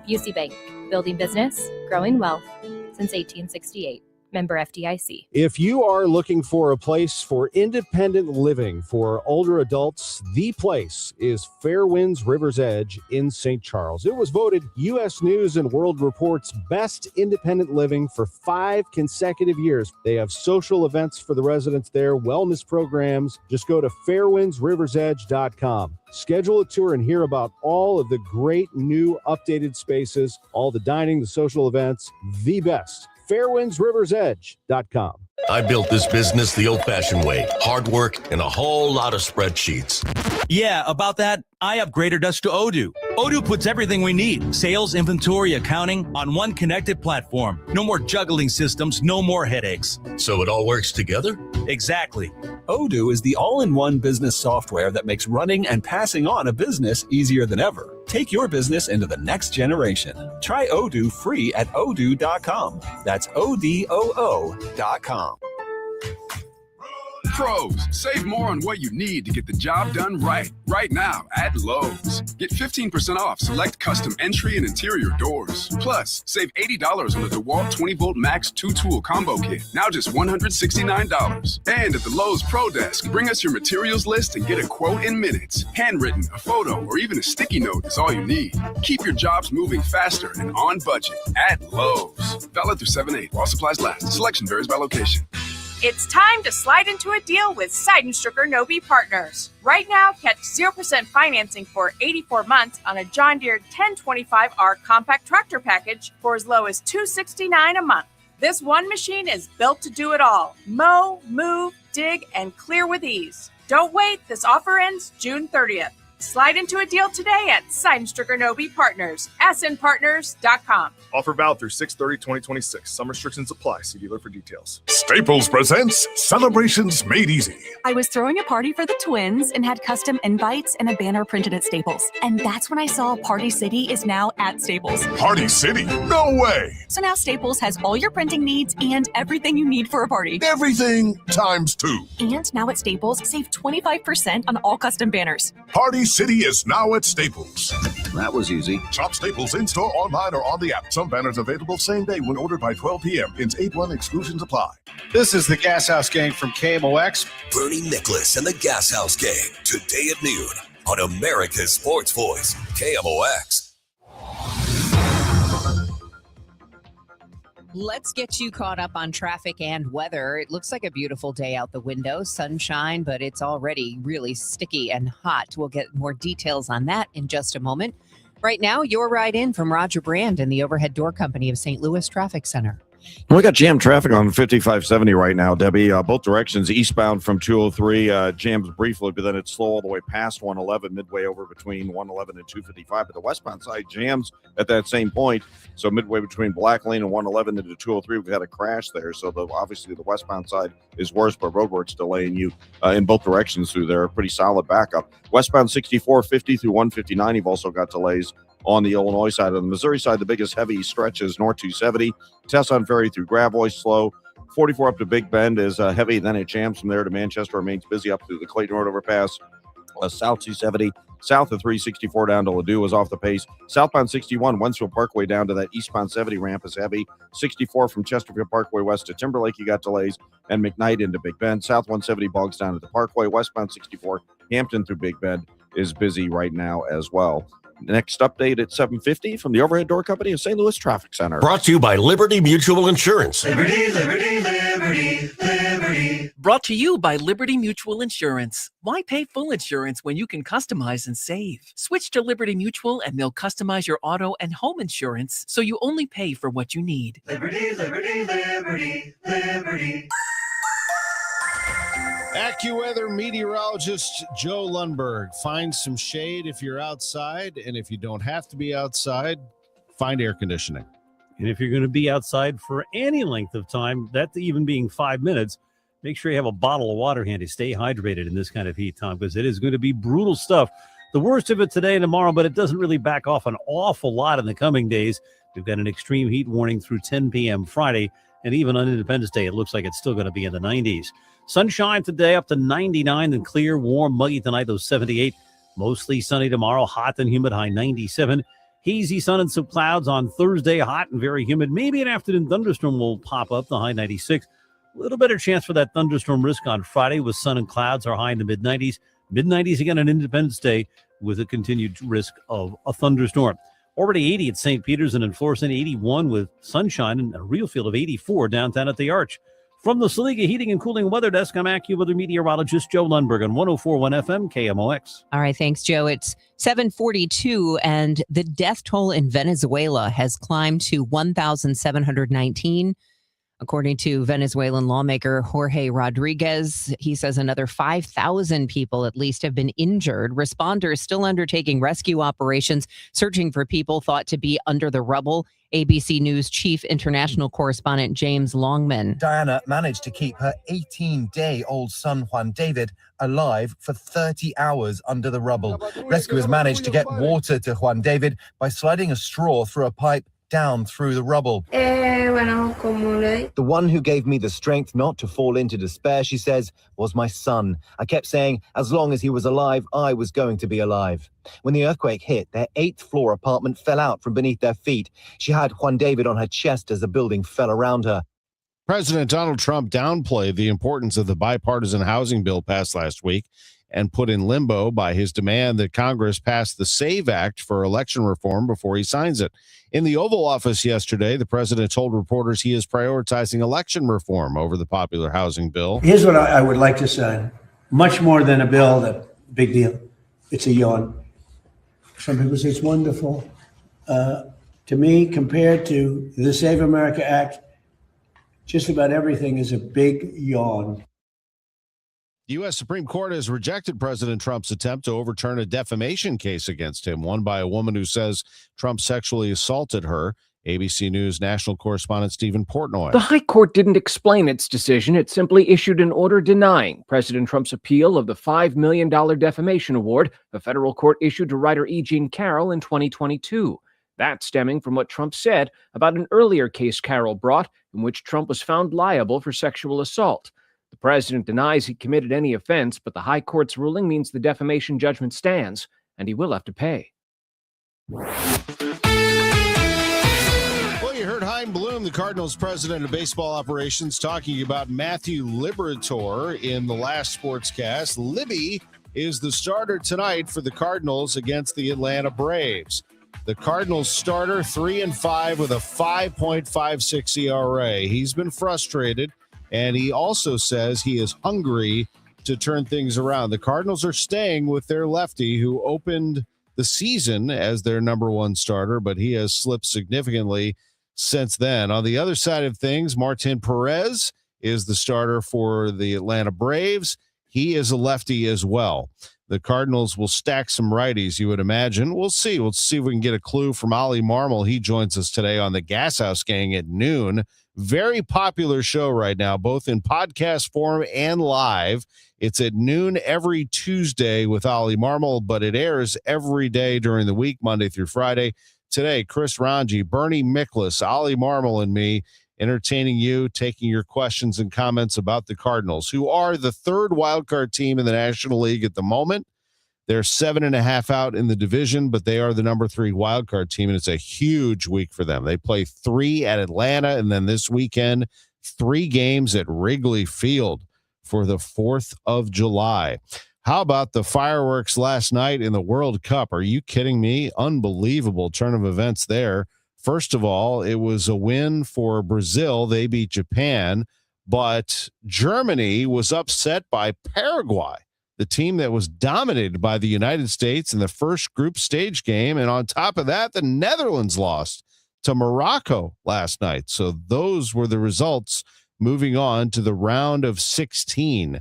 Speaker 16: Busey Bank, building business, growing wealth since 1868. Member FDIC.
Speaker 17: If you are looking for a place for independent living for older adults, the place is Fairwinds River's Edge in St. Charles. It was voted U.S. News and World Report's best independent living for 5 consecutive years. They have social events for the residents there, wellness programs. Just go to fairwindsriversedge.com. Schedule a tour and hear about all of the great new updated spaces, all the dining, the social events, the best. fairwindsriversedge.com.
Speaker 2: I built this business the old-fashioned way. Hard work and a whole lot of spreadsheets.
Speaker 5: Yeah, about that, I upgraded us to Odoo. Odoo puts everything we need, sales, inventory, accounting, on one connected platform. No more juggling systems, no more headaches.
Speaker 13: So it all works together?
Speaker 5: Exactly.
Speaker 15: Odoo is the all-in-one business software that makes running and passing on a business easier than ever. Take your business into the next generation. Try Odoo free at odoo.com. That's ODOO.com.
Speaker 18: Pros, save more on what you need to get the job done right now at Lowe's. Get 15% off select custom entry and interior doors. Plus, save $80 on the DeWalt 20-volt Max 2-tool combo kit, now just $169. And at the Lowe's Pro Desk, bring us your materials list and get a quote in minutes. Handwritten, a photo, or even a sticky note is all you need. Keep your jobs moving faster and on budget at Lowe's. Valid through 7/8 while supplies last. Selection varies by location.
Speaker 19: It's time to slide into a deal with Seidenstrucker Nobe Partners. Right now, catch 0% financing for 84 months on a John Deere 1025R compact tractor package for as low as $269 a month. This one machine is built to do it all. Mow, move, dig, and clear with ease. Don't wait. This offer ends June 30th. Slide into a deal today at Seidenstrucker Nobe Partners, snpartners.com.
Speaker 20: Offer valid through 6/30/2026. Some restrictions apply. See dealer for details.
Speaker 21: Staples presents Celebrations Made Easy.
Speaker 28: I was throwing a party for the twins and had custom invites and a banner printed at Staples. And that's when I saw Party City is now at Staples.
Speaker 21: Party City? No way!
Speaker 28: So now Staples has all your printing needs and everything you need for a party.
Speaker 21: Everything times 2.
Speaker 28: And now at Staples, save 25% on all custom banners.
Speaker 21: Party City is now at Staples.
Speaker 22: That was easy.
Speaker 21: Shop Staples in-store, online, or on the app. Some banners available same day when ordered by 12 p.m. Ins 8/1 exclusions apply.
Speaker 29: This is the Gas House Gang from KMOX.
Speaker 2: Bernie Nicholas and the Gas House Gang, today at noon on America's Sports Voice, KMOX.
Speaker 10: Let's get you caught up on traffic and weather. It looks like a beautiful day out the window, sunshine, but it's already really sticky and hot. We'll get more details on that in just a moment. Right now, your ride in from Roger Brand and the Overhead Door Company of St. Louis Traffic Center.
Speaker 22: We got jammed traffic on 5570 right now, Debbie. Both directions, eastbound from 203, jams briefly, but then it's slow all the way past 111, midway over between 111 and 255. But the westbound side jams at that same point. So midway between Black Lane and 111 into 203, we've had a crash there. So obviously the westbound side is worse, but roadwork's delaying you in both directions through there. Pretty solid backup. Westbound 6450 through 159, you've also got delays on the Illinois side. On the Missouri side, the biggest heavy stretch is North 270. Tesson Ferry through Gravois, slow. 44 up to Big Bend is heavy. Then it jams from there to Manchester, remains busy up through the Clayton Road overpass. South 270, south of 364 down to Ladue is off the pace. Southbound 61, Wensfield Parkway down to that eastbound 70 ramp is heavy. 64 from Chesterfield Parkway west to Timberlake, you got delays. And McKnight into Big Bend. South 170 bogs down to the Parkway. Westbound 64, Hampton through Big Bend is busy right now as well. Next update at 7:50 from the Overhead Door Company of St. Louis Traffic Center.
Speaker 13: Brought to you by Liberty Mutual Insurance.
Speaker 30: Liberty, liberty, liberty, liberty.
Speaker 31: Brought to you by Liberty Mutual Insurance. Why pay full insurance when you can customize and save? Switch to Liberty Mutual and they'll customize your auto and home insurance so you only pay for what you need.
Speaker 30: Liberty, liberty, liberty, liberty.
Speaker 4: AccuWeather meteorologist Joe Lundberg. Find some shade if you're outside, and if you don't have to be outside, find air conditioning.
Speaker 32: And if you're going to be outside for any length of time, that even being 5 minutes, make sure you have a bottle of water handy. Stay hydrated in this kind of heat, Tom, because it is going to be brutal stuff. The worst of it today and tomorrow, but it doesn't really back off an awful lot in the coming days. We've got an extreme heat warning through 10 p.m. Friday, and even on Independence Day, it looks like it's still going to be in the 90s. Sunshine today up to 99 and clear, warm, muggy tonight, those 78. Mostly sunny tomorrow, hot and humid, high 97. Hazy sun and some clouds on Thursday, hot and very humid. Maybe an afternoon thunderstorm will pop up, the high 96. A little better chance for that thunderstorm risk on Friday with sun and clouds, are high in the mid-90s. Mid-90s again on Independence Day with a continued risk of a thunderstorm. Already 80 at St. Peter's and in Florissant, 81 with sunshine and a real feel of 84 downtown at the Arch. From the Saliga Heating and Cooling Weather Desk, I'm AccuWeather meteorologist Joe Lundberg on 104.1 FM KMOX.
Speaker 10: All right, thanks, Joe. It's 7:42, and the death toll in Venezuela has climbed to 1,719. According to Venezuelan lawmaker Jorge Rodriguez, he says another 5,000 people at least have been injured. Responders still undertaking rescue operations, searching for people thought to be under the rubble. ABC News chief international correspondent James Longman.
Speaker 1: Diana managed to keep her 18-day-old son Juan David alive for 30 hours under the rubble. Rescuers managed to get water to Juan David by sliding a straw through a pipe down through the rubble. The one who gave me the strength not to fall into despair, she says, was my son. I kept saying, as long as he was alive, I was going to be alive. When the earthquake hit, their 8th-floor apartment fell out from beneath their feet. She had Juan David on her chest as the building fell around her.
Speaker 4: President Donald Trump downplayed the importance of the bipartisan housing bill passed last week and put in limbo by his demand that Congress pass the SAVE Act for election reform before he signs it. In the Oval Office yesterday, the president told reporters he is prioritizing election reform over the popular housing bill.
Speaker 3: Here's what I would like to sign. Much more than a bill, that big deal. It's a yawn. Some people say it's wonderful. To me, compared to the Save America Act, just about everything is a big yawn.
Speaker 4: The U.S. Supreme Court has rejected President Trump's attempt to overturn a defamation case against him, won by a woman who says Trump sexually assaulted her. ABC News national correspondent Stephen Portnoy.
Speaker 6: The High Court didn't explain its decision. It simply issued an order denying President Trump's appeal of the $5 million defamation award a federal court issued to writer E. Jean Carroll in 2022. That stemming from what Trump said about an earlier case Carroll brought in which Trump was found liable for sexual assault. The president denies he committed any offense, but the High Court's ruling means the defamation judgment stands, and he will have to pay.
Speaker 4: Well, you heard Chaim Bloom, the Cardinals president of baseball operations, talking about Matthew Liberatore in the last sportscast. Libby is the starter tonight for the Cardinals against the Atlanta Braves. The Cardinals starter 3-5 with a 5.56 ERA. He's been frustrated, and he also says he is hungry to turn things around. The Cardinals are staying with their lefty who opened the season as their number one starter, but he has slipped significantly since then. On the other side of things, Martin Perez is the starter for the Atlanta Braves. He is a lefty as well. The Cardinals will stack some righties, you would imagine. We'll see. We'll see if we can get a clue from Ollie Marmol. He joins us today on the Gas House Gang at noon. Very popular show right now, both in podcast form and live. It's at noon every Tuesday with Ollie Marmol, but it airs every day during the week, Monday through Friday. Today, Chris Ranji, Bernie Miklas, Ollie Marmol, and me entertaining you, taking your questions and comments about the Cardinals, who are the third wildcard team in the National League at the moment. They're 7.5 out in the division, but they are the number 3 wildcard team, and it's a huge week for them. They play 3 at Atlanta, and then this weekend, 3 games at Wrigley Field for the 4th of July. How about the fireworks last night in the World Cup? Are you kidding me? Unbelievable turn of events there. First of all, it was a win for Brazil. They beat Japan, but Germany was upset by Paraguay, the team that was dominated by the United States in the first group stage game. And on top of that, the Netherlands lost to Morocco last night. So those were the results moving on to the round of 16.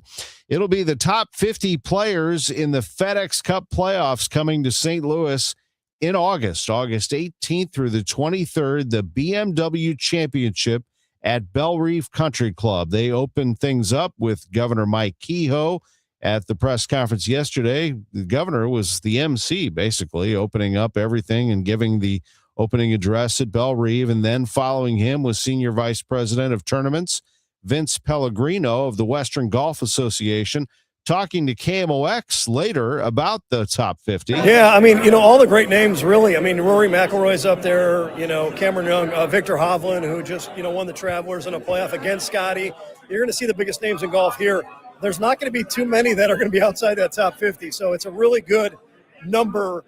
Speaker 4: It'll be the top 50 players in the FedEx Cup playoffs coming to St. Louis in August 18th through the 23rd, the BMW Championship at Belle Reef Country Club. They opened things up with Governor Mike Kehoe at the press conference yesterday. The governor was the MC, basically, opening up everything and giving the opening address at Belle Reef. And then following him was Senior Vice President of Tournaments, Vince Pellegrino of the Western Golf Association, talking to KMOX later about the top 50.
Speaker 7: Yeah, I mean, all the great names, really. I mean, Rory McIlroy's up there, Cameron Young, Victor Hovland, who just, won the Travelers in a playoff against Scotty. You're going to see the biggest names in golf here. There's not going to be too many that are going to be outside that top 50. So it's a really good number.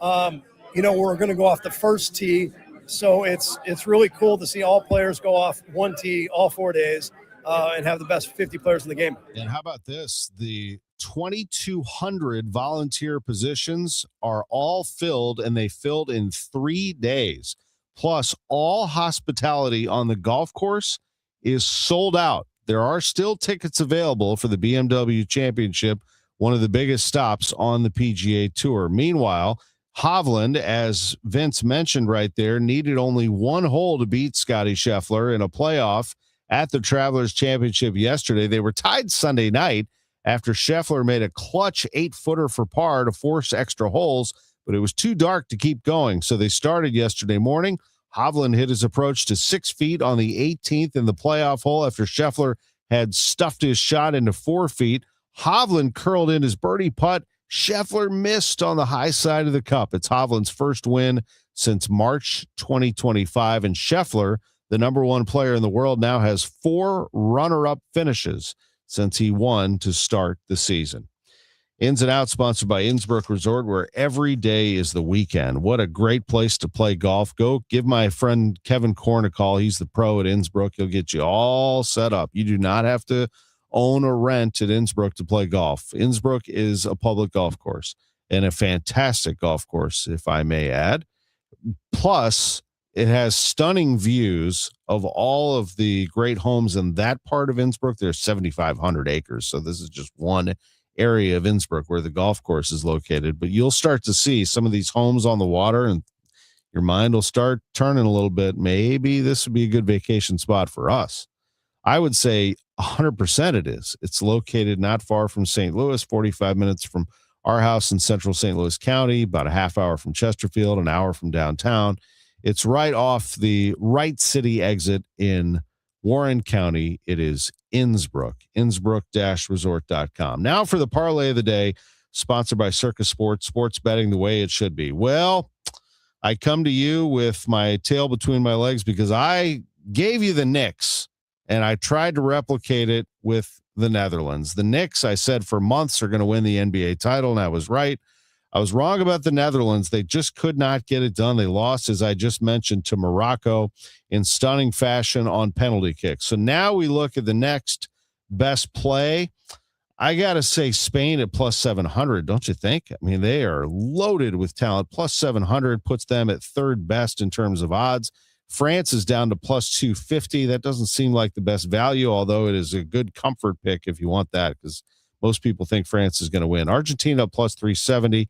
Speaker 7: We're going to go off the first tee. So it's really cool to see all players go off one tee all 4 days. And have the best 50 players in the game.
Speaker 4: And how about this? The 2,200 volunteer positions are all filled, and they filled in 3 days. Plus, all hospitality on the golf course is sold out. There are still tickets available for the BMW Championship, one of the biggest stops on the PGA Tour. Meanwhile, Hovland, as Vince mentioned right there, needed only one hole to beat Scotty Scheffler in a playoff at the Travelers Championship yesterday. They were tied Sunday night after Scheffler made a clutch 8-footer for par to force extra holes, but it was too dark to keep going. So they started yesterday morning. Hovland hit his approach to 6 feet on the 18th in the playoff hole after Scheffler had stuffed his shot into 4 feet. Hovland curled in his birdie putt. Scheffler missed on the high side of the cup. It's Hovland's first win since March 2025, and Scheffler, the number one player in the world, now has 4 runner-up finishes since he won to start the season. Ins and Outs, sponsored by Innsbruck Resort, where every day is the weekend. What a great place to play golf. Go give my friend Kevin Korn a call. He's the pro at Innsbruck. He'll get you all set up. You do not have to own or rent at Innsbruck to play golf. Innsbruck is a public golf course and a fantastic golf course, if I may add. Plus, it has stunning views of all of the great homes in that part of Innsbruck. There's 7,500 acres, so this is just one area of Innsbruck where the golf course is located. But you'll start to see some of these homes on the water, and your mind will start turning a little bit. Maybe this would be a good vacation spot for us. I would say 100% it is. It's located not far from St. Louis, 45 minutes from our house in central St. Louis County, about a half hour from Chesterfield, an hour from downtown. It's right off the Wright City exit in Warren County. It is Innsbruck, innsbruck-resort.com. Now for the parlay of the day, sponsored by Circus Sports, sports betting the way it should be. Well, I come to you with my tail between my legs because I gave you the Knicks, and I tried to replicate it with the Netherlands. The Knicks, I said for months, are going to win the NBA title, and I was right. I was wrong about the Netherlands. They just could not get it done. They lost, as I just mentioned, to Morocco in stunning fashion on penalty kicks. So now we look at the next best play. I got to say Spain at plus 700, don't you think? I mean, they are loaded with talent. Plus 700 puts them at third best in terms of odds. France is down to plus 250. That doesn't seem like the best value, although it is a good comfort pick if you want that, because most people think France is going to win. Argentina plus 370.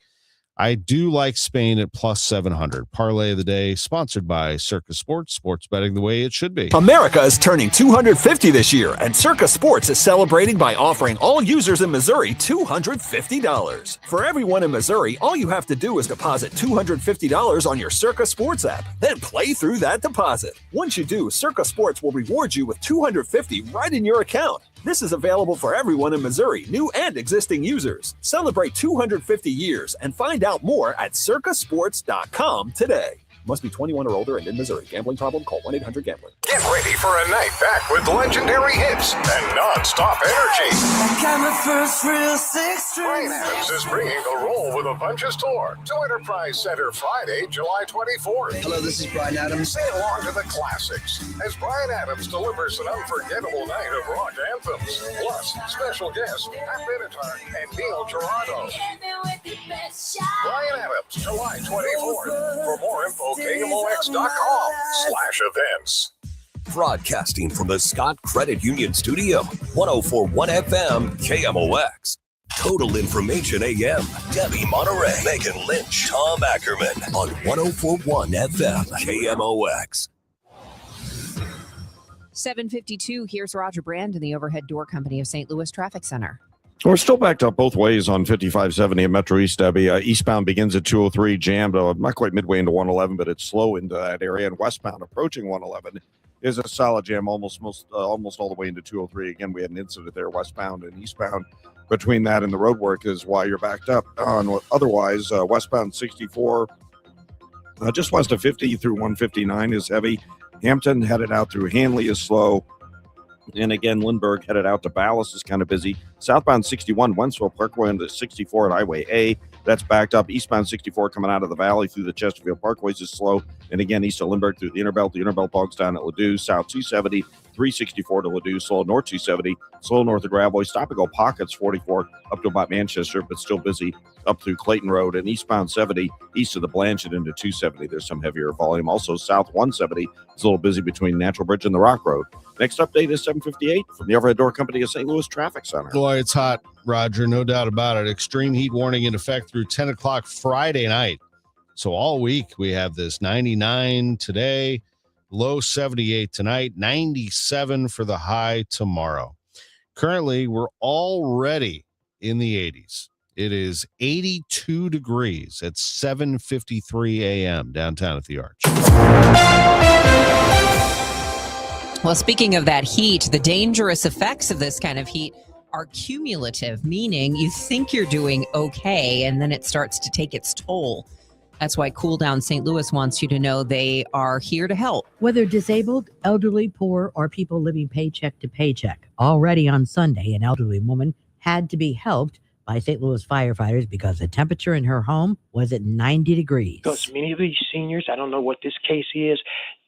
Speaker 4: I do like Spain at plus 700. Parlay of the day, sponsored by Circus Sports, sports betting the way it should be.
Speaker 15: America is turning 250 this year, and Circus Sports is celebrating by offering all users in Missouri $250. For everyone in Missouri, all you have to do is deposit $250 on your Circus Sports app, then play through that deposit. Once you do, Circus Sports will reward you with $250 right in your account. This is available for everyone in Missouri, new and existing users. Celebrate 250 years and find out more at circusports.com today. Must be 21 or older and in Missouri. Gambling problem? Call 1-800-GAMBLER.
Speaker 21: Get ready for a night back with legendary hits and non-stop energy. Brian Adams is bringing the Roll with a Bunches tour to Enterprise Center Friday, July 24th.
Speaker 8: Hello, this is Brian Adams.
Speaker 21: Sing along to the classics as Brian Adams delivers an unforgettable night of rock anthems. Plus, special guests Pat Benatar and Neil Girardo. Brian Adams, July 24th. For more info, KMOX.com/events.
Speaker 2: Broadcasting from the Scott Credit Union Studio, 104.1 FM, KMOX. Total Information AM, Debbie Monterrey, Megan Lynch, Tom Ackerman on 104.1 FM, KMOX.
Speaker 10: 7:52. Here's Roger Brand in the Overhead Door Company of St. Louis Traffic Center.
Speaker 22: We're still backed up both ways on 5570 at Metro East, Debbie. Eastbound begins at 203, jammed, not quite midway into 111, but it's slow into that area. And westbound approaching 111 is a solid jam almost all the way into 203. Again, we had an incident there, westbound and eastbound. Between that and the road work is why you're backed up. Otherwise, westbound 64, just west of 50 through 159 is heavy. Hampton headed out through Hanley is slow. And again, Lindbergh headed out to Ballas is kind of busy. Southbound 61, Wentzville Parkway into 64 at Highway A. That's backed up. Eastbound 64 coming out of the valley through the Chesterfield Parkways is slow. And again, east of Lindbergh through the Inner Belt. The Inner Belt bogs down at Ladue. South 270 364 to Ladue, slow north 270, slow north of Gravois, stop and go pockets 44 up to about Manchester, but still busy up through Clayton Road, and eastbound 70 east of the Blanchard into 270. There's some heavier volume. Also, south 170 is a little busy between Natural Bridge and the Rock Road. Next update is 7:58 from the Overhead Door Company of St. Louis Traffic Center.
Speaker 4: Boy, it's hot, Roger, no doubt about it. Extreme heat warning in effect through 10 o'clock Friday night. So all week we have this 99 today, low 78 tonight, 97 for the high tomorrow. Currently, we're already in the 80s. It is 82 degrees at 7:53 a.m. downtown at the Arch.
Speaker 10: Well, speaking of that heat, the dangerous effects of this kind of heat are cumulative, meaning you think you're doing okay, and then it starts to take its toll. That's why Cool Down St. Louis wants you to know they are here to help.
Speaker 8: Whether disabled, elderly, poor, or people living paycheck to paycheck. Already on Sunday, an elderly woman had to be helped by St. Louis firefighters because the temperature in her home was at 90 degrees.
Speaker 9: Because many of these seniors, I don't know what this case is,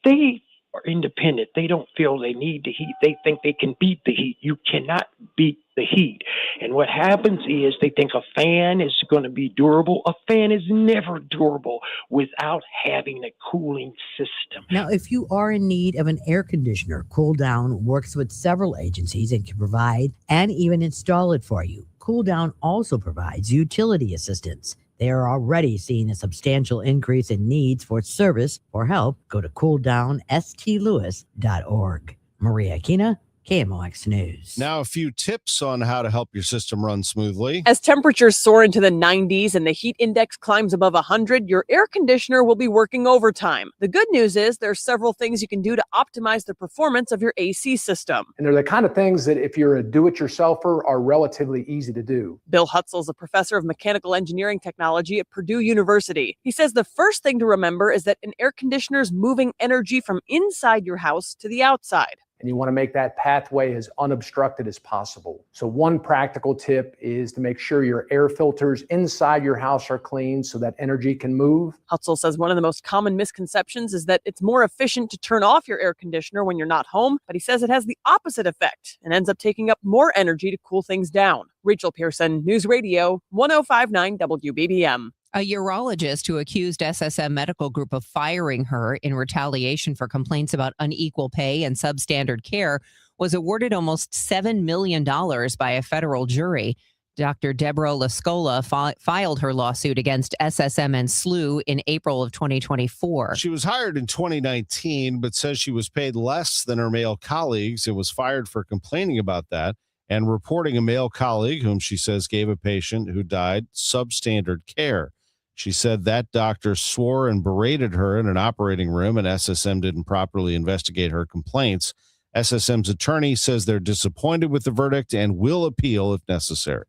Speaker 9: they are independent. They don't feel they need the heat. They think they can beat the heat. You cannot beat the heat. And what happens is they think a fan is going to be durable. A fan is never durable without having a cooling system.
Speaker 8: Now, if you are in need of an air conditioner, Cool Down works with several agencies and can provide and even install it for you. Cool Down also provides utility assistance. They are already seeing a substantial increase in needs for service. For help, go to cooldownstlewis.org. Maria Aquina, KMOX News.
Speaker 4: Now, a few tips on how to help your system run smoothly.
Speaker 11: As temperatures soar into the 90s and the heat index climbs above 100, your air conditioner will be working overtime. The good news is there are several things you can do to optimize the performance of your AC system.
Speaker 12: And they're the kind of things that if you're a do-it-yourselfer are relatively easy to do.
Speaker 11: Bill Hutzel is a professor of mechanical engineering technology at Purdue University. He says the first thing to remember is that an air conditioner is moving energy from inside your house to the outside.
Speaker 12: And you want to make that pathway as unobstructed as possible. So one practical tip is to make sure your air filters inside your house are clean so that energy can move.
Speaker 11: Hutzel says one of the most common misconceptions is that it's more efficient to turn off your air conditioner when you're not home, but he says it has the opposite effect and ends up taking up more energy to cool things down. Rachel Pearson, News Radio, 105.9 WBBM.
Speaker 10: A urologist who accused SSM Medical Group of firing her in retaliation for complaints about unequal pay and substandard care was awarded almost $7 million by a federal jury. Dr. Deborah Lascola filed her lawsuit against SSM and SLU in April of 2024.
Speaker 4: She was hired in 2019, but says she was paid less than her male colleagues and was fired for complaining about that and reporting a male colleague whom she says gave a patient who died substandard care. She said that doctor swore and berated her in an operating room, and SSM didn't properly investigate her complaints. SSM's attorney says they're disappointed with the verdict and will appeal if necessary.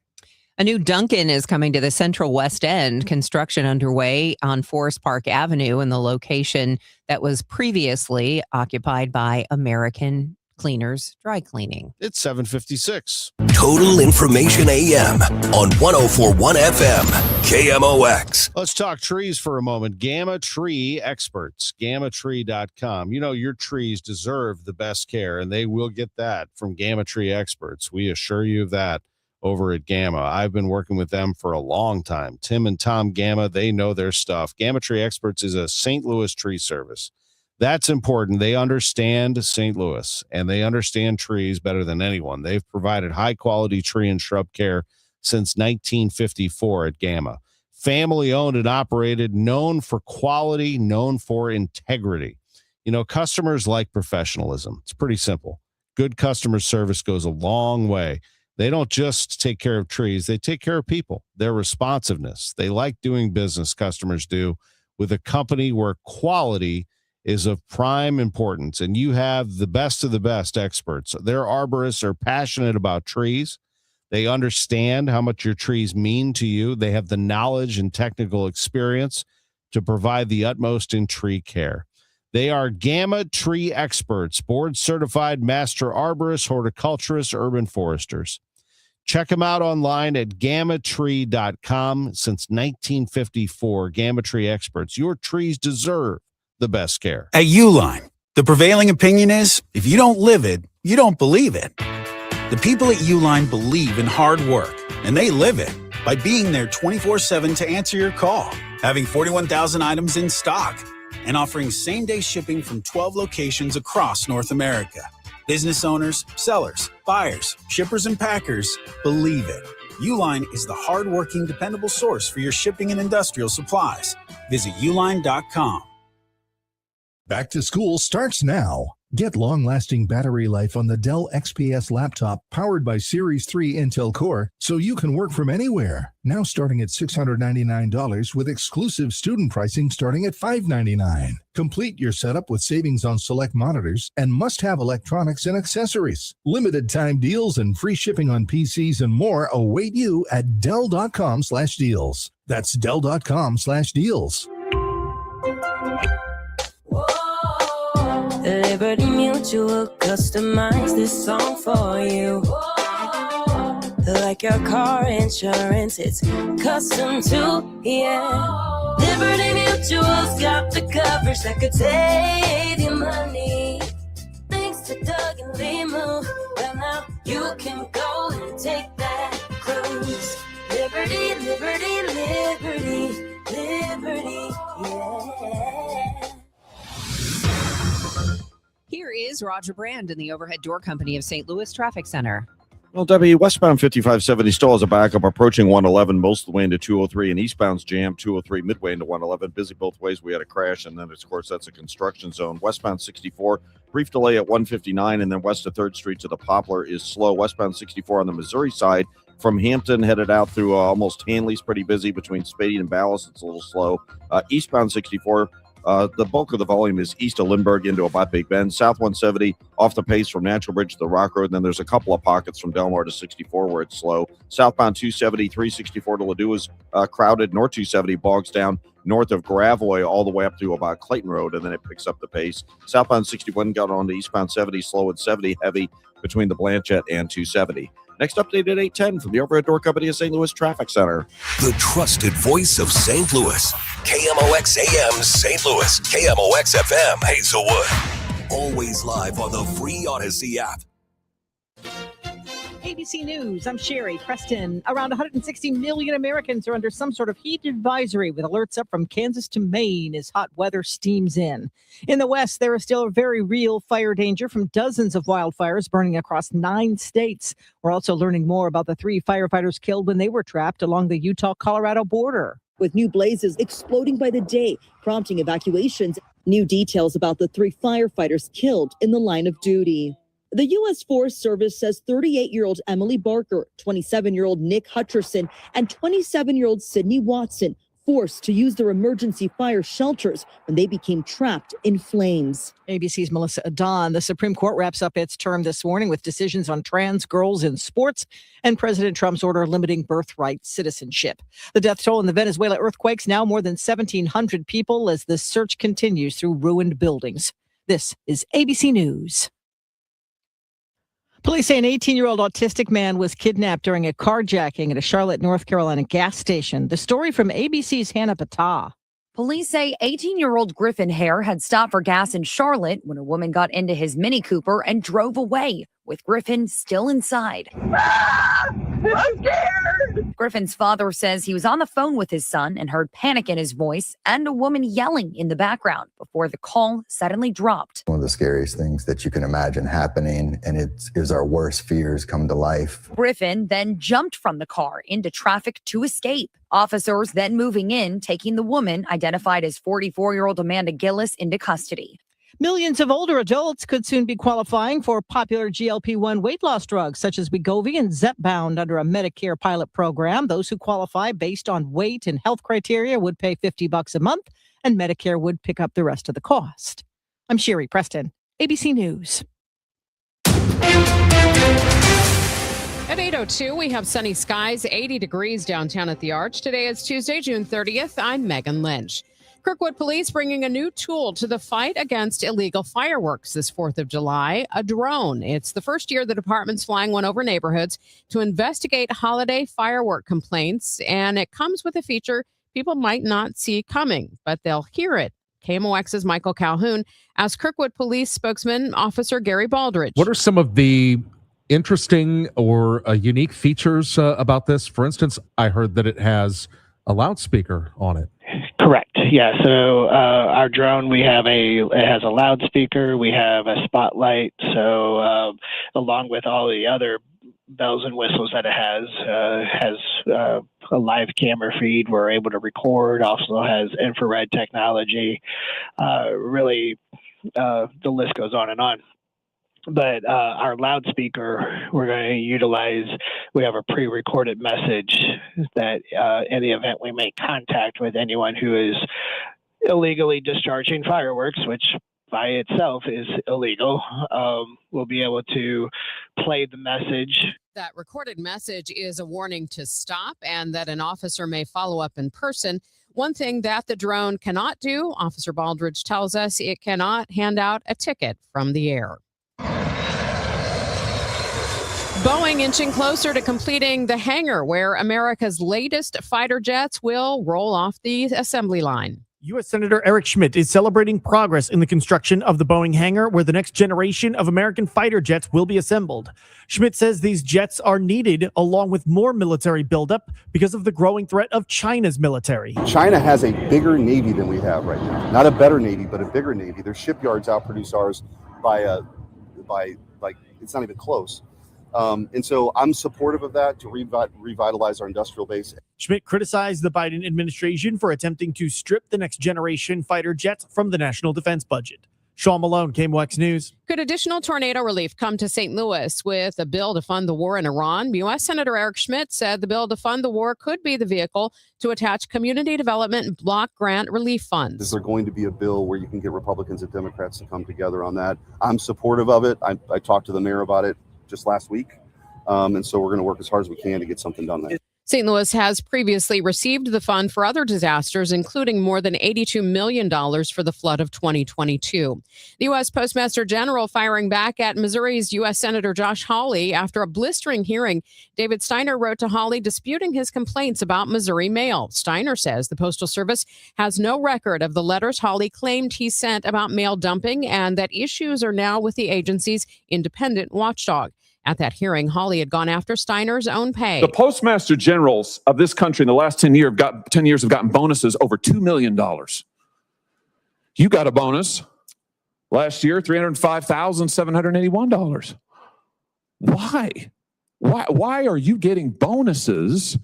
Speaker 10: A new Dunkin' is coming to the Central West End. Construction underway on Forest Park Avenue in the location that was previously occupied by American Cleaners Dry Cleaning.
Speaker 4: It's 7:56.
Speaker 2: Total Information AM on 104.1 FM, KMOX.
Speaker 4: Let's talk trees for a moment. Gamma Tree Experts, gammatree.com. You know, your trees deserve the best care, and they will get that from Gamma Tree Experts. We assure you of that over at Gamma. I've been working with them for a long time. Tim and Tom Gamma, they know their stuff. Gamma Tree Experts is a St. Louis tree service. That's important. They understand St. Louis, and they understand trees better than anyone. They've provided high-quality tree and shrub care since 1954 at Gamma. Family-owned and operated, known for quality, known for integrity. You know, customers like professionalism. It's pretty simple. Good customer service goes a long way. They don't just take care of trees. They take care of people. Their responsiveness. They like doing business, customers do, with a company where quality is of prime importance, and you have the best of the best experts. Their arborists are passionate about trees. They understand how much your trees mean to you. They have the knowledge and technical experience to provide the utmost in tree care. They are Gamma Tree Experts, board-certified master arborists, horticulturists, urban foresters. Check them out online at gammatree.com. Since 1954, Gamma Tree Experts. Your trees deserve the best care.
Speaker 14: At Uline, the prevailing opinion is if you don't live it,
Speaker 5: You don't believe it. The people at Uline believe in hard work, and they live it by being there 24/7 to answer your call, having 41,000 items in stock, and offering same-day shipping from 12 locations across North America. Business owners, sellers, buyers, shippers, and packers believe it. Uline is the hard-working, dependable source for your shipping and industrial supplies. Visit uline.com.
Speaker 14: Back to school starts now. Get long-lasting battery life on the Dell XPS laptop powered by Series 3 Intel Core so you can work from anywhere. Now starting at $699 with exclusive student pricing starting at $599. Complete your setup with savings on select monitors and must-have electronics and accessories. Limited time deals and free shipping on PCs and more await you at Dell.com/deals. That's Dell.com/deals.
Speaker 16: Liberty Mutual customized this song for you. Like your car insurance, it's custom too, yeah. Liberty Mutual's got the coverage that could save you money. Thanks to Doug and Limu, well now you can go and take that cruise. Liberty, liberty, liberty, liberty, yeah.
Speaker 10: Here is Roger Brand in the Overhead Door Company of St. Louis Traffic Center.
Speaker 22: Well, Debbie, westbound 5570 still has a backup approaching 111 most of the way into 203, and eastbound's jam 203 midway into 111. Busy both ways. We had a crash, and then, of course, that's a construction zone. Westbound 64, brief delay at 159, and then west of 3rd Street to the Poplar is slow. Westbound 64 on the Missouri side from Hampton headed out through almost Hanley's pretty busy. Between Spady and Ballas, it's a little slow. Eastbound 64, the bulk of the volume is east of Lindbergh into about Big Bend. South 170 off the pace from Natural Bridge to the Rock Road. And then there's a couple of pockets from Delmar to 64 where it's slow. Southbound 270, 364 to Ladue is crowded. North 270 bogs down north of Gravois all the way up to about Clayton Road, and then it picks up the pace. Southbound 61 got on to eastbound 70, slow at 70, heavy between the Blanchette and 270. Next update at 8:10 from the Overhead Door Company of St. Louis Traffic Center.
Speaker 2: The trusted voice of St. Louis. KMOX AM St. Louis. KMOX FM Hazelwood. Always live on the free Odyssey app.
Speaker 17: ABC News, I'm Sherry Preston. Around 160 million Americans are under some sort of heat advisory with alerts up from Kansas to Maine as hot weather steams in. In the West, there is still a very real fire danger from dozens of wildfires burning across 9 states. We're also learning more about the 3 firefighters killed when they were trapped along the Utah-Colorado border.
Speaker 18: With new blazes exploding by the day, prompting evacuations. New details about the 3 firefighters killed in the line of duty. The U.S. Forest Service says 38-year-old Emily Barker, 27-year-old Nick Hutcherson, and 27-year-old Sydney Watson forced to use their emergency fire shelters when they became trapped in flames.
Speaker 17: ABC's Melissa Adon. The Supreme Court wraps up its term this morning with decisions on trans girls in sports and President Trump's order limiting birthright citizenship. The death toll in the Venezuela earthquakes now more than 1,700 people as the search continues through ruined buildings. This is ABC News. Police say an 18-year-old autistic man was kidnapped during a carjacking at a Charlotte, North Carolina gas station. The story from ABC's Hannah Patah.
Speaker 19: Police say 18-year-old Griffin Hare had stopped for gas in Charlotte when a woman got into his Mini Cooper and drove away, with Griffin still inside. I'm scared! Griffin's father says he was on the phone with his son and heard panic in his voice and a woman yelling in the background before the call suddenly dropped.
Speaker 20: One of the scariest things that you can imagine happening, and it is our worst fears come to life.
Speaker 19: Griffin then jumped from the car into traffic to escape. Officers then moving in, taking the woman, identified as 44-year-old Amanda Gillis, into custody.
Speaker 17: Millions of older adults could soon be qualifying for popular GLP-1 weight loss drugs such as Wegovy and Zepbound under a Medicare pilot program. Those who qualify based on weight and health criteria would pay $50 a month, and Medicare would pick up the rest of the cost. I'm Sherry Preston, ABC News.
Speaker 20: At 8:02, we have sunny skies, 80 degrees downtown at the Arch. Today is Tuesday, June 30th. I'm Megan Lynch. Kirkwood Police bringing a new tool to the fight against illegal fireworks this 4th of July, a drone. It's the first year the department's flying one over neighborhoods to investigate holiday firework complaints, and it comes with a feature people might not see coming, but they'll hear it KMOX's Michael Calhoun asked Kirkwood Police spokesman Officer Gary Baldridge.
Speaker 1: What are some of the interesting or unique features about this? For instance, I heard that it has a loudspeaker on it.
Speaker 9: Correct. Yeah. So our drone, it has a loudspeaker. We have a spotlight. So along with all the other bells and whistles that it has a live camera feed. We're able to record. Also has infrared technology. Really, the list goes on and on. But our loudspeaker, we're going to utilize, we have a pre-recorded message that in the event we make contact with anyone who is illegally discharging fireworks, which by itself is illegal, we'll be able to play the message.
Speaker 20: That recorded message is a warning to stop and that an officer may follow up in person. One thing that the drone cannot do, Officer Baldridge tells us, it cannot hand out a ticket from the air. Boeing inching closer to completing the hangar where America's latest fighter jets will roll off the assembly line.
Speaker 13: U.S. Senator Eric Schmidt is celebrating progress in the construction of the Boeing hangar where the next generation of American fighter jets will be assembled. Schmidt says these jets are needed along with more military buildup because of the growing threat of China's military.
Speaker 23: China has a bigger Navy than we have right now. Not a better Navy, but a bigger Navy. Their shipyards outproduce ours by like, it's not even close. And so I'm supportive of that to revitalize our industrial base.
Speaker 13: Schmidt criticized the Biden administration for attempting to strip the next generation fighter jets from the national defense budget. Sean Malone, KMOX News.
Speaker 20: Could additional tornado relief come to St. Louis with a bill to fund the war in Iran? U.S. Senator Eric Schmidt said the bill to fund the war could be the vehicle to attach community development and block grant relief funds.
Speaker 23: Is there going to be a bill where you can get Republicans and Democrats to come together on that? I'm supportive of it. I talked to the mayor about it just last week. And so we're going to work as hard as we can to get something done there.
Speaker 20: St. Louis has previously received the fund for other disasters, including more than $82 million for the flood of 2022. The U.S. Postmaster General firing back at Missouri's U.S. Senator Josh Hawley after a blistering hearing. David Steiner wrote to Hawley disputing his complaints about Missouri mail. Steiner says the Postal Service has no record of the letters Hawley claimed he sent about mail dumping and that issues are now with the agency's independent watchdog. At that hearing, Hawley had gone after Steiner's own pay.
Speaker 24: The postmaster generals of this country in the last 10 years have gotten bonuses over $2 million. You got a bonus last year, $305,781. Why? Why are you getting bonuses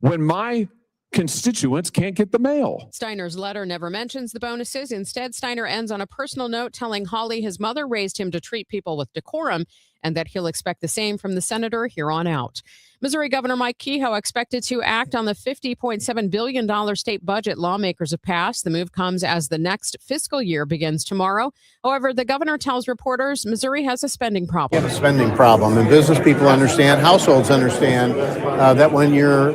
Speaker 24: when my constituents can't get the mail?
Speaker 20: Steiner's letter never mentions the bonuses. Instead, Steiner ends on a personal note telling Hawley his mother raised him to treat people with decorum and that he'll expect the same from the senator here on out. Missouri Governor Mike Kehoe expected to act on the $50.7 billion state budget lawmakers have passed. The move comes as the next fiscal year begins tomorrow. However, the governor tells reporters Missouri has a spending problem.
Speaker 25: We have a spending problem, and business people understand, households understand that when you're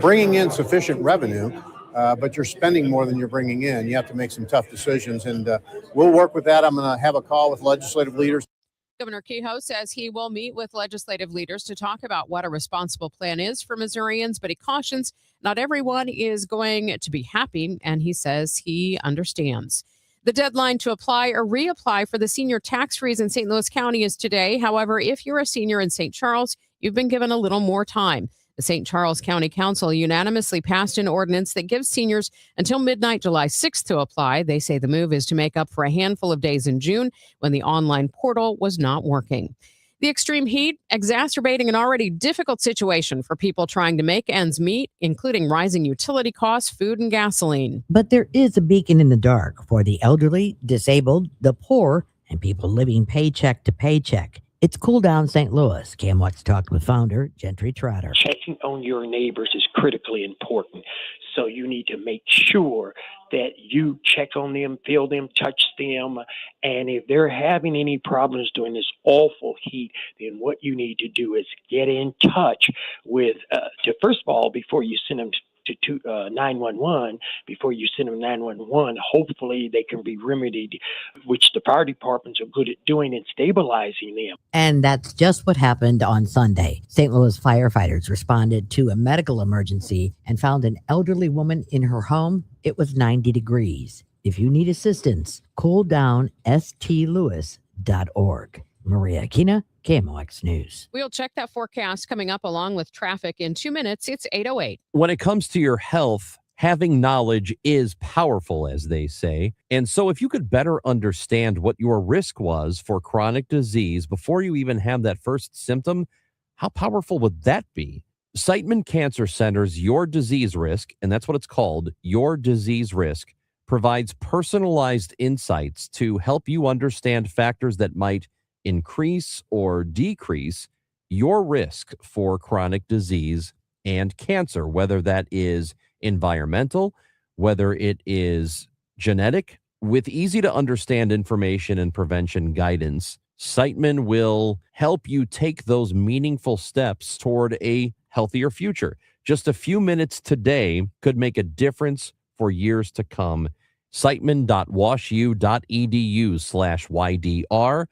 Speaker 25: bringing in sufficient revenue, but you're spending more than you're bringing in, you have to make some tough decisions, and we'll work with that. I'm going to have a call with legislative leaders.
Speaker 20: Governor Kehoe says he will meet with legislative leaders to talk about what a responsible plan is for Missourians, but he cautions not everyone is going to be happy, and he says he understands. The deadline to apply or reapply for the senior tax freeze in St. Louis County is today. However, if you're a senior in St. Charles, you've been given a little more time. The St. Charles County Council unanimously passed an ordinance that gives seniors until midnight July 6th to apply. They say the move is to make up for a handful of days in June when the online portal was not working. The extreme heat exacerbating an already difficult situation for people trying to make ends meet, including rising utility costs, food, and gasoline.
Speaker 8: But there is a beacon in the dark for the elderly, disabled, the poor, and people living paycheck to paycheck. It's Cool Down St. Louis. KMOX talked with founder Gentry Trotter.
Speaker 9: Checking on your neighbors is critically important. So you need to make sure that you check on them, feel them, touch them. And if they're having any problems during this awful heat, then what you need to do is get in touch with, first of all, before you send them to 911, before you send them 911, hopefully they can be remedied, which the fire departments are good at doing and stabilizing them.
Speaker 8: And that's just what happened on Sunday. St. Louis firefighters responded to a medical emergency and found an elderly woman in her home. It was 90 degrees. If you need assistance, cooldownstlewis.org. Maria Aquina, KMOX News.
Speaker 20: We'll check that forecast coming up along with traffic in 2 minutes. It's 8:08.
Speaker 3: When it comes to your health, having knowledge is powerful, as they say. And so if you could better understand what your risk was for chronic disease before you even have that first symptom, how powerful would that be? Siteman Cancer Center's Your Disease Risk, and that's what it's called, Your Disease Risk, provides personalized insights to help you understand factors that might increase or decrease your risk for chronic disease and cancer, whether that is environmental, whether it is genetic. With easy to understand information and prevention guidance, Siteman will help you take those meaningful steps toward a healthier future. Just a few minutes today could make a difference for years to come. Siteman.washu.edu/YDR.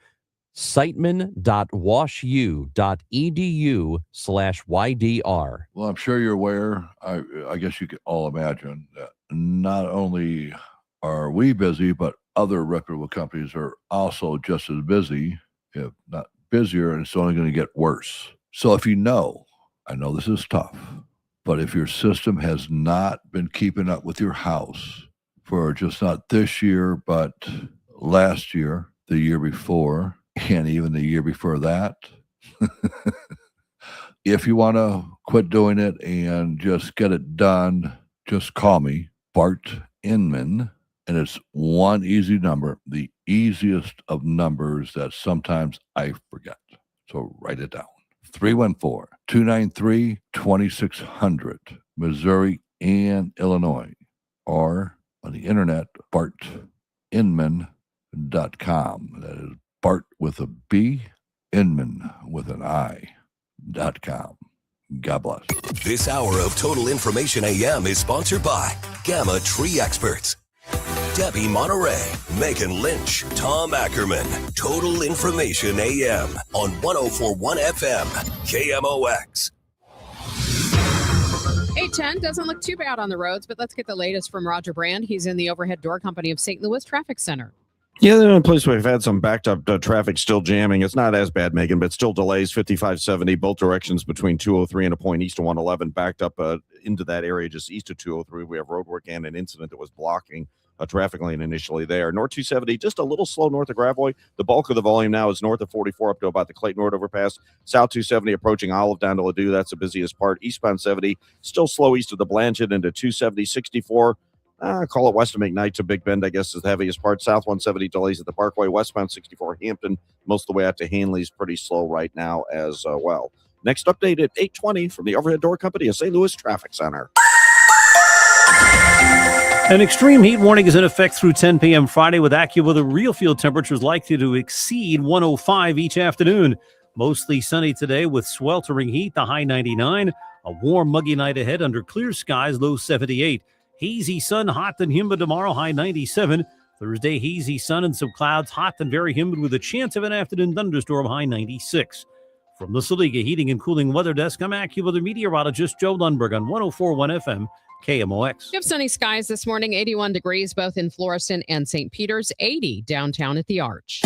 Speaker 3: Siteman.washu.edu/YDR.
Speaker 6: Well, I'm sure you're aware, I guess you could all imagine that not only are we busy, but other reputable companies are also just as busy, if not busier, and it's only going to get worse. So if you know, I know this is tough, but if your system has not been keeping up with your house for just not this year, but last year, the year before, and even the year before that, if you want to quit doing it and just get it done, just call me, Bart Inman, and it's one easy number, the easiest of numbers that sometimes I forget. So write it down. 314-293-2600, Missouri and Illinois, or on the internet, bartinman.com. That is Bart with a B, Inman with an I.com. God bless.
Speaker 2: This hour of Total Information AM is sponsored by Gamma Tree Experts, Debbie Monterrey, Megan Lynch, Tom Ackerman. Total Information AM on 104.1 FM, KMOX.
Speaker 20: 8:10 doesn't look too bad on the roads, but let's get the latest from Roger Brand. He's in the Overhead Door Company of St. Louis Traffic Center.
Speaker 22: Yeah, the only place we've had some backed up traffic still jamming. It's not as bad, Megan, but still delays 5570, both directions between 203 and a point east of 111, backed up into that area just east of 203. We have road work and an incident that was blocking a traffic lane initially there. North 270, just a little slow north of Gravois. The bulk of the volume now is north of 44 up to about the Clayton Road overpass. South 270 approaching Olive down to Ladue. That's the busiest part. Eastbound 70, still slow east of the Blanchard into 270, 64. Call it west of McKnight to Big Bend, I guess, is the heaviest part. South 170 delays at the Parkway. Westbound 64 Hampton, most of the way out to Hanley's pretty slow right now as well. Next update at 8:20 from the Overhead Door Company of St. Louis Traffic Center.
Speaker 7: An extreme heat warning is in effect through 10 p.m. Friday, with AccuWeather real field temperatures likely to exceed 105 each afternoon. Mostly sunny today with sweltering heat, the high 99. A warm, muggy night ahead under clear skies, low 78. Hazy sun, hot and humid tomorrow, high 97. Thursday, hazy sun and some clouds, hot and very humid with a chance of an afternoon thunderstorm, high 96. From the Saliga Heating and Cooling Weather Desk, I'm AccuWeather meteorologist Joe Lundberg on 104.1 FM, KMOX.
Speaker 20: We have sunny skies this morning, 81 degrees both in Florissant and St. Peters, 80 downtown at the Arch.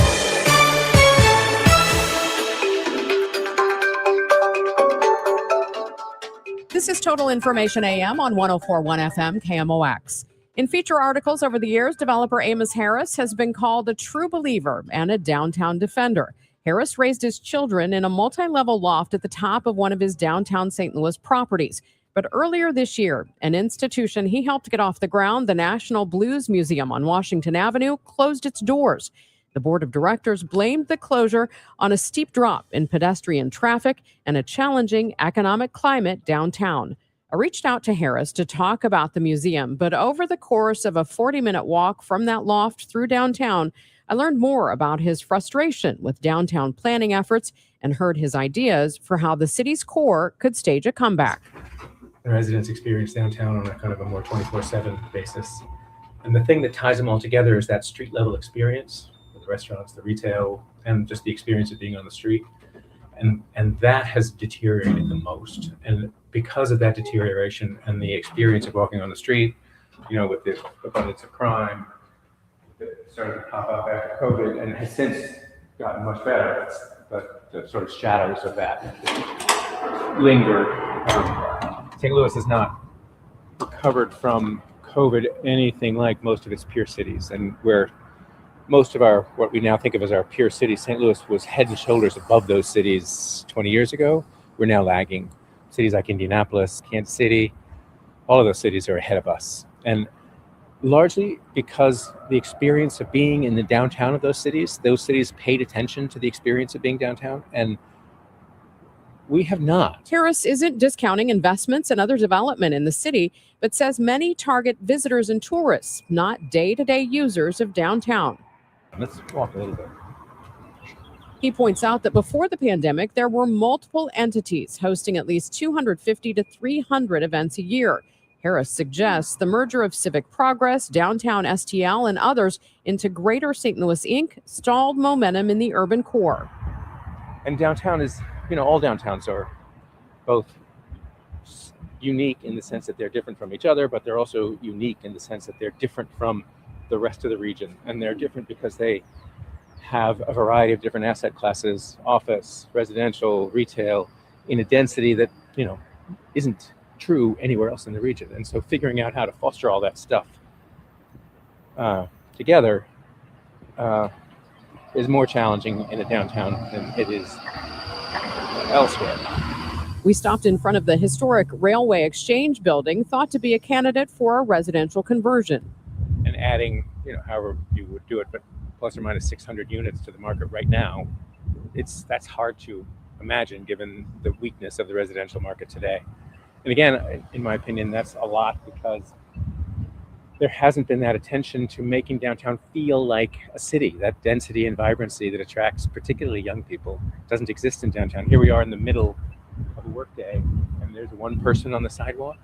Speaker 20: This is Total Information AM on 104.1 FM, KMOX. In feature articles over the years, developer Amos Harris has been called a true believer and a downtown defender. Harris raised his children in a multi-level loft at the top of one of his downtown St. Louis properties. But earlier this year, an institution he helped get off the ground, the National Blues Museum on Washington Avenue, closed its doors. The board of directors blamed the closure on a steep drop in pedestrian traffic and a challenging economic climate downtown. I reached out to Harris to talk about the museum, but over the course of a 40-minute walk from that loft through downtown, I learned more about his frustration with downtown planning efforts and heard his ideas for how the city's core could stage a comeback.
Speaker 15: The residents experience downtown on a kind of a more 24/7 basis. And the thing that ties them all together is that street level experience, the restaurants, the retail, and just the experience of being on the street. And that has deteriorated the most. And because of that deterioration and the experience of walking on the street, with the abundance of crime, that started to pop up after COVID and has since gotten much better, but the sort of shadows of that linger. St. Louis has not recovered from COVID anything like most of its peer cities, and where most of our, what we now think of as our peer cities, St. Louis was head and shoulders above those cities 20 years ago. We're now lagging. Cities like Indianapolis, Kansas City, all of those cities are ahead of us. And largely because the experience of being in the downtown of those cities paid attention to the experience of being downtown, and we have not.
Speaker 20: Harris isn't discounting investments and other development in the city, but says many target visitors and tourists, not day-to-day users of downtown.
Speaker 15: Let's walk a little bit.
Speaker 20: He points out that before the pandemic, there were multiple entities hosting at least 250 to 300 events a year. Harris suggests the merger of Civic Progress, Downtown STL, and others into Greater St. Louis Inc. stalled momentum in the urban core.
Speaker 15: And downtown is, all downtowns are both unique in the sense that they're different from each other, but they're also unique in the sense that they're different from the rest of the region. And they're different because they have a variety of different asset classes, office, residential, retail, in a density that, isn't true anywhere else in the region. And so figuring out how to foster all that stuff together is more challenging in a downtown than it is elsewhere.
Speaker 20: We stopped in front of the historic Railway Exchange building, thought to be a candidate for a residential conversion.
Speaker 15: And adding, however you would do it, but plus or minus 600 units to the market right now, that's hard to imagine given the weakness of the residential market today. And again, in my opinion, that's a lot because there hasn't been that attention to making downtown feel like a city. That density and vibrancy that attracts particularly young people doesn't exist in downtown. Here we are in the middle of a workday, and there's one person on the sidewalk.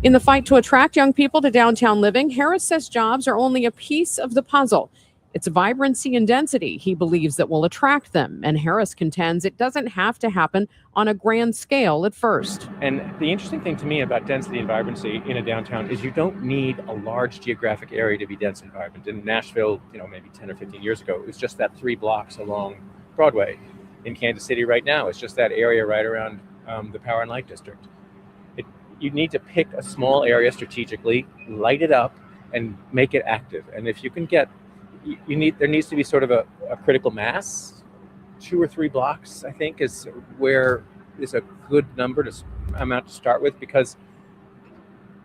Speaker 20: In the fight to attract young people to downtown living, Harris says jobs are only a piece of the puzzle. It's vibrancy and density he believes that will attract them, and Harris contends it doesn't have to happen on a grand scale at first.
Speaker 15: And the interesting thing to me about density and vibrancy in a downtown is you don't need a large geographic area to be dense and vibrant. In Nashville, maybe 10 or 15 years ago, it was just that 3 blocks along Broadway. In Kansas City right now, it's just that area right around the Power and Light District. You need to pick a small area strategically, light it up, and make it active. And if you can get, there needs to be sort of a critical mass. 2 or 3 blocks, I think, is a good number amount to start with, because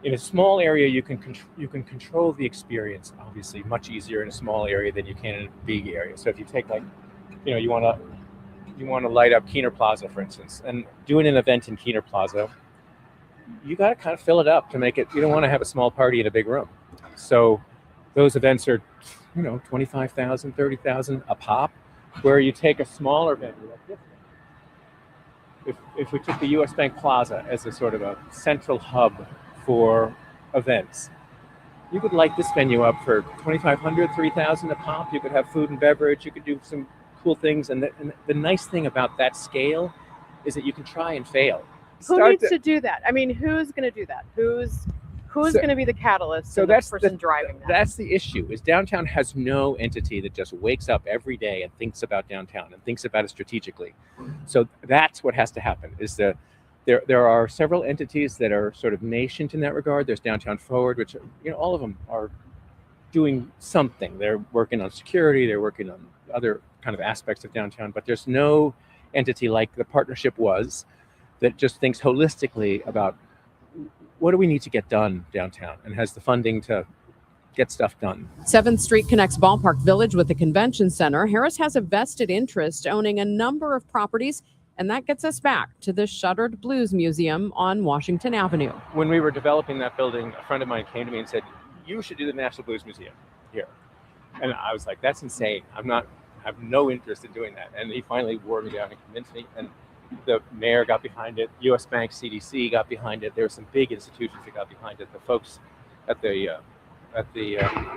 Speaker 15: in a small area you can control the experience obviously much easier in a small area than you can in a big area. So if you take you want to light up Keener Plaza, for instance, and doing an event in Keener Plaza, you got to kind of fill it up to make it. You don't want to have a small party in a big room. So those events are, 25,000, 30,000 a pop, where you take a smaller venue like this. If we took the US Bank Plaza as a sort of a central hub for events, you could light this venue up for 2,500, 3,000 a pop. You could have food and beverage. You could do some cool things. And the nice thing about that scale is that you can try and fail.
Speaker 4: Who needs to do that? I mean, who's going to do that? Who's going to be the catalyst?
Speaker 15: So
Speaker 4: that's the person driving that.
Speaker 15: That's the issue. Is downtown has no entity that just wakes up every day and thinks about downtown and thinks about it strategically. So that's what has to happen. Is there are several entities that are sort of nascent in that regard. There's Downtown Forward, which all of them are doing something. They're working on security. They're working on other kind of aspects of downtown. But there's no entity like the partnership was, that just thinks holistically about what do we need to get done downtown and has the funding to get stuff done.
Speaker 20: 7th Street connects Ballpark Village with the convention center. Harris has a vested interest owning a number of properties, and that gets us back to the shuttered Blues Museum on Washington Avenue.
Speaker 15: When we were developing that building, a friend of mine came to me and said, "You should do the National Blues Museum here." And I was like, "That's insane. I have no interest in doing that." And he finally wore me down and convinced me. And the mayor got behind it. US Bank, CDC got behind it. There were some big institutions that got behind it. The folks at the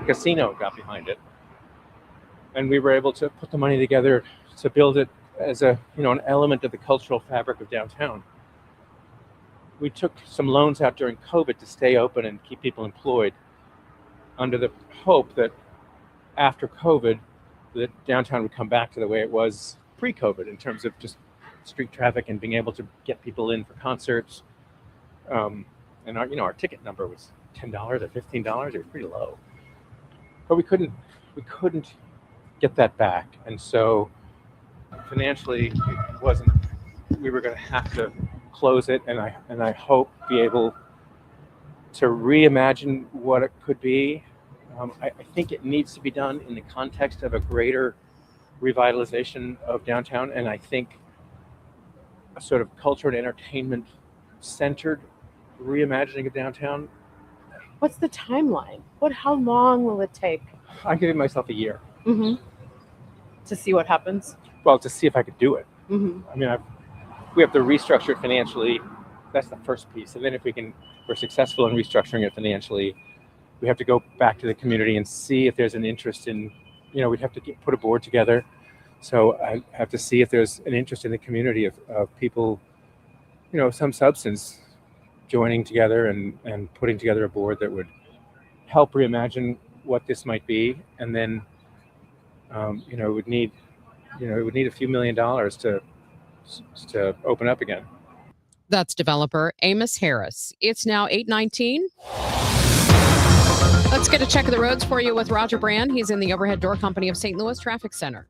Speaker 15: casino got behind it. And we were able to put the money together to build it as an element of the cultural fabric of downtown. We took some loans out during COVID to stay open and keep people employed. under the hope that after COVID, that downtown would come back to the way it was pre-COVID in terms of just street traffic and being able to get people in for concerts. And our ticket number was $10 or $15. It was pretty low, but we couldn't get that back, and so financially it wasn't. We were going to have to close it, and I hope be able to reimagine what it could be. I think it needs to be done in the context of a greater revitalization of downtown, and I think a sort of culture and entertainment centered reimagining of downtown.
Speaker 4: What's the timeline? How long will it take?
Speaker 15: I'm giving myself a year
Speaker 4: To see what happens.
Speaker 15: Well, to see if I could do it.
Speaker 4: Mm-hmm.
Speaker 15: I mean, we have to restructure it financially. That's the first piece. And then if we're successful in restructuring it financially, we have to go back to the community and see if there's an interest in, we'd have to put a board together. So I have to see if there's an interest in the community of people, some substance joining together and putting together a board that would help reimagine what this might be. And then, it would need a few $1 million to open up again.
Speaker 20: That's developer Amos Harris. It's now 8:19. Let's get a check of the roads for you with Roger Brand. He's in the Overhead Door Company of St. Louis Traffic Center.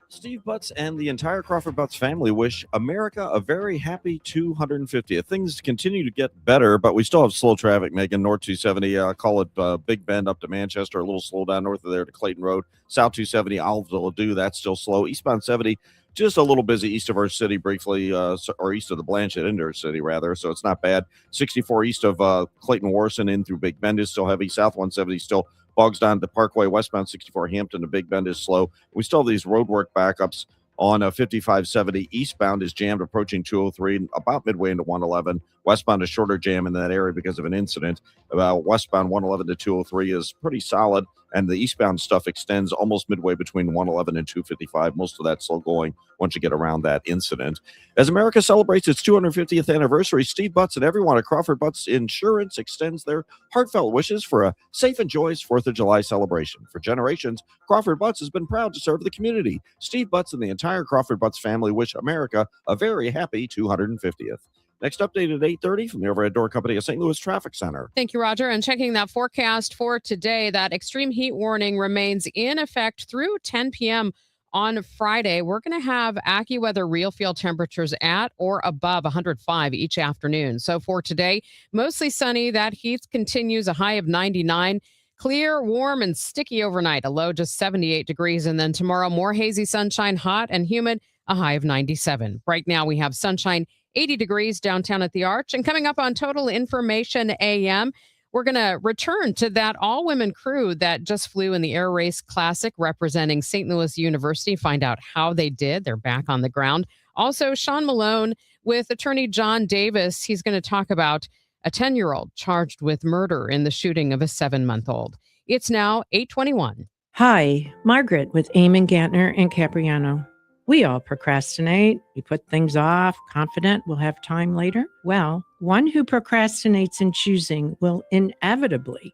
Speaker 22: Steve Butts and the entire Crawford Butts family wish America a very happy 250th. Things continue to get better, but we still have slow traffic, Megan. North 270, call it Big Bend up to Manchester, a little slow down north of there to Clayton Road. South 270, Olive Ladue, that's still slow. Eastbound 70, just a little busy east of our city briefly, or east of the Blanchett into our city, rather, so it's not bad. 64 east of Clayton Warson in through Big Bend is still heavy. South 170 still bogs down to Parkway. Westbound 64 Hampton to Big Bend is slow. We still have these roadwork backups on 5570. Eastbound is jammed approaching 203, about midway into 111. Westbound is shorter jam in that area because of an incident. Westbound 111 to 203 is pretty solid, and the eastbound stuff extends almost midway between 111 and 255. Most of that's slow going once you get around that incident. As America celebrates its 250th anniversary, Steve Butts and everyone at Crawford Butts Insurance extends their heartfelt wishes for a safe and joyous 4th of July celebration. For generations, Crawford Butts has been proud to serve the community. Steve Butts and the entire Crawford Butts family wish America a very happy 250th. Next update at 8:30 from the Overhead Door Company of St. Louis Traffic Center.
Speaker 20: Thank you, Roger. And checking that forecast for today, that extreme heat warning remains in effect through 10 p.m. on Friday. We're going to have AccuWeather real field temperatures at or above 105 each afternoon. So for today, mostly sunny. That heat continues, a high of 99. Clear, warm, and sticky overnight, a low just 78 degrees. And then tomorrow, more hazy sunshine, hot and humid, a high of 97. Right now, we have sunshine, 80 degrees downtown at the Arch. And coming up on Total Information AM, we're going to return to that all-women crew that just flew in the Air Race Classic representing St. Louis University, find out how they did. They're back on the ground. Also, Sean Malone with attorney John Davis. He's going to talk about a 10-year-old charged with murder in the shooting of a 7-month-old. It's now 8:21.
Speaker 5: Hi, Margaret with Eamon Gantner and Capriano. We all procrastinate. We put things off, confident we'll have time later. Well, one who procrastinates in choosing will inevitably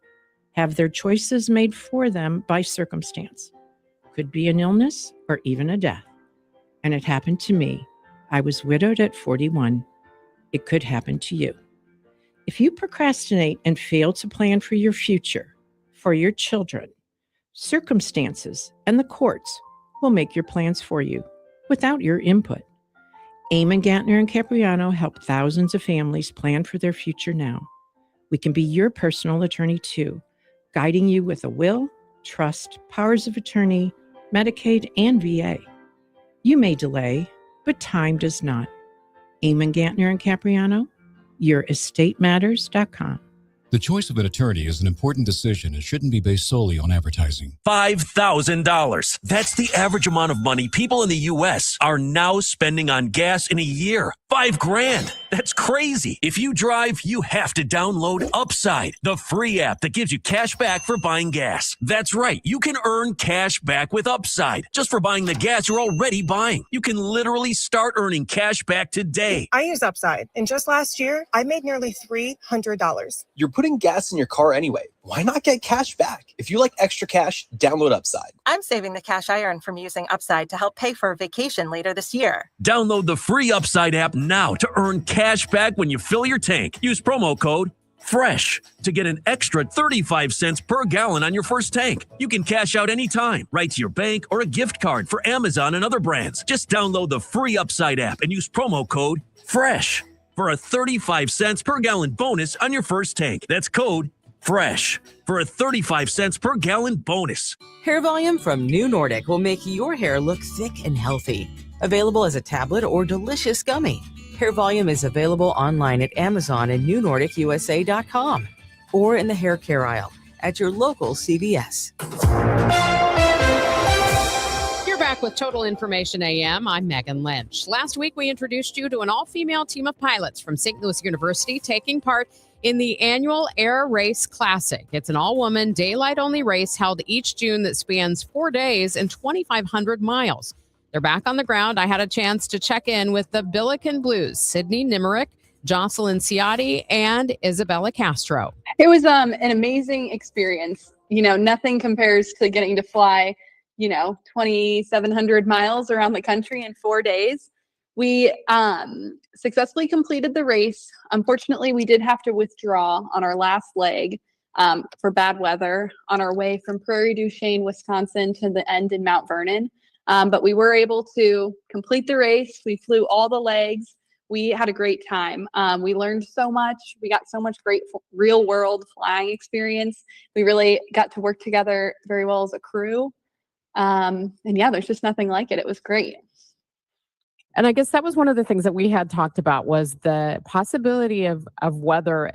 Speaker 5: have their choices made for them by circumstance. Could be an illness or even a death. And it happened to me. I was widowed at 41. It could happen to you. If you procrastinate and fail to plan for your future, for your children, circumstances and the courts will make your plans for you without your input. Eamon Gantner and Capriano help thousands of families plan for their future now. We can be your personal attorney too, guiding you with a will, trust, powers of attorney, Medicaid, and VA. You may delay, but time does not. Eamon Gantner and Capriano, YourEstateMatters.com.
Speaker 11: The choice of an attorney is an important decision and shouldn't be based solely on advertising.
Speaker 12: $5,000. That's the average amount of money people in the U.S. are now spending on gas in a year. $5,000. That's crazy. If you drive, you have to download Upside, the free app that gives you cash back for buying gas. That's right. You can earn cash back with Upside just for buying the gas you're already buying. You can literally start earning cash back today.
Speaker 14: I use Upside, and just last year, I made nearly $300.
Speaker 21: You're putting gas in your car anyway.
Speaker 10: why not get cash back? If you like extra cash, download Upside.
Speaker 14: I'm saving the cash I earn from using Upside to help pay for a vacation later this year.
Speaker 12: Download the free Upside app now to earn cash back when you fill your tank. Use promo code FRESH to get an extra 35 cents per gallon on your first tank. You can cash out anytime, right to your bank or a gift card for Amazon and other brands. Just download the free Upside app and use promo code FRESH for a 35 cents per gallon bonus on your first tank. That's code FRESH for a 35 cents per gallon bonus.
Speaker 16: Hair Volume from New Nordic will make your hair look thick and healthy. Available as a tablet or delicious gummy. Hair Volume is available online at Amazon and newnordicusa.com or in the hair care aisle at your local CVS.
Speaker 20: You're back with Total Information AM. I'm Megan Lynch. Last week, we introduced you to an all-female team of pilots from St. Louis University taking part in the annual Air Race Classic. It's an all-woman, daylight-only race held each June that spans 4 days and 2,500 miles. They're back on the ground. I had a chance to check in with the Billiken Blues, Sydney Nimerick, Jocelyn Ciotti, and Isabella Castro.
Speaker 18: It was an amazing experience. Nothing compares to getting to fly, 2,700 miles around the country in 4 days. We successfully completed the race. Unfortunately, we did have to withdraw on our last leg for bad weather on our way from Prairie du Chien, Wisconsin to the end in Mount Vernon. But we were able to complete the race. We flew all the legs. We had a great time. We learned so much. We got so much great real world flying experience. We really got to work together very well as a crew. And yeah, there's just nothing like it. It was great.
Speaker 20: And I guess that was one of the things that we had talked about was the possibility of weather.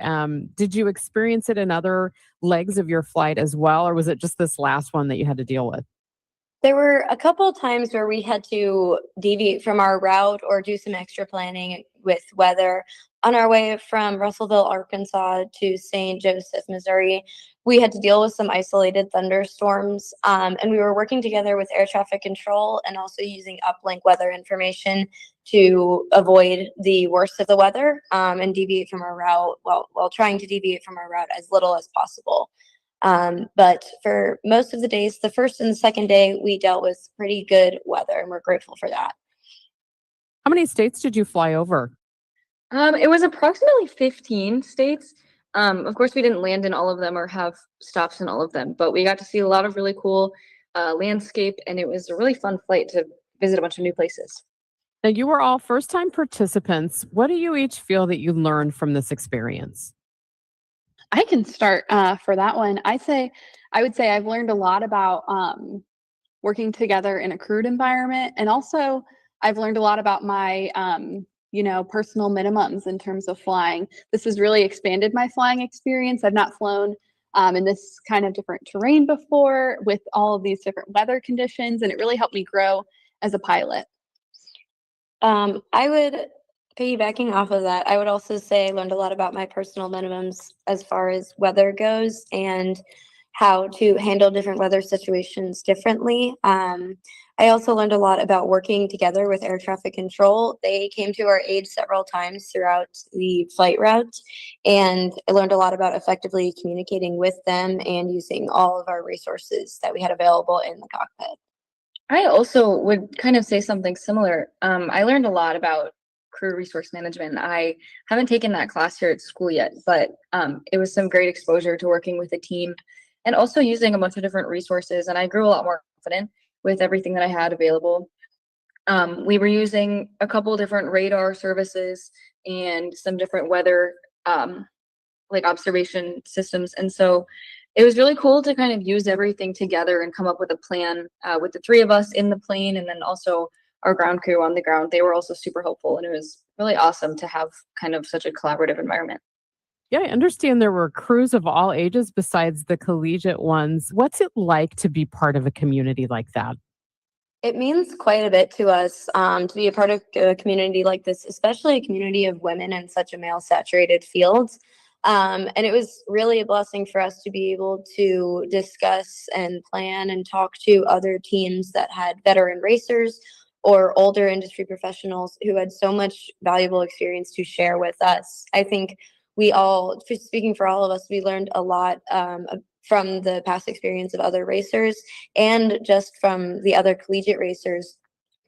Speaker 20: Did you experience it in other legs of your flight as well, or was it just this last one that you had to deal with?
Speaker 21: There were a couple of times where we had to deviate from our route or do some extra planning with weather. On our way from Russellville, Arkansas to St. Joseph, Missouri, we had to deal with some isolated thunderstorms, and we were working together with air traffic control and also using uplink weather information to avoid the worst of the weather and deviate from our route while trying to deviate from our route as little as possible. But for most of the days, the first and the second day, we dealt with pretty good weather, and we're grateful for that.
Speaker 20: How many states did you fly over?
Speaker 18: It was approximately 15 states. Of course, we didn't land in all of them or have stops in all of them, but we got to see a lot of really cool landscape, and it was a really fun flight to visit a bunch of new places.
Speaker 20: Now, you were all first-time participants. What do you each feel that you learned from this experience?
Speaker 18: I can start for that one. I would say I've learned a lot about working together in a crewed environment, and also I've learned a lot about my personal minimums in terms of flying. This has really expanded my flying experience. I've not flown in this kind of different terrain before with all of these different weather conditions, and it really helped me grow as a pilot.
Speaker 21: I would, piggybacking off of that, I would also say I learned a lot about my personal minimums as far as weather goes and how to handle different weather situations differently. I also learned a lot about working together with air traffic control. They came to our aid several times throughout the flight route, and I learned a lot about effectively communicating with them and using all of our resources that we had available in the cockpit.
Speaker 18: I also would kind of say something similar. I learned a lot about crew resource management. I haven't taken that class here at school yet, but it was some great exposure to working with a team and also using a bunch of different resources. And I grew a lot more confident with everything that I had available. We were using a couple different radar services and some different weather observation systems. And so it was really cool to kind of use everything together and come up with a plan with the three of us in the plane, and then also our ground crew on the ground. They were also super helpful, and it was really awesome to have kind of such a collaborative environment.
Speaker 20: Yeah, I understand there were crews of all ages besides the collegiate ones. What's it like to be part of a community like that?
Speaker 21: It means quite a bit to us to be a part of a community like this, especially a community of women in such a male-saturated field. And it was really a blessing for us to be able to discuss and plan and talk to other teams that had veteran racers or older industry professionals who had so much valuable experience to share with us. I think speaking for all of us, we learned a lot from the past experience of other racers and just from the other collegiate racers,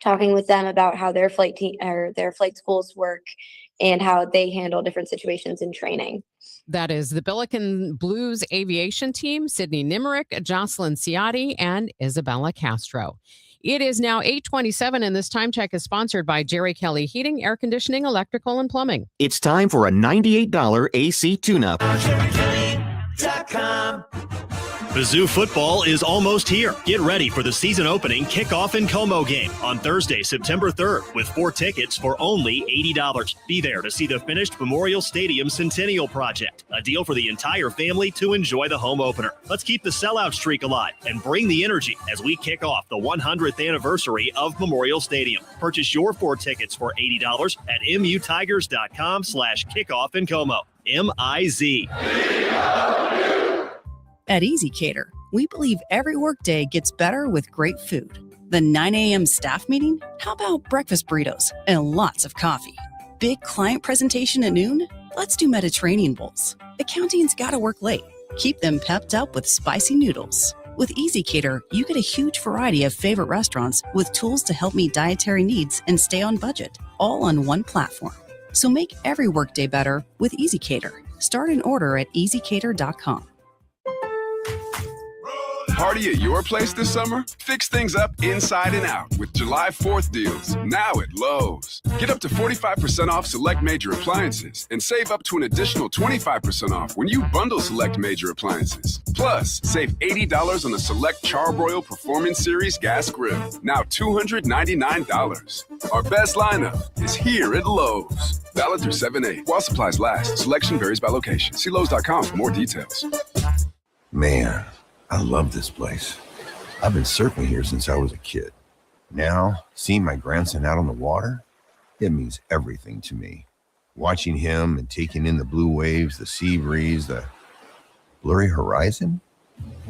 Speaker 21: talking with them about how their flight team or their flight schools work and how they handle different situations in training.
Speaker 20: That is the Billiken Blues Aviation Team, Sydney Nimerick, Jocelyn Ciotti, and Isabella Castro. It is now 8:27, and this time check is sponsored by Jerry Kelly Heating, Air Conditioning, Electrical, and Plumbing.
Speaker 1: It's time for a $98 AC tune-up.
Speaker 13: Mizzou football is almost here. Get ready for the season opening kickoff and Como game on Thursday, September 3rd, with 4 tickets for only $80. Be there to see the finished Memorial Stadium Centennial Project, a deal for the entire family to enjoy the home opener. Let's keep the sellout streak alive and bring the energy as we kick off the 100th anniversary of Memorial Stadium. Purchase your 4 tickets for $80 at mutigers.com/kickoff in Como. MIZ.
Speaker 17: At Easy Cater, we believe every workday gets better with great food. The 9 a.m. staff meeting? How about breakfast burritos and lots of coffee? Big client presentation at noon? Let's do Mediterranean bowls. Accounting's gotta work late. Keep them pepped up with spicy noodles. With Easy Cater, you get a huge variety of favorite restaurants with tools to help meet dietary needs and stay on budget, all on one platform. So make every workday better with Easy Cater. Start an order at easycater.com.
Speaker 19: Party at your place this summer? Fix things up inside and out with July 4th deals, now at Lowe's. Get up to 45% off select major appliances and save up to an additional 25% off when you bundle select major appliances. Plus, save $80 on the select Charbroil Performance Series gas grill, now $299. Our best lineup is here at Lowe's. Valid through 7/8 while supplies last. Selection varies by location. See Lowe's.com for more details.
Speaker 23: Man, I love this place. I've been surfing here since I was a kid. Now, seeing my grandson out on the water, it means everything to me. Watching him and taking in the blue waves, the sea breeze, the blurry horizon.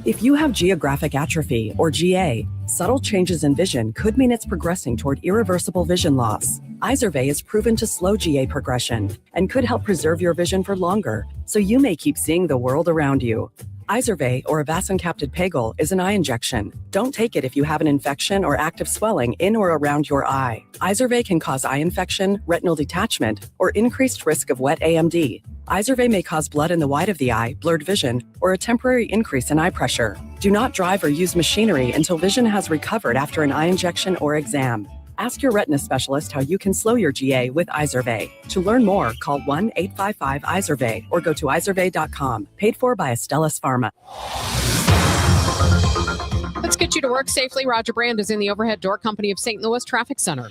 Speaker 26: If you have geographic atrophy, or GA, subtle changes in vision could mean it's progressing toward irreversible vision loss. Izervay is proven to slow GA progression and could help preserve your vision for longer, so you may keep seeing the world around you. Izervay, or avacincaptad pegol, is an eye injection. Don't take it if you have an infection or active swelling in or around your eye. Izervay can cause eye infection, retinal detachment, or increased risk of wet AMD. Izervay may cause blood in the white of the eye, blurred vision, or a temporary increase in eye pressure. Do not drive or use machinery until vision has recovered after an eye injection or exam. Ask your retina specialist how you can slow your GA with Izervay. To learn more, call 1-855-IZERVAY or go to izervay.com. Paid for by Astellas Pharma.
Speaker 20: Let's get you to work safely. Roger Brand is in the Overhead Door Company of St. Louis Traffic Center.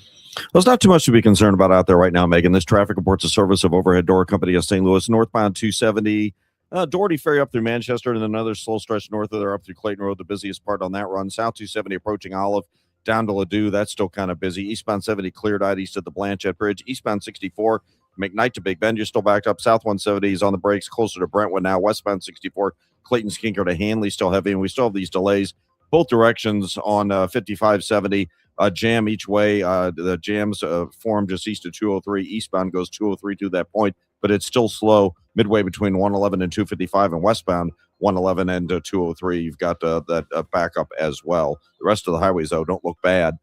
Speaker 22: There's not too much to be concerned about out there right now, Megan. This traffic reports a service of Overhead Door Company of St. Louis, northbound 270. Doherty Ferry up through Manchester, and another slow stretch north of there up through Clayton Road, the busiest part on that run. South 270 approaching Olive, down to Ladue, that's still kind of busy. Eastbound 70 cleared out east of the Blanchette Bridge. Eastbound 64, McKnight to Big Bend, you're still backed up. South 170 is on the brakes, closer to Brentwood now. Westbound 64, Clayton Skinker to Hanley, still heavy, and we still have these delays both directions on 5570. Jam each way. The jams form just east of 203. Eastbound goes 203 to that point, but it's still slow midway between 111 and 255, and westbound 111 and 203. You've got that backup as well. The rest of the highways, though, don't look bad.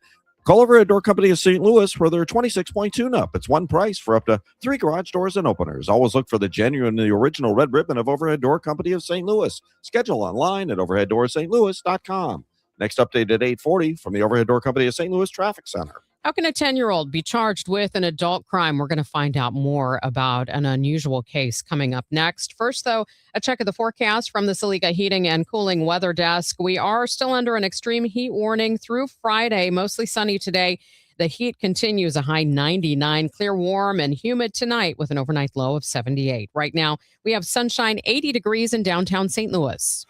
Speaker 22: Call Overhead Door Company of St. Louis for their 26-point tune-up. It's one price for up to 3 garage doors and openers. Always look for the genuine, the original red ribbon of Overhead Door Company of St. Louis. Schedule online at overheaddoorsstlouis.com. Next update at 8:40 from the Overhead Door Company of St. Louis Traffic Center.
Speaker 20: How can a 10-year-old be charged with an adult crime? We're going to find out more about an unusual case coming up next. First, though, a check of the forecast from the Saliga Heating and Cooling Weather Desk. We are still under an extreme heat warning through Friday, mostly sunny today. The heat continues, a high 99, clear, warm, and humid tonight with an overnight low of 78. Right now, we have sunshine, 80 degrees in downtown St. Louis.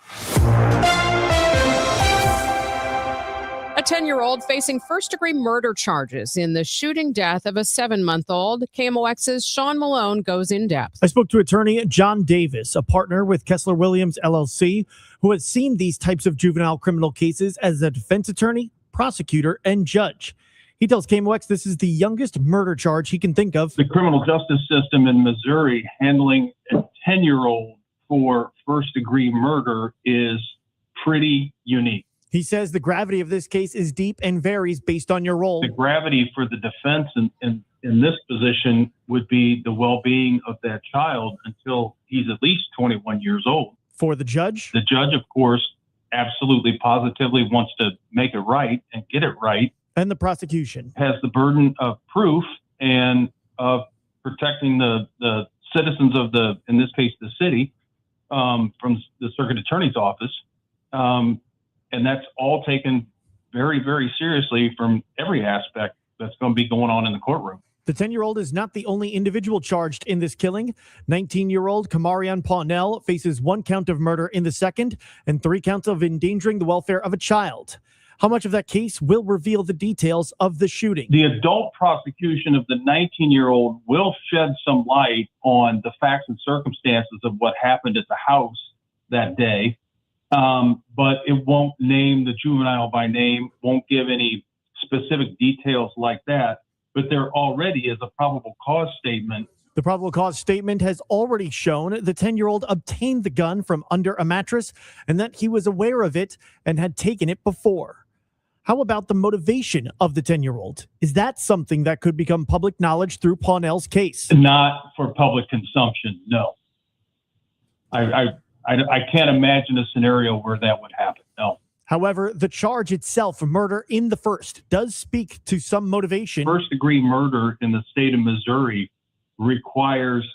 Speaker 20: A 10-year-old facing first-degree murder charges in the shooting death of a 7-month-old. KMOX's Sean Malone goes in depth.
Speaker 27: I spoke to attorney John Davis, a partner with Kessler Williams, LLC, who has seen these types of juvenile criminal cases as a defense attorney, prosecutor, and judge. He tells KMOX this is the youngest murder charge he can think of.
Speaker 2: The criminal justice system in Missouri handling a 10-year-old for first-degree murder is pretty unique.
Speaker 27: He says the gravity of this case is deep and varies based on your role.
Speaker 2: The gravity for the defense in this position would be the well-being of that child until he's at least 21 years old.
Speaker 27: For the judge?
Speaker 2: The judge, of course, absolutely positively wants to make it right and get it right.
Speaker 27: And the prosecution
Speaker 2: has the burden of proof and of protecting the citizens of in this case, the city, from the circuit attorney's office. And that's all taken very, very seriously from every aspect that's going to be going on in the courtroom.
Speaker 27: The 10-year-old is not the only individual charged in this killing. 19-year-old Kamarion Pawnell faces 1 count of murder in the second and 3 counts of endangering the welfare of a child. How much of that case will reveal the details of the shooting?
Speaker 2: The adult prosecution of the 19-year-old will shed some light on the facts and circumstances of what happened at the house that day. But it won't name the juvenile by name, won't give any specific details like that. But there already is a probable cause statement.
Speaker 27: The probable cause statement has already shown the 10-year-old obtained the gun from under a mattress and that he was aware of it and had taken it before. How about the motivation of the 10-year-old? Is that something that could become public knowledge through Pawnell's case?
Speaker 2: Not for public consumption, no. I can't imagine a scenario where that would happen, no.
Speaker 27: However, the charge itself, murder in the first, does speak to some motivation.
Speaker 2: First-degree murder in the state of Missouri requires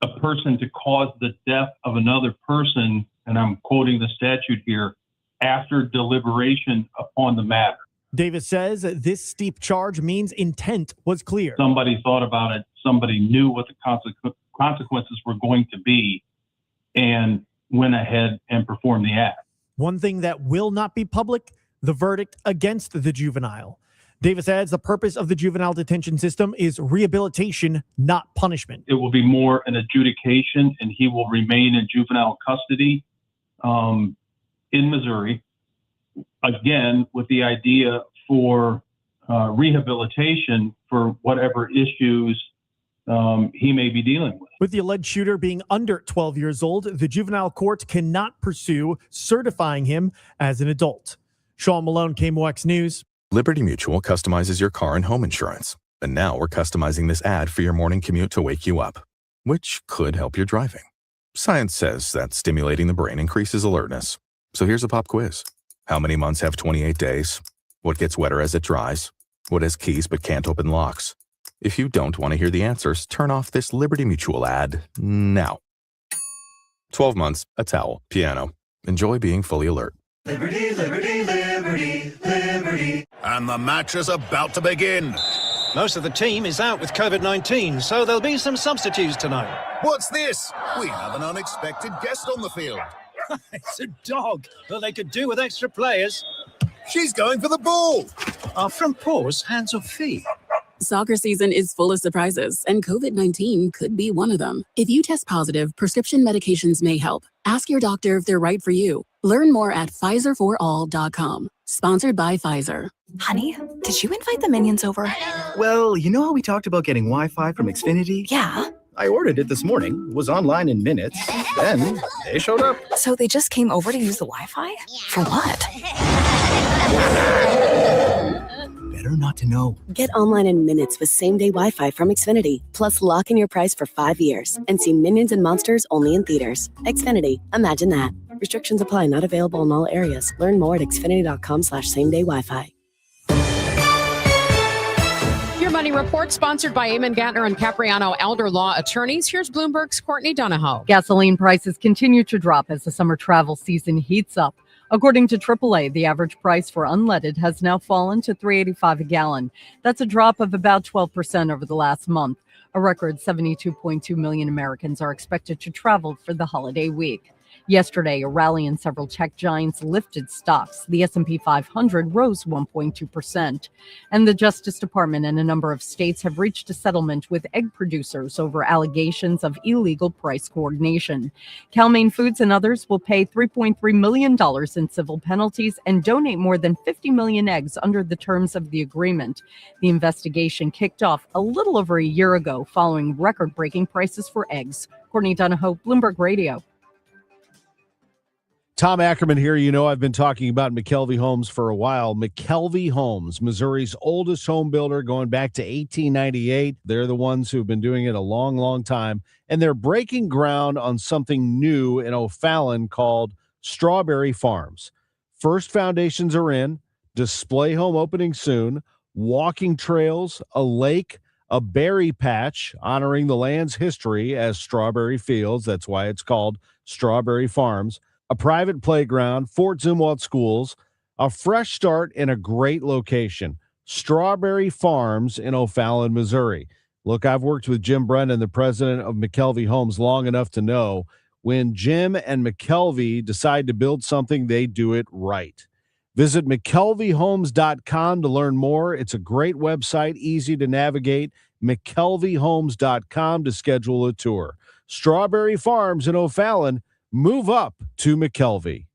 Speaker 2: a person to cause the death of another person, and I'm quoting the statute here, after deliberation upon the matter.
Speaker 27: Davis says this steep charge means intent was clear.
Speaker 2: Somebody thought about it. Somebody knew what the consequences were going to be and went ahead and performed the act.
Speaker 27: One thing that will not be public, the verdict against the juvenile. Davis adds the purpose of the juvenile detention system is rehabilitation, not punishment.
Speaker 2: It will be more an adjudication, and he will remain in juvenile custody in Missouri, again, with the idea for rehabilitation for whatever issues he may be dealing with.
Speaker 27: With the alleged shooter being under 12 years old, the juvenile court cannot pursue certifying him as an adult. Sean Malone, KMOX News.
Speaker 3: Liberty Mutual customizes your car and home insurance. And now we're customizing this ad for your morning commute to wake you up, which could help your driving. Science says that stimulating the brain increases alertness. So here's a pop quiz. How many months have 28 days? What gets wetter as it dries? What has keys but can't open locks? If you don't want to hear the answers, turn off this Liberty Mutual ad now. 12 months, a towel, piano. Enjoy being fully alert.
Speaker 6: Liberty, liberty, liberty, liberty. And the match is about to begin.
Speaker 8: Most of the team is out with COVID-19, so there'll be some substitutes tonight.
Speaker 6: What's this? We have an unexpected guest on the field.
Speaker 8: It's a dog. Well, they could do with extra players.
Speaker 6: She's going for the ball.
Speaker 8: Our front paws, hands or feet.
Speaker 9: Soccer season is full of surprises, and COVID-19 could be one of them. If you test positive, prescription medications may help. Ask your doctor if they're right for you. Learn more at PfizerForAll.com. Sponsored by Pfizer.
Speaker 24: Honey, did you invite the minions over?
Speaker 25: Well, you know how we talked about getting Wi-Fi from Xfinity?
Speaker 24: Yeah.
Speaker 25: I ordered it this morning, was online in minutes, then they showed up.
Speaker 24: So they just came over to use the Wi-Fi? For what?
Speaker 25: Better not to know.
Speaker 28: Get online in minutes with same-day Wi-Fi from Xfinity. Plus, lock in your price for 5 years and see Minions and Monsters only in theaters. Xfinity. Imagine that. Restrictions apply. Not available in all areas. Learn more at xfinity.com/same-day Wi-Fi.
Speaker 20: Your Money Report, sponsored by Eamon Gantner and Capriano Elder Law Attorneys. Here's Bloomberg's Courtney Donahoe.
Speaker 29: Gasoline prices continue to drop as the summer travel season heats up. According to AAA, the average price for unleaded has now fallen to $3.85 a gallon. That's a drop of about 12% over the last month. A record 72.2 million Americans are expected to travel for the holiday week. Yesterday, a rally in several tech giants lifted stocks. The S&P 500 rose 1.2%. And the Justice Department and a number of states have reached a settlement with egg producers over allegations of illegal price coordination. Cal-Maine Foods and others will pay $3.3 million in civil penalties and donate more than 50 million eggs under the terms of the agreement. The investigation kicked off a little over a year ago following record-breaking prices for eggs. Courtney Donahoe, Bloomberg Radio.
Speaker 4: Tom Ackerman here. You know, I've been talking about McKelvey Homes for a while. McKelvey Homes, Missouri's oldest home builder, going back to 1898. They're the ones who've been doing it a long, long time. And they're breaking ground on something new in O'Fallon called Strawberry Farms. First foundations are in, display home opening soon, walking trails, a lake, a berry patch honoring the land's history as strawberry fields. That's why it's called Strawberry Farms. A private playground, Fort Zumwalt schools, a fresh start in a great location. Strawberry Farms in O'Fallon, Missouri. Look, I've worked with Jim Brennan, the president of McKelvey Homes, long enough to know when Jim and McKelvey decide to build something, they do it right. Visit McKelveyHomes.com to learn more. It's a great website, easy to navigate. McKelveyHomes.com to schedule a tour. Strawberry Farms in O'Fallon. Move up to McKelvey.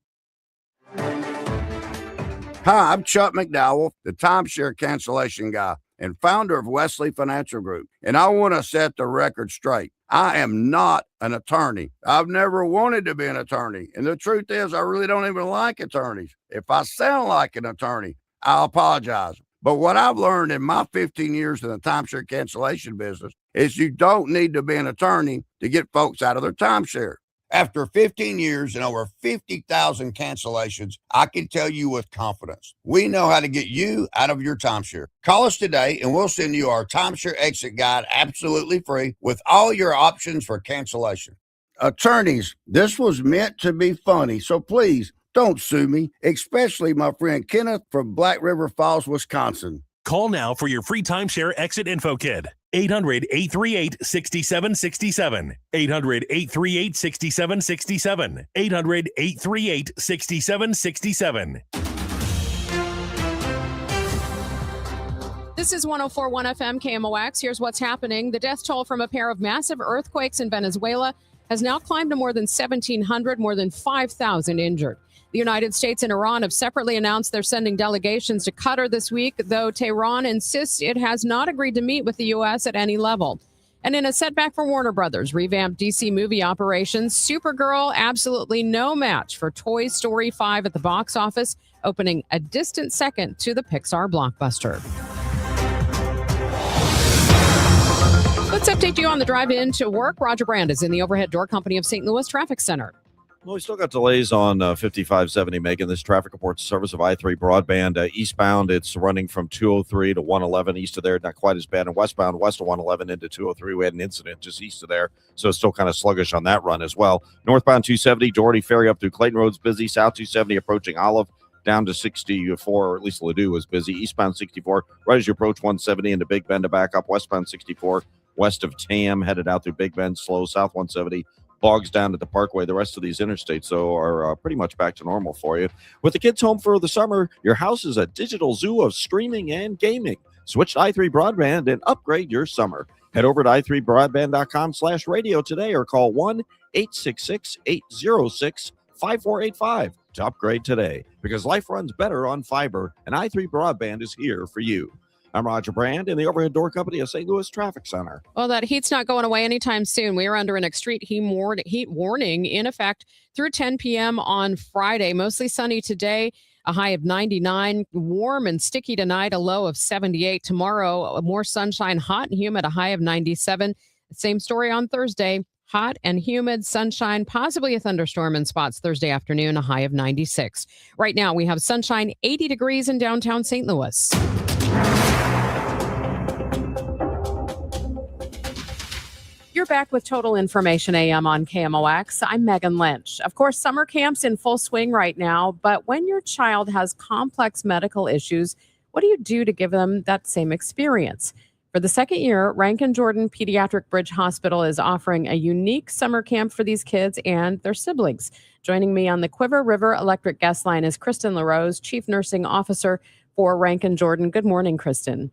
Speaker 5: Hi, I'm Chuck McDowell, the timeshare cancellation guy and founder of Wesley Financial Group. And I want to set the record straight. I am not an attorney. I've never wanted to be an attorney. And the truth is, I really don't even like attorneys. If I sound like an attorney, I apologize. But what I've learned in my 15 years in the timeshare cancellation business is you don't need to be an attorney to get folks out of their timeshare. After 15 years and over 50,000 cancellations, I can tell you with confidence, we know how to get you out of your timeshare. Call us today and we'll send you our timeshare exit guide absolutely free with all your options for cancellation. Attorneys, this was meant to be funny, so please don't sue me, especially my friend Kenneth from Black River Falls, Wisconsin.
Speaker 7: Call now for your free timeshare exit info kit. 800-838-6767. 800-838-6767. 800-838-6767.
Speaker 20: This is 104.1 FM KMOX. Here's what's happening. The death toll from a pair of massive earthquakes in Venezuela has now climbed to more than 1,700, more than 5,000 injured. The United States and Iran have separately announced they're sending delegations to Qatar this week, though Tehran insists it has not agreed to meet with the U.S. at any level. And in a setback for Warner Brothers' revamped DC movie operations, Supergirl absolutely no match for Toy Story 5 at the box office, opening a distant second to the Pixar blockbuster. Let's update you on the drive in to work. Roger Brand is in the Overhead Door Company of St. Louis Traffic Center.
Speaker 22: Well, we still got delays on 5570, Megan. This traffic reports service of I-3 broadband. Eastbound, it's running from 203 to 111. East of there, not quite as bad. And westbound, west of 111 into 203, we had an incident just east of there. So it's still kind of sluggish on that run as well. Northbound 270, Doherty Ferry up through Clayton Road's busy. South 270 approaching Olive down to 64, or at least Ladue was busy. Eastbound 64, right as you approach 170 into Big Bend to back up. Westbound 64, west of Tam, headed out through Big Bend, slow. South 170. Bogs down at the Parkway. The rest of these interstates, though, are pretty much back to normal for you. With the kids home for the summer, your house is a digital zoo of streaming and gaming. Switch to i3 Broadband and upgrade your summer. Head over to i3broadband.com/radio today or call 1-866-806-5485 to upgrade today, because life runs better on fiber, and i3 Broadband is here for you. I'm Roger Brand in the Overhead Door Company of St. Louis Traffic Center.
Speaker 20: Well, that heat's not going away anytime soon. We are under an extreme heat warning in effect through 10 p.m. on Friday. Mostly sunny today, a high of 99. Warm and sticky tonight, a low of 78. Tomorrow, more sunshine, hot and humid, a high of 97. Same story on Thursday. Hot and humid, sunshine, possibly a thunderstorm in spots Thursday afternoon, a high of 96. Right now, we have sunshine, 80 degrees in downtown St. Louis. You're back with Total Information AM on KMOX. I'm Megan Lynch. Of course, summer camp's in full swing right now, but when your child has complex medical issues, what do you do to give them that same experience? For the second year, Rankin Jordan Pediatric Bridge Hospital is offering a unique summer camp for these kids and their siblings. Joining me on the Quiver River Electric Guest Line is Kristen LaRose, Chief Nursing Officer for Rankin Jordan. Good morning, Kristen.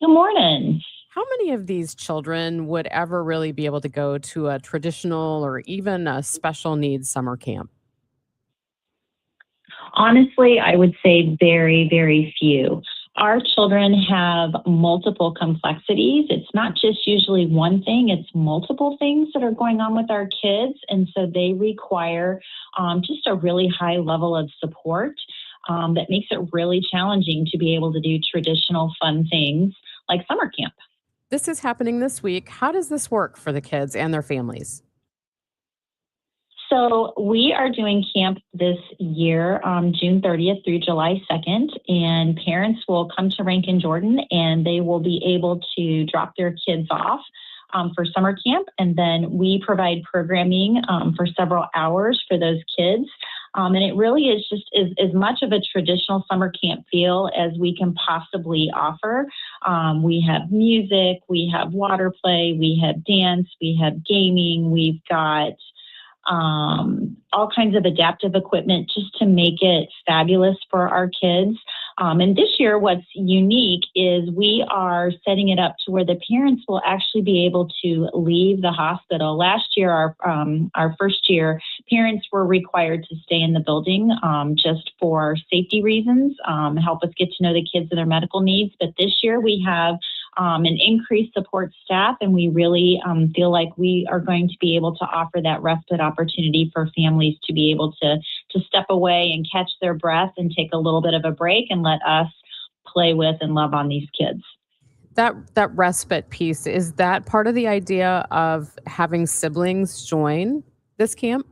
Speaker 1: Good morning.
Speaker 20: How many of these children would ever really be able to go to a traditional or even a special needs summer camp?
Speaker 1: Honestly, I would say very, very few. Our children have multiple complexities. It's not just usually one thing, it's multiple things that are going on with our kids. And so they require just a really high level of support that makes it really challenging to be able to do traditional fun things like summer camp.
Speaker 20: This is happening this week. How does this work for the kids and their families?
Speaker 1: So we are doing camp this year, June 30th through July 2nd, and parents will come to Rankin Jordan and they will be able to drop their kids off for summer camp. And then we provide programming for several hours for those kids. And it really is just as much of a traditional summer camp feel as we can possibly offer. We have music, we have water play, we have dance, we have gaming, we've got all kinds of adaptive equipment just to make it fabulous for our kids. And this year, what's unique is we are setting it up to where the parents will actually be able to leave the hospital. Last year, our first year, parents were required to stay in the building just for safety reasons, help us get to know the kids and their medical needs. But this year, we have an increased support staff, and we really feel like we are going to be able to offer that respite opportunity for families to be able to step away and catch their breath and take a little bit of a break and let us play with and love on these kids.
Speaker 20: That respite piece, is that part of the idea of having siblings join this camp?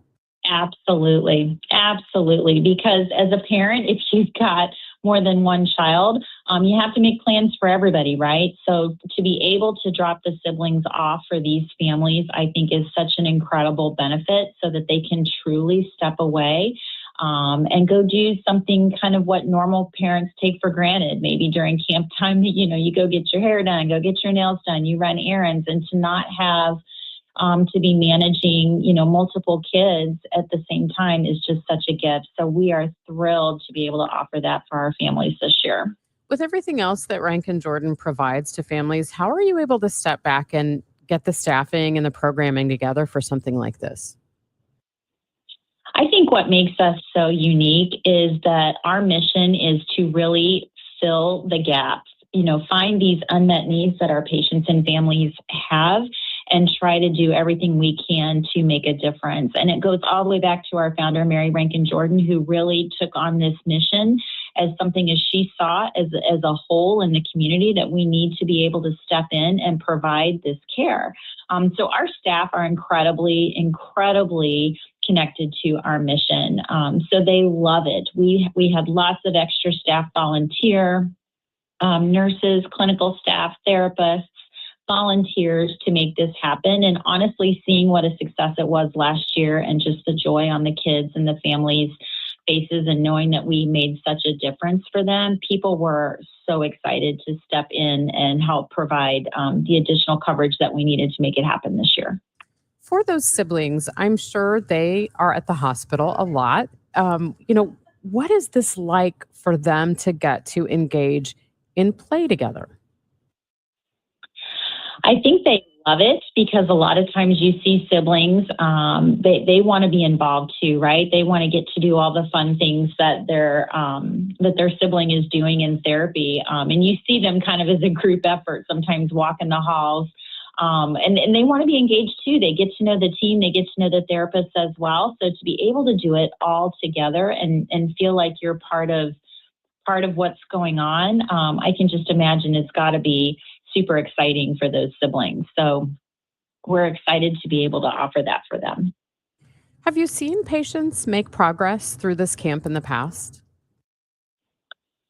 Speaker 1: Absolutely. Absolutely. Because as a parent, if you've got more than one child, you have to make plans for everybody, right? So to be able to drop the siblings off for these families, I think is such an incredible benefit so that they can truly step away and go do something kind of what normal parents take for granted. Maybe during camp time, you go get your hair done, go get your nails done, you run errands, and to not have to be managing, multiple kids at the same time is just such a gift. So we are thrilled to be able to offer that for our families this year.
Speaker 20: With everything else that Rankin Jordan provides to families, how are you able to step back and get the staffing and the programming together for something like this?
Speaker 1: I think what makes us so unique is that our mission is to really fill the gaps, find these unmet needs that our patients and families have and try to do everything we can to make a difference. And it goes all the way back to our founder, Mary Rankin Jordan, who really took on this mission as something as she saw as a whole in the community that we need to be able to step in and provide this care. So our staff are incredibly connected to our mission. So they love it. We have lots of extra staff volunteer, nurses, clinical staff, therapists, volunteers to make this happen. And honestly, seeing what a success it was last year and just the joy on the kids and the families' faces and knowing that we made such a difference for them, people were so excited to step in and help provide the additional coverage that we needed to make it happen this year.
Speaker 20: For those siblings, I'm sure they are at the hospital a lot. What is this like for them to get to engage in play together?
Speaker 1: I think they love it because a lot of times you see siblings, they want to be involved too, right? They want to get to do all the fun things that their sibling is doing in therapy. And you see them kind of as a group effort, sometimes walking the halls. And they want to be engaged too. They get to know the team, they get to know the therapists as well. So to be able to do it all together and feel like you're part of what's going on, I can just imagine it's got to be super exciting for those siblings. So we're excited to be able to offer that for them.
Speaker 20: Have you seen patients make progress through this camp in the past?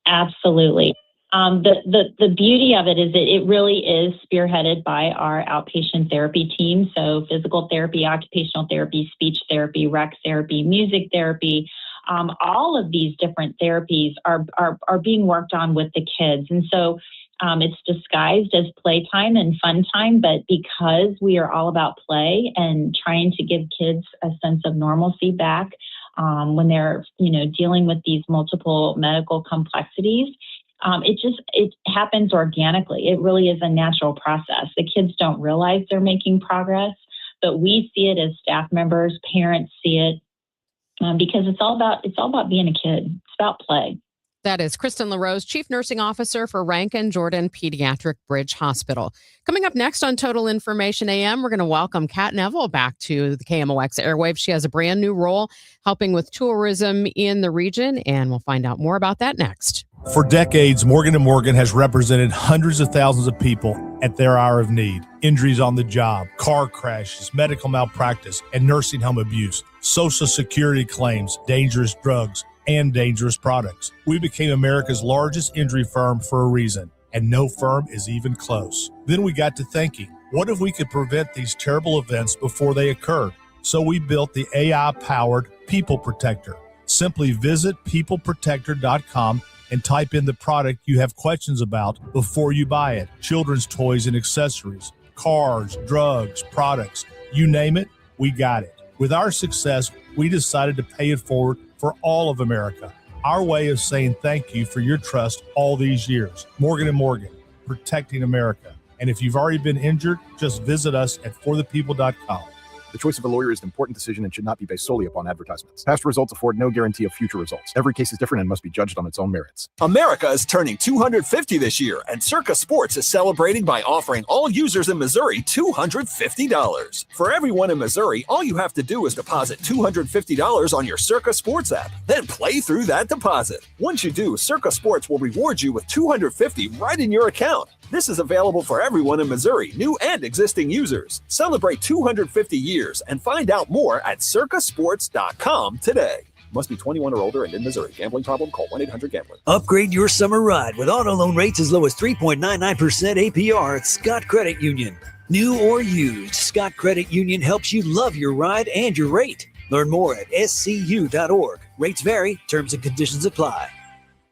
Speaker 1: Absolutely. The beauty of it is that it really is spearheaded by our outpatient therapy team. So physical therapy, occupational therapy, speech therapy, rec therapy, music therapy, all of these different therapies are being worked on with the kids. And so It's disguised as playtime and fun time, but because we are all about play and trying to give kids a sense of normalcy back when they're, dealing with these multiple medical complexities, it happens organically. It really is a natural process. The kids don't realize they're making progress, but we see it as staff members, parents see it, because it's all about being a kid. It's about play.
Speaker 20: That is Kristen LaRose, Chief Nursing Officer for Rankin Jordan Pediatric Bridge Hospital. Coming up next on Total Information AM, we're going to welcome Kat Neville back to the KMOX airwaves. She has a brand new role helping with tourism in the region, and we'll find out more about that next.
Speaker 10: For decades, Morgan & Morgan has represented hundreds of thousands of people at their hour of need. Injuries on the job, car crashes, medical malpractice, and nursing home abuse, Social Security claims, dangerous drugs, and dangerous products. We became America's largest injury firm for a reason, and no firm is even close. Then we got to thinking, what if we could prevent these terrible events before they occurred? So we built the AI-powered People Protector. Simply visit peopleprotector.com and type in the product you have questions about before you buy it. Children's toys and accessories, cars, drugs, products, you name it, we got it. With our success, we decided to pay it forward for all of America. Our way of saying thank you for your trust all these years. Morgan & Morgan, protecting America. And if you've already been injured, just visit us at forthepeople.com.
Speaker 11: The choice of a lawyer is an important decision and should not be based solely upon advertisements. Past results afford no guarantee of future results. Every case is different and must be judged on its own merits.
Speaker 12: America is turning 250 this year, and Circa Sports is celebrating by offering all users in Missouri $250. For everyone in Missouri, all you have to do is deposit $250 on your Circa Sports app, then play through that deposit. Once you do, Circa Sports will reward you with $250 right in your account. This is available for everyone in Missouri, new and existing users. Celebrate 250 years and find out more at circasports.com today. Must be 21 or older and in Missouri. Gambling problem? Call 1-800-GAMBLER.
Speaker 13: Upgrade your summer ride with auto loan rates as low as 3.99% APR at Scott Credit Union. New or used, Scott Credit Union helps you love your ride and your rate. Learn more at scu.org. Rates vary. Terms and conditions apply.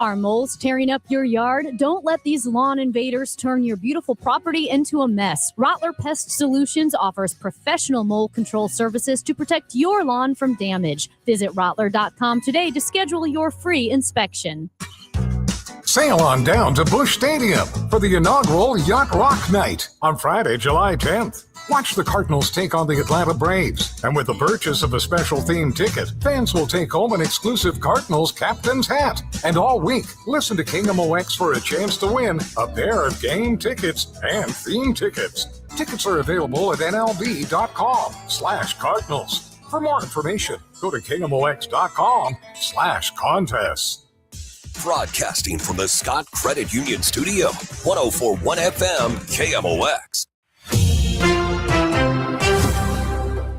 Speaker 14: Are moles tearing up your yard? Don't let these lawn invaders turn your beautiful property into a mess. Rottler Pest Solutions offers professional mole control services to protect your lawn from damage. Visit Rottler.com today to schedule your free inspection.
Speaker 6: Sail on down to Busch Stadium for the inaugural Yacht Rock Night on Friday, July 10th. Watch the Cardinals take on the Atlanta Braves. And with the purchase of a special themed ticket, fans will take home an exclusive Cardinals captain's hat. And all week, listen to KMOX for a chance to win a pair of game tickets and theme tickets. Tickets are available at nlb.com/Cardinals. For more information, go to KMOX.com/contests.
Speaker 15: Broadcasting from the Scott Credit Union Studio, 104.1 FM KMOX.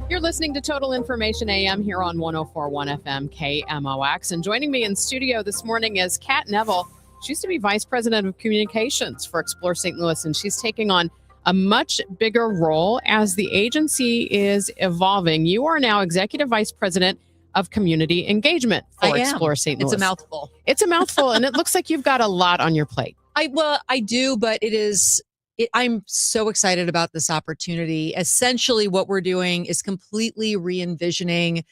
Speaker 20: You're listening to Total Information AM here on 104.1 FM KMOX. And joining me in studio this morning is Kat Neville. She used to be Vice President of Communications for Explore St. Louis, and she's taking on a much bigger role as the agency is evolving. You are now Executive Vice President of Community Engagement for Explore St. Louis.
Speaker 16: It's a mouthful.
Speaker 20: It's a mouthful, and it looks like you've got a lot on your plate.
Speaker 16: I do, but I'm so excited about this opportunity. Essentially, what we're doing is completely re-envisioning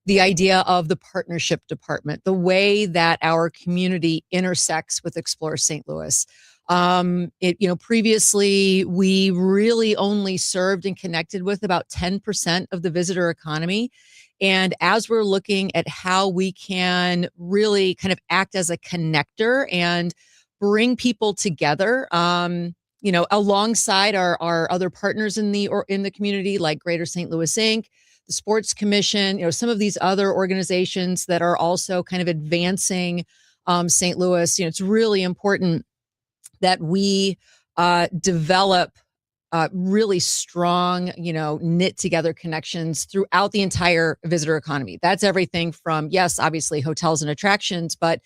Speaker 16: the idea of the partnership department, the way that our community intersects with Explore St. Louis. Previously, we really only served and connected with about 10% of the visitor economy. And as we're looking at how we can really kind of act as a connector and bring people together, alongside our other partners in the community, like Greater St. Louis Inc., the Sports Commission, some of these other organizations that are also kind of advancing St. Louis. It's really important that we develop really strong, knit together connections throughout the entire visitor economy. That's everything from, yes, obviously hotels and attractions, but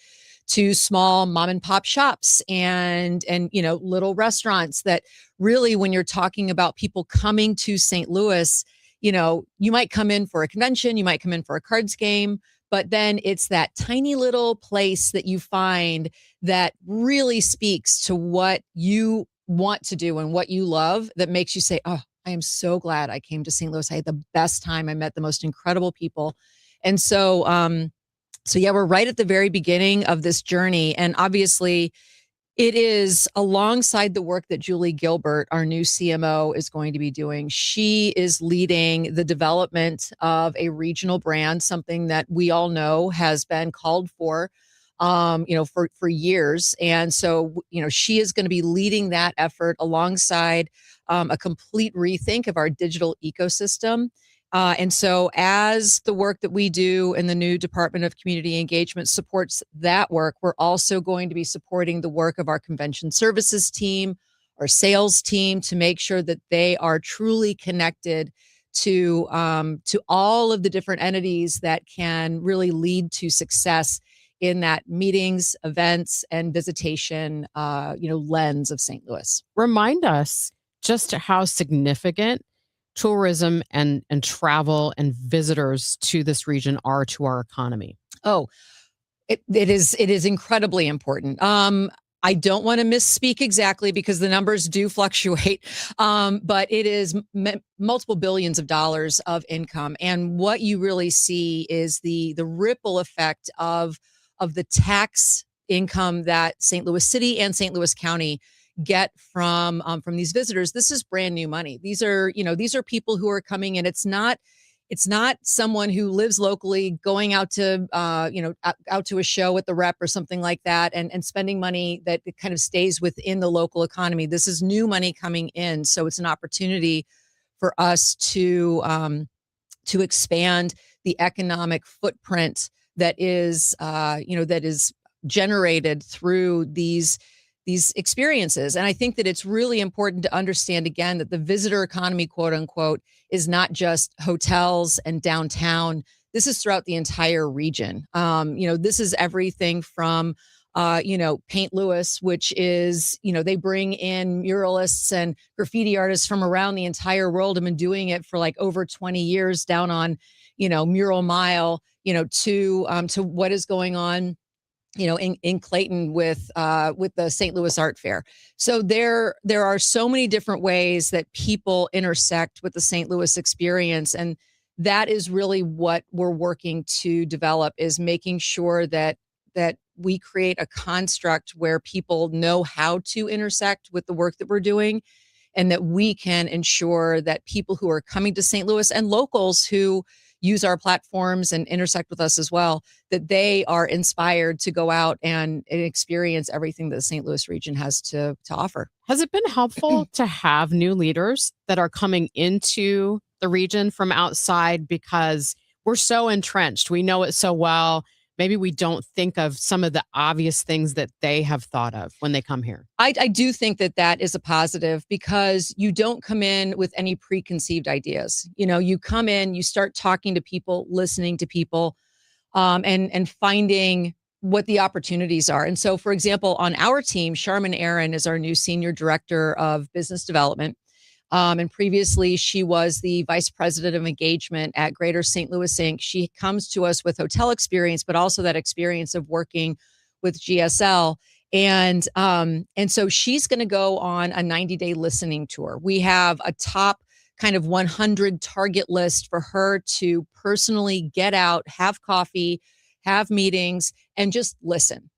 Speaker 16: to small mom and pop shops and little restaurants that really, when you're talking about people coming to St. Louis, you might come in for a convention, you might come in for a cards game, But then it's that tiny little place that you find that really speaks to what you want to do and what you love, that makes you say, oh, I am so glad I came to St. Louis. I had the best time. I met the most incredible people. And so, yeah, we're right at the very beginning of this journey. And obviously, it is alongside the work that Julie Gilbert, our new CMO, is going to be doing. She is leading the development of a regional brand, something that we all know has been called for, for years. And so, she is going to be leading that effort alongside a complete rethink of our digital ecosystem. And so as the work that we do in the new Department of Community Engagement supports that work, we're also going to be supporting the work of our convention services team, our sales team, to make sure that they are truly connected to all of the different entities that can really lead to success in that meetings, events, and visitation, lens of St. Louis.
Speaker 20: Remind us just how significant tourism and travel and visitors to this region are to our economy.
Speaker 16: Oh, it is incredibly important. I don't want to misspeak exactly because the numbers do fluctuate, but it is multiple billions of dollars of income. And what you really see is the ripple effect of the tax income that St. Louis City and St. Louis County get from these visitors. This is brand new money. These are people who are coming in. It's not someone who lives locally going out to out to a show at the Rep or something like that and spending money that it kind of stays within the local economy. This is new money coming in. So it's an opportunity for us to expand the economic footprint that is generated through these experiences. And I think that it's really important to understand, again, that the visitor economy, quote unquote, is not just hotels and downtown. This is throughout the entire region. This is everything from, Paint Louis, which is, they bring in muralists and graffiti artists from around the entire world and been doing it for like over 20 years down on, Mural Mile, to what is going on in Clayton with the St. Louis Art Fair. So there are so many different ways that people intersect with the St. Louis experience. And that is really what we're working to develop, is making sure that we create a construct where people know how to intersect with the work that we're doing, and that we can ensure that people who are coming to St. Louis and locals who use our platforms and intersect with us as well, that they are inspired to go out and experience everything that the St. Louis region has to offer.
Speaker 20: Has it been helpful to have new leaders that are coming into the region from outside, because we're so entrenched? We know it so well. Maybe we don't think of some of the obvious things that they have thought of when they come here.
Speaker 16: I do think that is a positive, because you don't come in with any preconceived ideas. You come in, you start talking to people, listening to people, and finding what the opportunities are. And so, for example, on our team, Charmin Aaron is our new Senior Director of Business Development. And previously, she was the Vice President of Engagement at Greater St. Louis Inc. She comes to us with hotel experience, but also that experience of working with GSL. And so she's going to go on a 90-day listening tour. We have a top kind of 100 target list for her to personally get out, have coffee, have meetings, and just listen.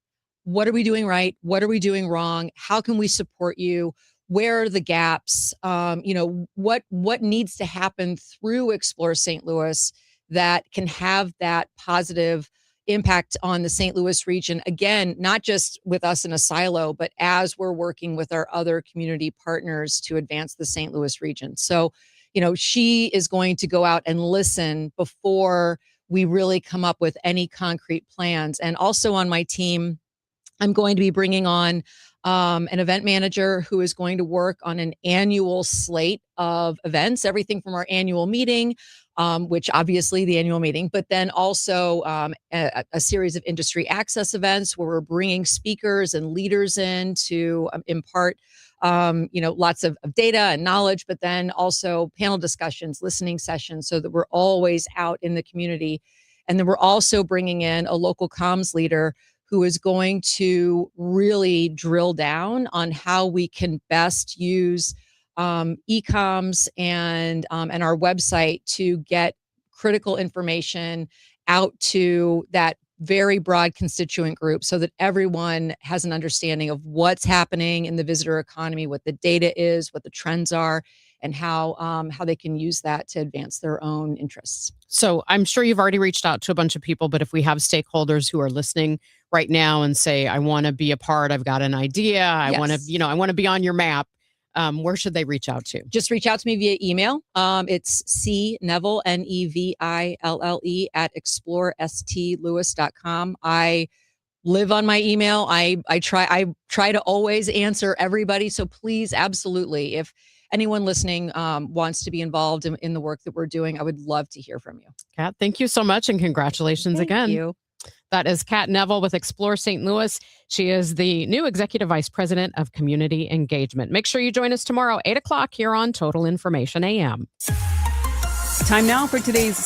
Speaker 16: What are we doing right? What are we doing wrong? How can we support you? Where are the gaps? What needs to happen through Explore St. Louis that can have that positive impact on the St. Louis region? Again, not just with us in a silo, but as we're working with our other community partners to advance the St. Louis region. So, she is going to go out and listen before we really come up with any concrete plans. And also on my team, I'm going to be bringing on an event manager who is going to work on an annual slate of events, everything from our annual meeting, which obviously the annual meeting, but then also a series of industry access events where we're bringing speakers and leaders in to impart, lots of data and knowledge, but then also panel discussions, listening sessions, so that we're always out in the community. And then we're also bringing in a local comms leader who is going to really drill down on how we can best use e-coms and our website to get critical information out to that very broad constituent group so that everyone has an understanding of what's happening in the visitor economy, what the data is, what the trends are, and how they can use that to advance their own interests.
Speaker 20: So I'm sure you've already reached out to a bunch of people, but if we have stakeholders who are listening right now and say, I want to be a part, I've got an idea, I want to be on your map, where should they reach out to?
Speaker 16: Just reach out to me via email. It's cneville, Neville, at explorestlewis.com. I live on my email. I try to always answer everybody. So please, absolutely, if anyone listening wants to be involved in the work that we're doing, I would love to hear from you.
Speaker 20: Kat, thank you so much, and congratulations again.
Speaker 16: Thank you.
Speaker 20: That is Kat Neville with Explore St. Louis. She is the new Executive Vice President of Community Engagement. Make sure you join us tomorrow, 8 o'clock here on Total Information AM.
Speaker 2: Time now for today's